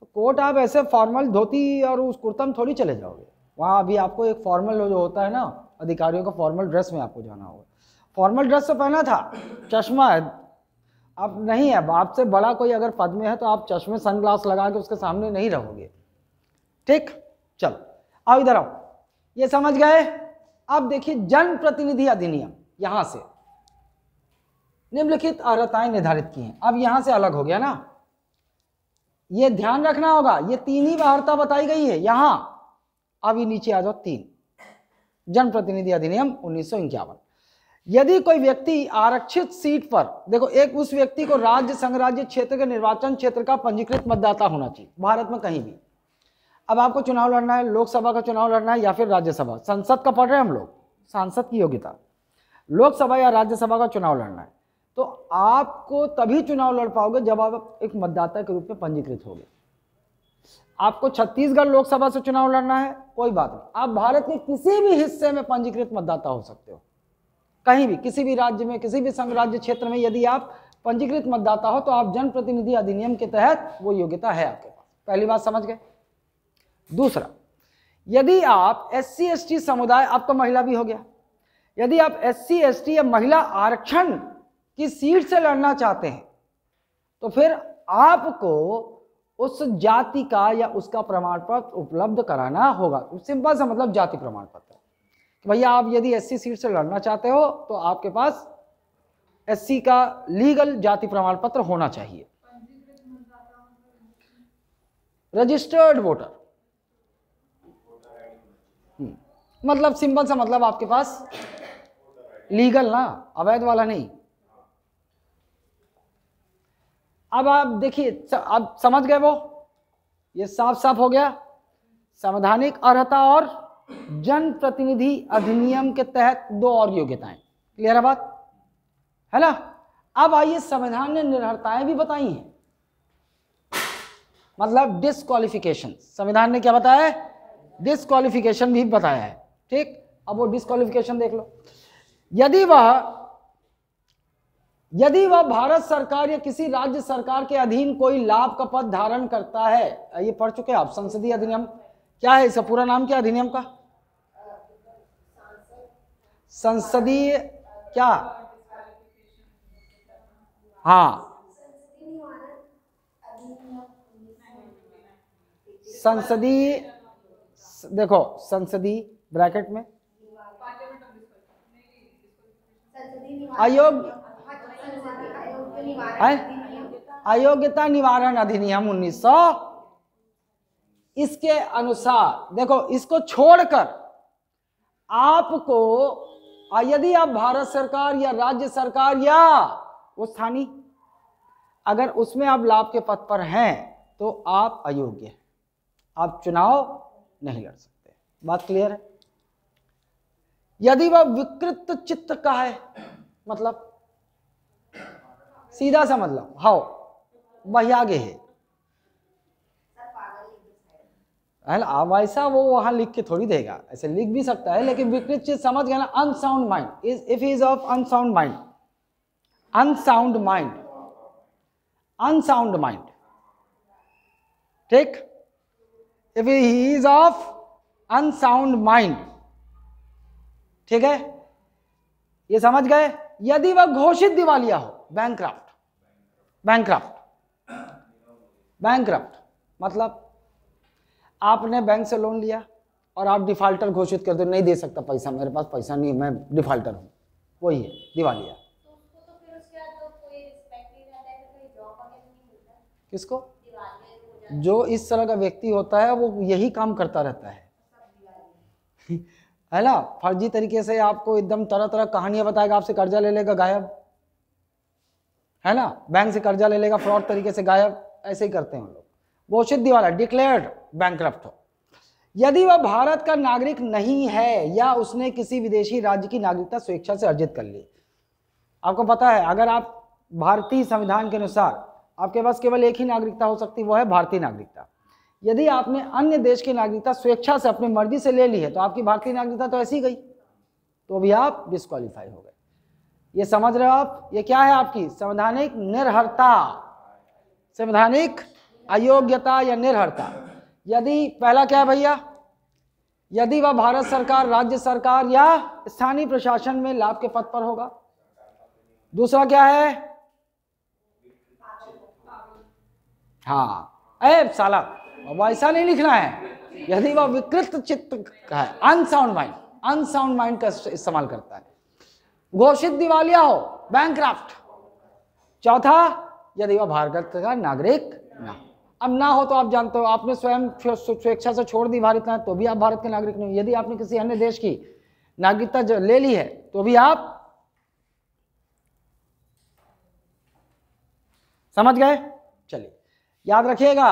तो कोर्ट आप ऐसे फॉर्मल धोती और उस कुर्ता में थोड़ी चले जाओगे, वहाँ अभी आपको एक फॉर्मल जो होता है ना, अधिकारियों का फॉर्मल ड्रेस में आपको जाना होगा। फॉर्मल ड्रेस तो पहना था, चश्मा है, आप नहीं है, आपसे बड़ा कोई अगर पद में है तो आप चश्मे सनग्लास लगा के उसके सामने नहीं रहोगे, ठीक। चलो आओ इधर आओ, ये समझ गए। अब देखिए जनप्रतिनिधि अधिनियम, यहां से निम्नलिखित अर्हताएं निर्धारित की हैं। अब यहां से अलग हो गया ना, ये ध्यान रखना होगा, ये 3 ही अर्हता बताई गई है यहां। अब ये नीचे आ जाओ 3, जनप्रतिनिधि अधिनियम 1951। यदि कोई व्यक्ति आरक्षित सीट पर, देखो एक उस व्यक्ति को राज्य संघराज्य क्षेत्र के निर्वाचन क्षेत्र का पंजीकृत मतदाता होना चाहिए, भारत में कहीं भी। अब आपको चुनाव लड़ना है, लोकसभा का चुनाव लड़ना है या फिर राज्यसभा, संसद का पढ़ रहे हैं हम लोग, सांसद की योग्यता, लोकसभा या राज्यसभा का चुनाव लड़ना है, तो आपको तभी चुनाव लड़ पाओगे जब आप एक मतदाता के रूप में पंजीकृत होगे। आपको छत्तीसगढ़ लोकसभा से चुनाव लड़ना है, कोई बात नहीं, आप भारत के किसी भी हिस्से में पंजीकृत मतदाता हो सकते हो, कहीं भी, किसी भी राज्य में, किसी भी संघ राज्य क्षेत्र में यदि आप पंजीकृत मतदाता हो तो आप जनप्रतिनिधि अधिनियम के तहत वो योग्यता है आपके पास। पहली बात समझ गए। दूसरा, यदि आप SC ST समुदाय, अब तो महिला भी हो गया, यदि आप SC ST या महिला आरक्षण की सीट से लड़ना चाहते हैं तो फिर आपको उस जाति का या उसका प्रमाण पत्र उपलब्ध कराना होगा। सिंपल सा मतलब जाति प्रमाण पत्र, कि भैया आप यदि SC सीट से लड़ना चाहते हो तो आपके पास SC का लीगल जाति प्रमाण पत्र होना चाहिए। रजिस्टर्ड वोटर, मतलब सिंपल सा मतलब आपके पास लीगल ना, अवैध वाला नहीं। अब आप देखिए, अब समझ गए वो, ये साफ साफ हो गया। संवैधानिक अर्हता और जनप्रतिनिधि अधिनियम के तहत 2 और योग्यताएं, क्लियर है बात, है ना। अब आइए, संविधान ने निरर्हताएं भी बताई हैं, मतलब डिस्क्वालिफिकेशन। संविधान ने क्या बताया है? डिस्क्वालिफिकेशन भी बताया है, ठीक। अब वो डिस्क्वालिफिकेशन देख लो। यदि वह भारत सरकार या किसी राज्य सरकार के अधीन कोई लाभ का पद धारण करता है, ये पढ़ चुके आप, संसदीय अधिनियम क्या है, इसका पूरा नाम क्या अधिनियम का? संसदीय क्या? हाँ, संसदीय, देखो संसदीय ब्रैकेट में अयोग्यता निवारण अधिनियम 1900, इसके अनुसार देखो, इसको छोड़कर आपको यदि आप भारत सरकार या राज्य सरकार या वो स्थानीय, अगर उसमें आप लाभ के पद पर हैं तो आप अयोग्य हैं, आप चुनाव नहीं लड़ सकते। बात क्लियर है? यदि वह विकृत चित्त का है, मतलब सीधा सा मतलब हाउ बहियागे है, अब ऐसा वो वहां लिख के थोड़ी देगा, ऐसे लिख भी सकता है, लेकिन विकृत चित्त समझ गया ना, unsound mind, if he is of unsound mind, unsound mind, unsound mind, ठीक, if he is of unsound mind, ठीक है, ये समझ गए। यदि वह घोषित दिवालिया हो, बैंकक्रप्ट, बैंकक्रप्ट, बैंकक्रप्ट मतलब आपने बैंक से लोन लिया और आप डिफाल्टर घोषित कर दो, नहीं दे सकता पैसा, मेरे पास पैसा नहीं, मैं डिफाल्टर हूं, वही है दिवालिया। किसको? जो इस तरह का व्यक्ति होता है वो यही काम करता रहता है है ना, फर्जी तरीके से आपको एकदम तरह तरह कहानियां बताएगा, आपसे कर्जा ले लेगा गायब, है ना, बैंक से कर्जा ले लेगा फ्रॉड तरीके से गायब, ऐसे ही करते हैं हम लोग। घोषित दिवालिया, डिक्लेयर्ड बैंकक्रप्ट हो। यदि वह भारत का नागरिक नहीं है या उसने किसी विदेशी राज्य की नागरिकता स्वेच्छा से अर्जित कर ली। आपको पता है अगर आप भारतीय संविधान के अनुसार आपके पास केवल एक ही नागरिकता हो सकती, वो है भारतीय नागरिकता। यदि आपने अन्य देश की नागरिकता स्वेच्छा से अपनी मर्जी से ले ली है तो आपकी भारतीय नागरिकता तो ऐसी गई, तो भी आप डिस्क्वालीफाई हो गए। ये समझ रहे हो आप, ये क्या है आपकी संवैधानिक निर्भरता, संवैधानिक अयोग्यता या निर्भरता। यदि पहला क्या है भैया, यदि वह भारत सरकार, राज्य सरकार या स्थानीय प्रशासन में लाभ के पद पर होगा। दूसरा क्या है, हाँ साला वैसा नहीं लिखना है, यदि वह विकृत चित्त का है, अनसाउंड माइंड, अनसाउंड माइंड का इस्तेमाल करता है। घोषित दिवालिया हो, बैंकक्रप्ट। चौथा, यदि वह भारत का नागरिक ना हो। अब ना हो तो आप जानते हो, आपने स्वयं स्वेच्छा से छोड़ दी भारत में, तो भी आप भारत के नागरिक नहीं। यदि आपने किसी अन्य देश की नागरिकता ले ली है तो भी आप, समझ गए। चलिए याद रखिएगा।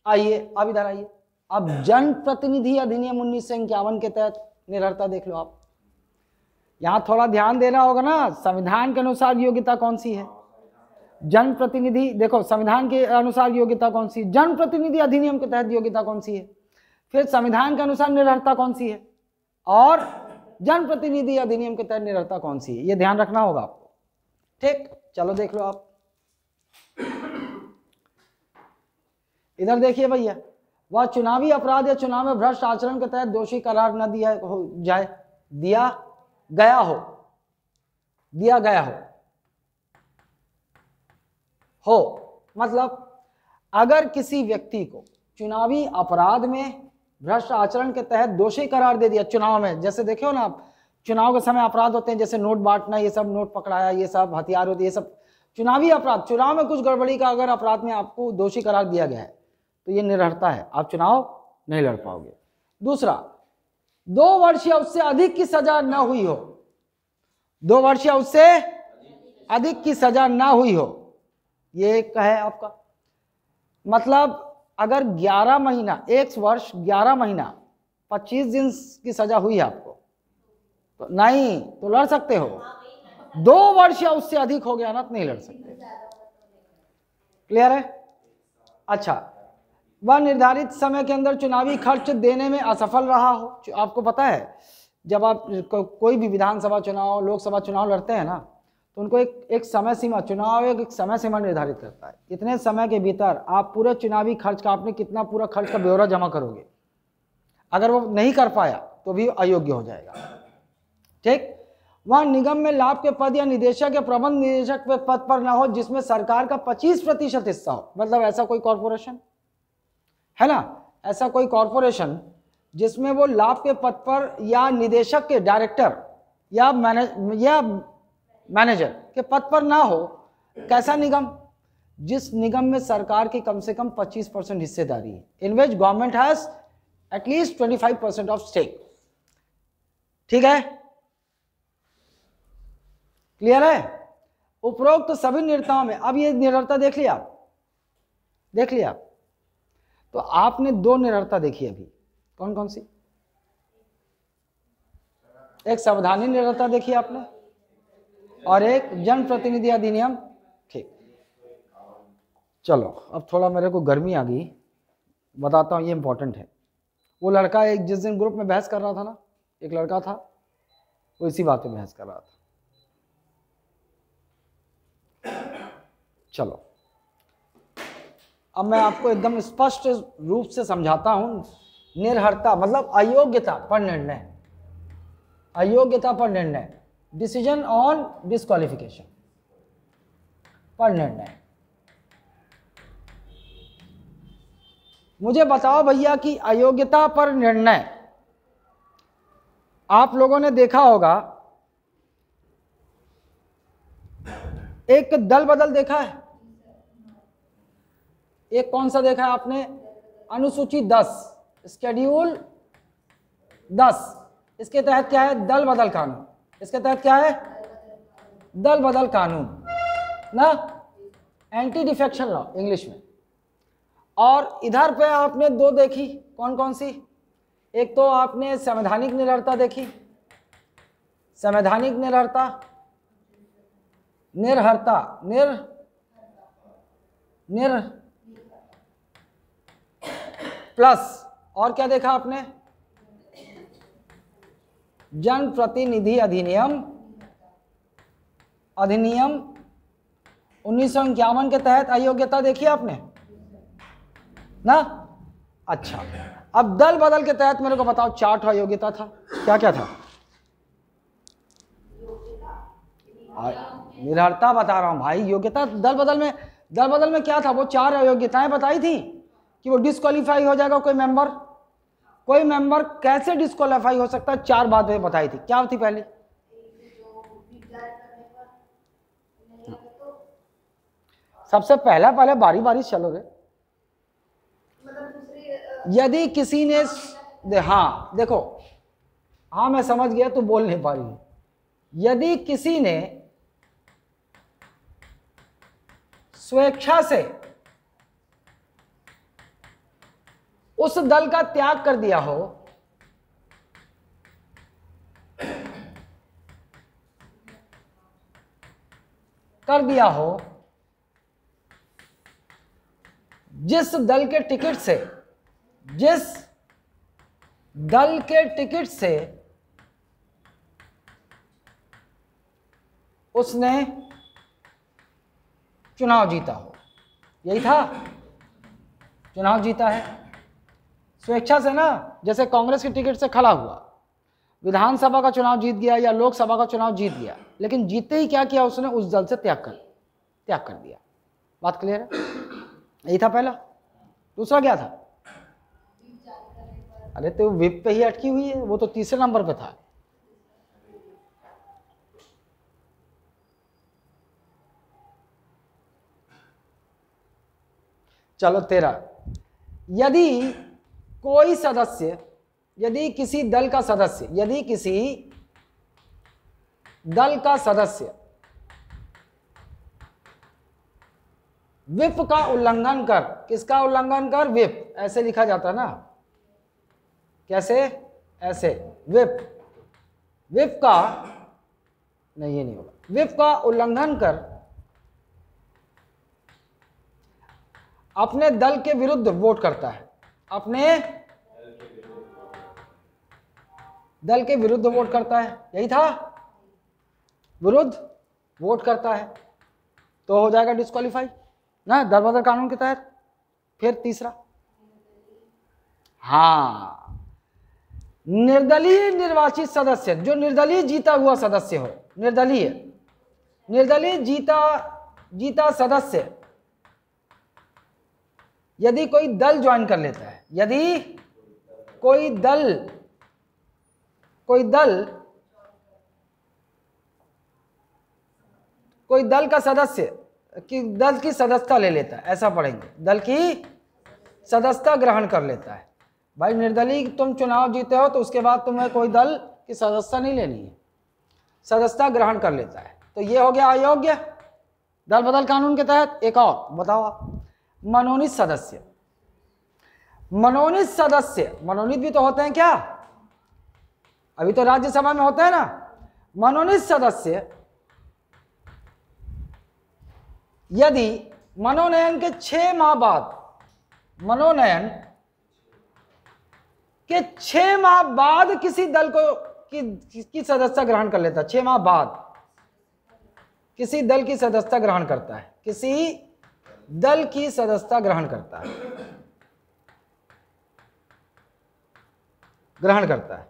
आइए अब इधर आइए, अब जन प्रतिनिधि अधिनियम 1951 के तहत निर्भरता देख लो आप। यहां थोड़ा ध्यान देना होगा ना, संविधान के अनुसार योग्यता कौन सी है, जन प्रतिनिधि, देखो संविधान के अनुसार योग्यता कौन सी, जन प्रतिनिधि अधिनियम के तहत योग्यता कौन सी है, फिर संविधान के अनुसार निर्भरता कौन सी है, और जन प्रतिनिधि अधिनियम के तहत निर्भरता कौन सी है, ये ध्यान रखना होगा आपको। ठीक, चलो देख लो आप। इधर देखिए भैया, वह चुनावी अपराध या चुनाव में भ्रष्ट आचरण के तहत दोषी करार न दिया जाए, दिया गया हो मतलब अगर किसी व्यक्ति को चुनावी अपराध में भ्रष्ट आचरण के तहत दोषी करार दे दिया चुनाव में, जैसे देखे हो ना आप, चुनाव के समय अपराध होते हैं, जैसे नोट बांटना, ये सब, नोट पकड़ाया, ये सब हथियार होते, ये सब चुनावी अपराध, चुनाव में कुछ गड़बड़ी का अगर अपराध में आपको दोषी करार दिया गया है तो ये निर्भरता है, आप चुनाव नहीं लड़ पाओगे। दूसरा, 2 वर्ष या उससे अधिक की सजा न हुई हो, 2 वर्ष या उससे अधिक की सजा ना हुई हो, ये एक है आपका। मतलब अगर 11 महीना, 1 वर्ष 11 महीना 25 दिन की सजा हुई है आपको तो नहीं, तो लड़ सकते हो। 2 वर्ष या उससे अधिक हो गया ना तो नहीं लड़ सकते। क्लियर है? अच्छा, वह निर्धारित समय के अंदर चुनावी खर्च देने में असफल रहा हो। आपको पता है जब आप कोई भी विधानसभा चुनाव, लोकसभा चुनाव लड़ते हैं ना, तो उनको एक समय सीमा, चुनाव एक समय सीमा निर्धारित करता है, इतने समय के भीतर आप पूरे चुनावी खर्च का, आपने कितना पूरा खर्च का ब्यौरा जमा करोगे। अगर वो नहीं कर पाया तो भी अयोग्य हो जाएगा। ठीक, वह निगम में लाभ के पद या निदेशक या प्रबंध निदेशक के पद पर ना हो जिसमें सरकार का 25% हिस्सा हो। मतलब ऐसा कोई कॉर्पोरेशन है ना, ऐसा कोई कॉर्पोरेशन जिसमें वो लाभ के पद पर या निदेशक के, डायरेक्टर या मैनेजर के पद पर ना हो। कैसा निगम? जिस निगम में सरकार की कम से कम 25% हिस्सेदारी है, in which government has at least 25% of stake. ठीक है, क्लियर है? उपरोक्त सभी निर्भरताओं में, अब ये निर्भरता देख लिया आप, तो आपने 2 निर्भरता देखी अभी, कौन कौन सी? एक संवैधानिक निर्भरता देखी आपने और एक जन प्रतिनिधि अधिनियम। ठीक, चलो अब थोड़ा मेरे को गर्मी आ गई, बताता हूँ, ये इंपॉर्टेंट है। वो लड़का एक जिस दिन ग्रुप में बहस कर रहा था ना, एक लड़का था, वो इसी बात पे बहस कर रहा था। चलो अब मैं आपको एकदम स्पष्ट रूप से समझाता हूं। निर्हरता मतलब अयोग्यता पर निर्णय, अयोग्यता पर निर्णय, डिसीजन ऑन डिस्क्वालिफिकेशन पर निर्णय। मुझे बताओ भैया कि अयोग्यता पर निर्णय, आप लोगों ने देखा होगा एक दल बदल देखा है, एक कौन सा देखा है आपने, अनुसूची 10 शेड्यूल 10, इसके तहत क्या है, दल बदल कानून, इसके तहत क्या है, दल बदल कानून ना, एंटी डिफेक्शन लॉ इंग्लिश में। और इधर पे आपने दो देखी, कौन कौन सी, एक तो आपने संवैधानिक निर्भरता देखी, संवैधानिक निर्भरता, निर्भरता निर प्लस, और क्या देखा आपने, जन प्रतिनिधि अधिनियम 1951 के तहत अयोग्यता देखी आपने ना। अच्छा, अब दल बदल के तहत मेरे को बताओ 4 अयोग्यता था, क्या क्या था, निर्भरता बता रहा हूं भाई, योग्यता दल बदल में क्या था, वो 4 अयोग्यताएं बताई थी कि वो डिस्क्वालीफाई हो जाएगा कोई मेंबर कैसे डिस्क्वालीफाई हो सकता है, 4 बातें बताई थी। क्या थी पहली, सबसे पहले बारी बारी चलोगे, यदि किसी ने हाँ देखो, हाँ मैं समझ गया, तू बोल नहीं पा रही, यदि किसी ने स्वेच्छा से उस दल का त्याग कर दिया हो, जिस दल के टिकट से उसने चुनाव जीता हो, यही था, चुनाव जीता है स्वेच्छा से ना, जैसे कांग्रेस के टिकट से खड़ा हुआ, विधानसभा का चुनाव जीत गया या लोकसभा का चुनाव जीत गया, लेकिन जीते ही क्या किया, उसने उस दल से त्याग कर दिया। बात क्लियर है, यही था पहला। दूसरा क्या था, अरे तो विप पे ही अटकी हुई है, वो तो तीसरे नंबर पे था। चलो 13, यदि किसी दल का सदस्य विप का उल्लंघन कर, किसका उल्लंघन कर, विप, ऐसे लिखा जाता ना, कैसे, ऐसे, विप का नहीं, ये नहीं होगा, विप का उल्लंघन कर अपने दल के विरुद्ध वोट करता है, अपने दल के विरुद्ध वोट करता है, यही था, विरुद्ध वोट करता है तो हो जाएगा डिस्क्वालीफाई ना, दल बदल कानून के तहत। फिर तीसरा, हाँ, निर्दलीय निर्वाचित सदस्य, जो निर्दलीय जीता हुआ सदस्य हो, निर्दलीय जीता सदस्य, यदि कोई दल ज्वाइन कर लेता है, यदि कोई दल का सदस्य दल की सदस्यता ले लेता है, ऐसा पढ़ेंगे, दल की सदस्यता ग्रहण कर लेता है। भाई निर्दलीय तुम चुनाव जीते हो तो उसके बाद तुम्हें कोई दल की सदस्यता नहीं लेनी है, सदस्यता ग्रहण कर लेता है, तो ये हो गया अयोग्य दल बदल कानून के तहत। एक और बताओ आप, मनोनीत सदस्य, मनोनीत भी तो होते हैं क्या, अभी तो राज्यसभा में होता है ना। मनोनीत सदस्य यदि मनोनयन के 6 माह बाद, मनोनयन के 6 माह बाद किसी दल को की सदस्यता ग्रहण कर लेता है, 6 माह बाद किसी दल की सदस्यता ग्रहण करता है, किसी दल की सदस्यता ग्रहण करता है, ग्रहण करता है।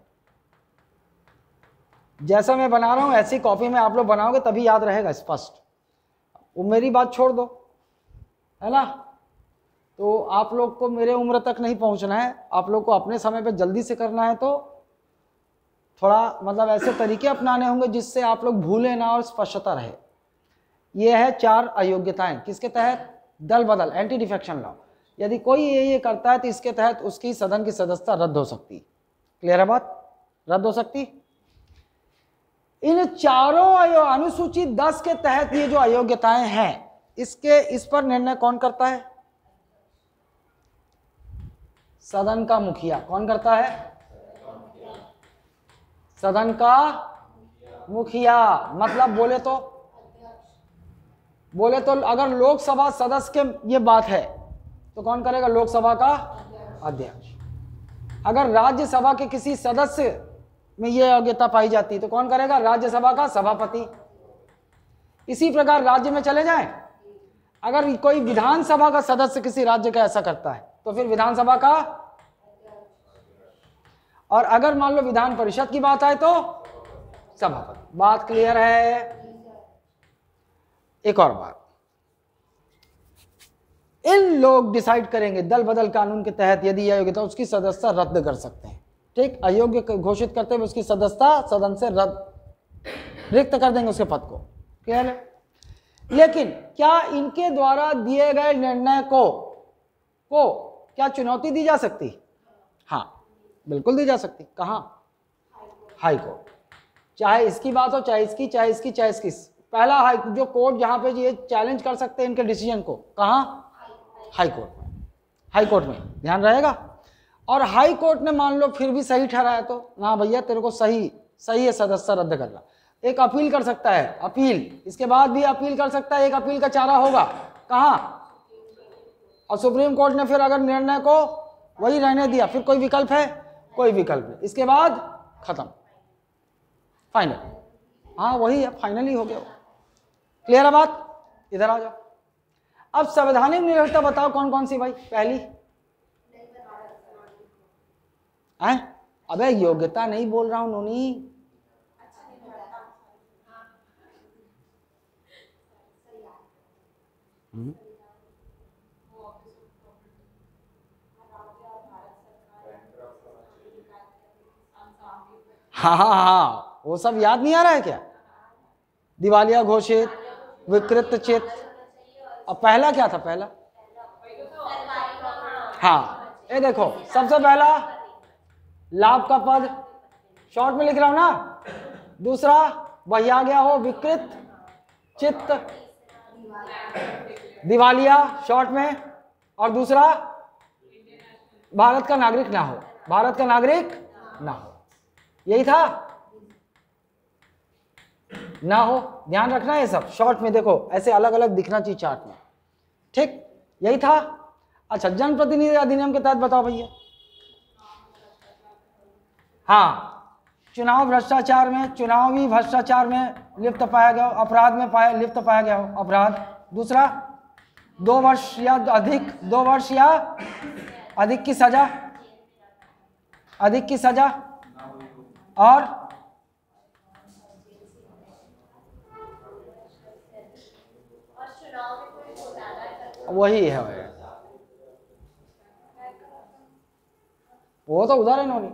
जैसा मैं बना रहा हूं ऐसी कॉपी में आप लोग बनाओगे तभी याद रहेगा स्पष्ट। वो मेरी बात छोड़ दो, है ना। तो आप लोग को मेरे उम्र तक नहीं पहुंचना है, आप लोग को अपने समय पे जल्दी से करना है। तो थोड़ा मतलब ऐसे तरीके अपनाने होंगे जिससे आप लोग भूलें ना और स्पष्टता रहे। ये है 4 अयोग्यताएं किसके तहत, दल बदल, एंटी डिफेक्शन लॉ। यदि कोई ये करता है तो इसके तहत उसकी सदन की सदस्यता रद्द हो सकती। क्लियर है बात, रद्द हो सकती। इन चारों अनुसूची 10 के तहत ये जो अयोग्यताएं हैं, इस पर निर्णय कौन करता है, सदन का मुखिया। कौन करता है, सदन का मुखिया। मतलब बोले तो अगर लोकसभा सदस्य के ये बात है तो कौन करेगा, लोकसभा का अध्यक्ष। अगर राज्यसभा के किसी सदस्य में ये योग्यता पाई जाती है तो कौन करेगा, राज्यसभा का सभापति। इसी प्रकार राज्य में चले जाएं, अगर कोई विधानसभा का सदस्य किसी राज्य का ऐसा करता है तो फिर विधानसभा का, और अगर मान लो विधान परिषद की बात आए तो सभापति। बात क्लियर है। एक और बात, इन लोग डिसाइड करेंगे दल बदल कानून के तहत यदि यह योग्यता, उसकी सदस्यता रद्द कर सकते हैं। ठीक, अयोग्य घोषित करते हुए उसकी सदस्यता सदन से रिक्त कर देंगे उसके पद को। क्लियर है। लेकिन क्या इनके द्वारा दिए गए निर्णय को क्या चुनौती दी जा सकती? हाँ बिल्कुल दी जा सकती। कहाँ, हाई कोर्ट। चाहे इसकी बात हो, चाहे इसकी, चाहे इसकी, चाहे इसकी। पहला जो कोर्ट जहां पे ये चैलेंज कर सकते हैं इनके डिसीजन को, कहाँ, हाई कोर्ट में। हाई कोर्ट में ध्यान रहेगा। और हाई कोर्ट ने मान लो फिर भी सही ठहराया तो ना भैया तेरे को सही है सदस्यता रद्द करना, एक अपील कर सकता है, अपील, इसके बाद भी अपील कर सकता है। एक अपील का चारा होगा कहाँ, और सुप्रीम कोर्ट ने फिर अगर निर्णय को वही रहने दिया, फिर कोई विकल्प है, कोई विकल्प नहीं, इसके बाद खत्म, फाइनल। हाँ वही है, फाइनली हो गया। क्लियर है बात। इधर आ जाओ। अब संवैधानिक निर्भरता बताओ कौन कौन सी भाई। पहली है, अबे योग्यता नहीं बोल रहा हूं नोनी। हाँ वो सब याद नहीं आ रहा है क्या, दिवालिया घोषित, विकृत चित, और पहला क्या था, पहला, हाँ ये देखो सबसे पहला लाभ का पद, शॉर्ट में लिख रहा हूं ना। दूसरा वही आ गया हो, विकृत चित्त, दिवालिया शॉर्ट में, और दूसरा भारत का नागरिक ना हो, भारत का नागरिक ना हो, यही था ना हो। ध्यान रखना है सब शॉर्ट में, देखो ऐसे अलग अलग दिखना चाहिए चार्ट में। ठीक, यही था। अच्छा, जनप्रतिनिधि अधिनियम के तहत बताओ भैया। हाँ, चुनाव भ्रष्टाचार में, चुनावी भ्रष्टाचार में लिप्त पाया गया हो, अपराध में लिप्त पाया गया हो, अपराध। दूसरा 2 वर्ष या अधिक, 2 वर्ष या अधिक की सजा, अधिक की सजा, और वही है वो तो उधर है नोनी।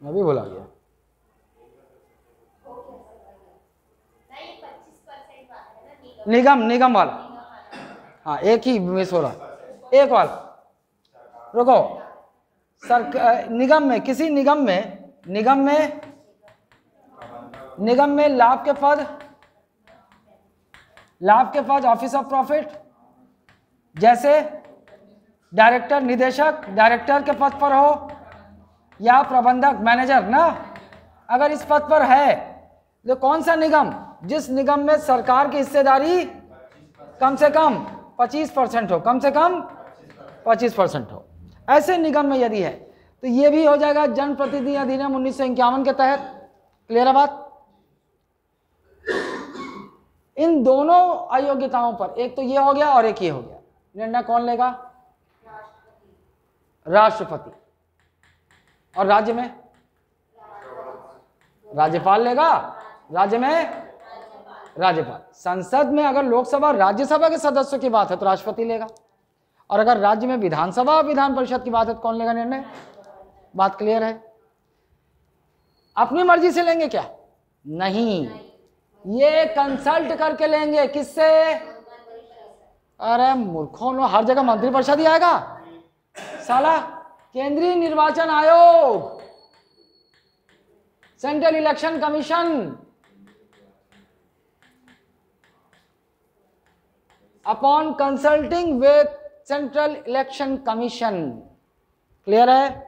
मैं भी भुला गया। निगम वाला, हाँ एक ही मिस हो रहा, एक वाला रुको। निगम में, किसी निगम में लाभ के पद ऑफिस ऑफ प्रॉफिट, जैसे डायरेक्टर, निदेशक डायरेक्टर के पद पर हो, या प्रबंधक मैनेजर ना, अगर इस पद पर है तो कौन सा निगम, जिस निगम में सरकार की हिस्सेदारी कम से कम 25% हो, कम से कम 25% हो, ऐसे निगम में यदि है तो ये भी हो जाएगा जनप्रतिनिधि अधिनियम 1951 के तहत। क्लियर है बात। इन दोनों अयोग्यताओं पर, एक तो ये हो गया और एक ये हो गया, निर्णय कौन लेगा? राष्ट्रपति। और राज्य में राज्यपाल लेगा, राज्य में राज्यपाल। संसद में अगर लोकसभा राज्यसभा के सदस्यों की बात है तो राष्ट्रपति लेगा, और अगर राज्य में विधानसभा और विधान परिषद की बात है तो कौन लेगा निर्णय? बात क्लियर है? अपनी मर्जी से लेंगे क्या? नहीं, ये कंसल्ट करके लेंगे। किससे? अरे मूर्खों, लो हर जगह मंत्रिपरिषद ही आएगा साला। केंद्रीय निर्वाचन आयोग, central election commission, upon consulting with central election commission. Clear है?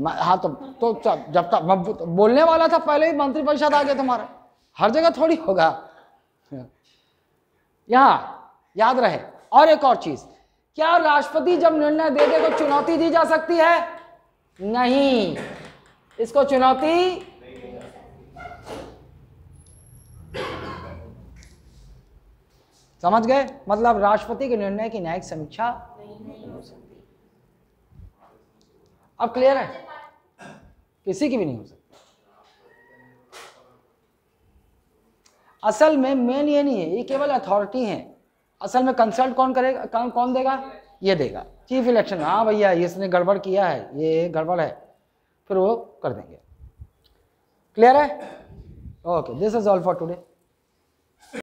हाँ तो जब तक मैं बोलने वाला था पहले ही मंत्रिपरिषद आ गया तुम्हारा। हर जगह थोड़ी होगा, यहां याद रहे। और एक और चीज, क्या राष्ट्रपति जब निर्णय दे दे तो चुनौती दी जा सकती है? नहीं, इसको चुनौती समझ गए? मतलब राष्ट्रपति के निर्णय की न्यायिक समीक्षा नहीं हो सकती। अब क्लियर है? किसी की भी नहीं हो सकती। असल में मेन ये नहीं है, ये केवल अथॉरिटी है। असल में कंसल्ट कौन करेगा, कौन देगा? ये देगा चीफ इलेक्शन। हाँ भैया इसने गड़बड़ किया है, ये गड़बड़ है, फिर वो कर देंगे। क्लियर है? Okay, this is all for today.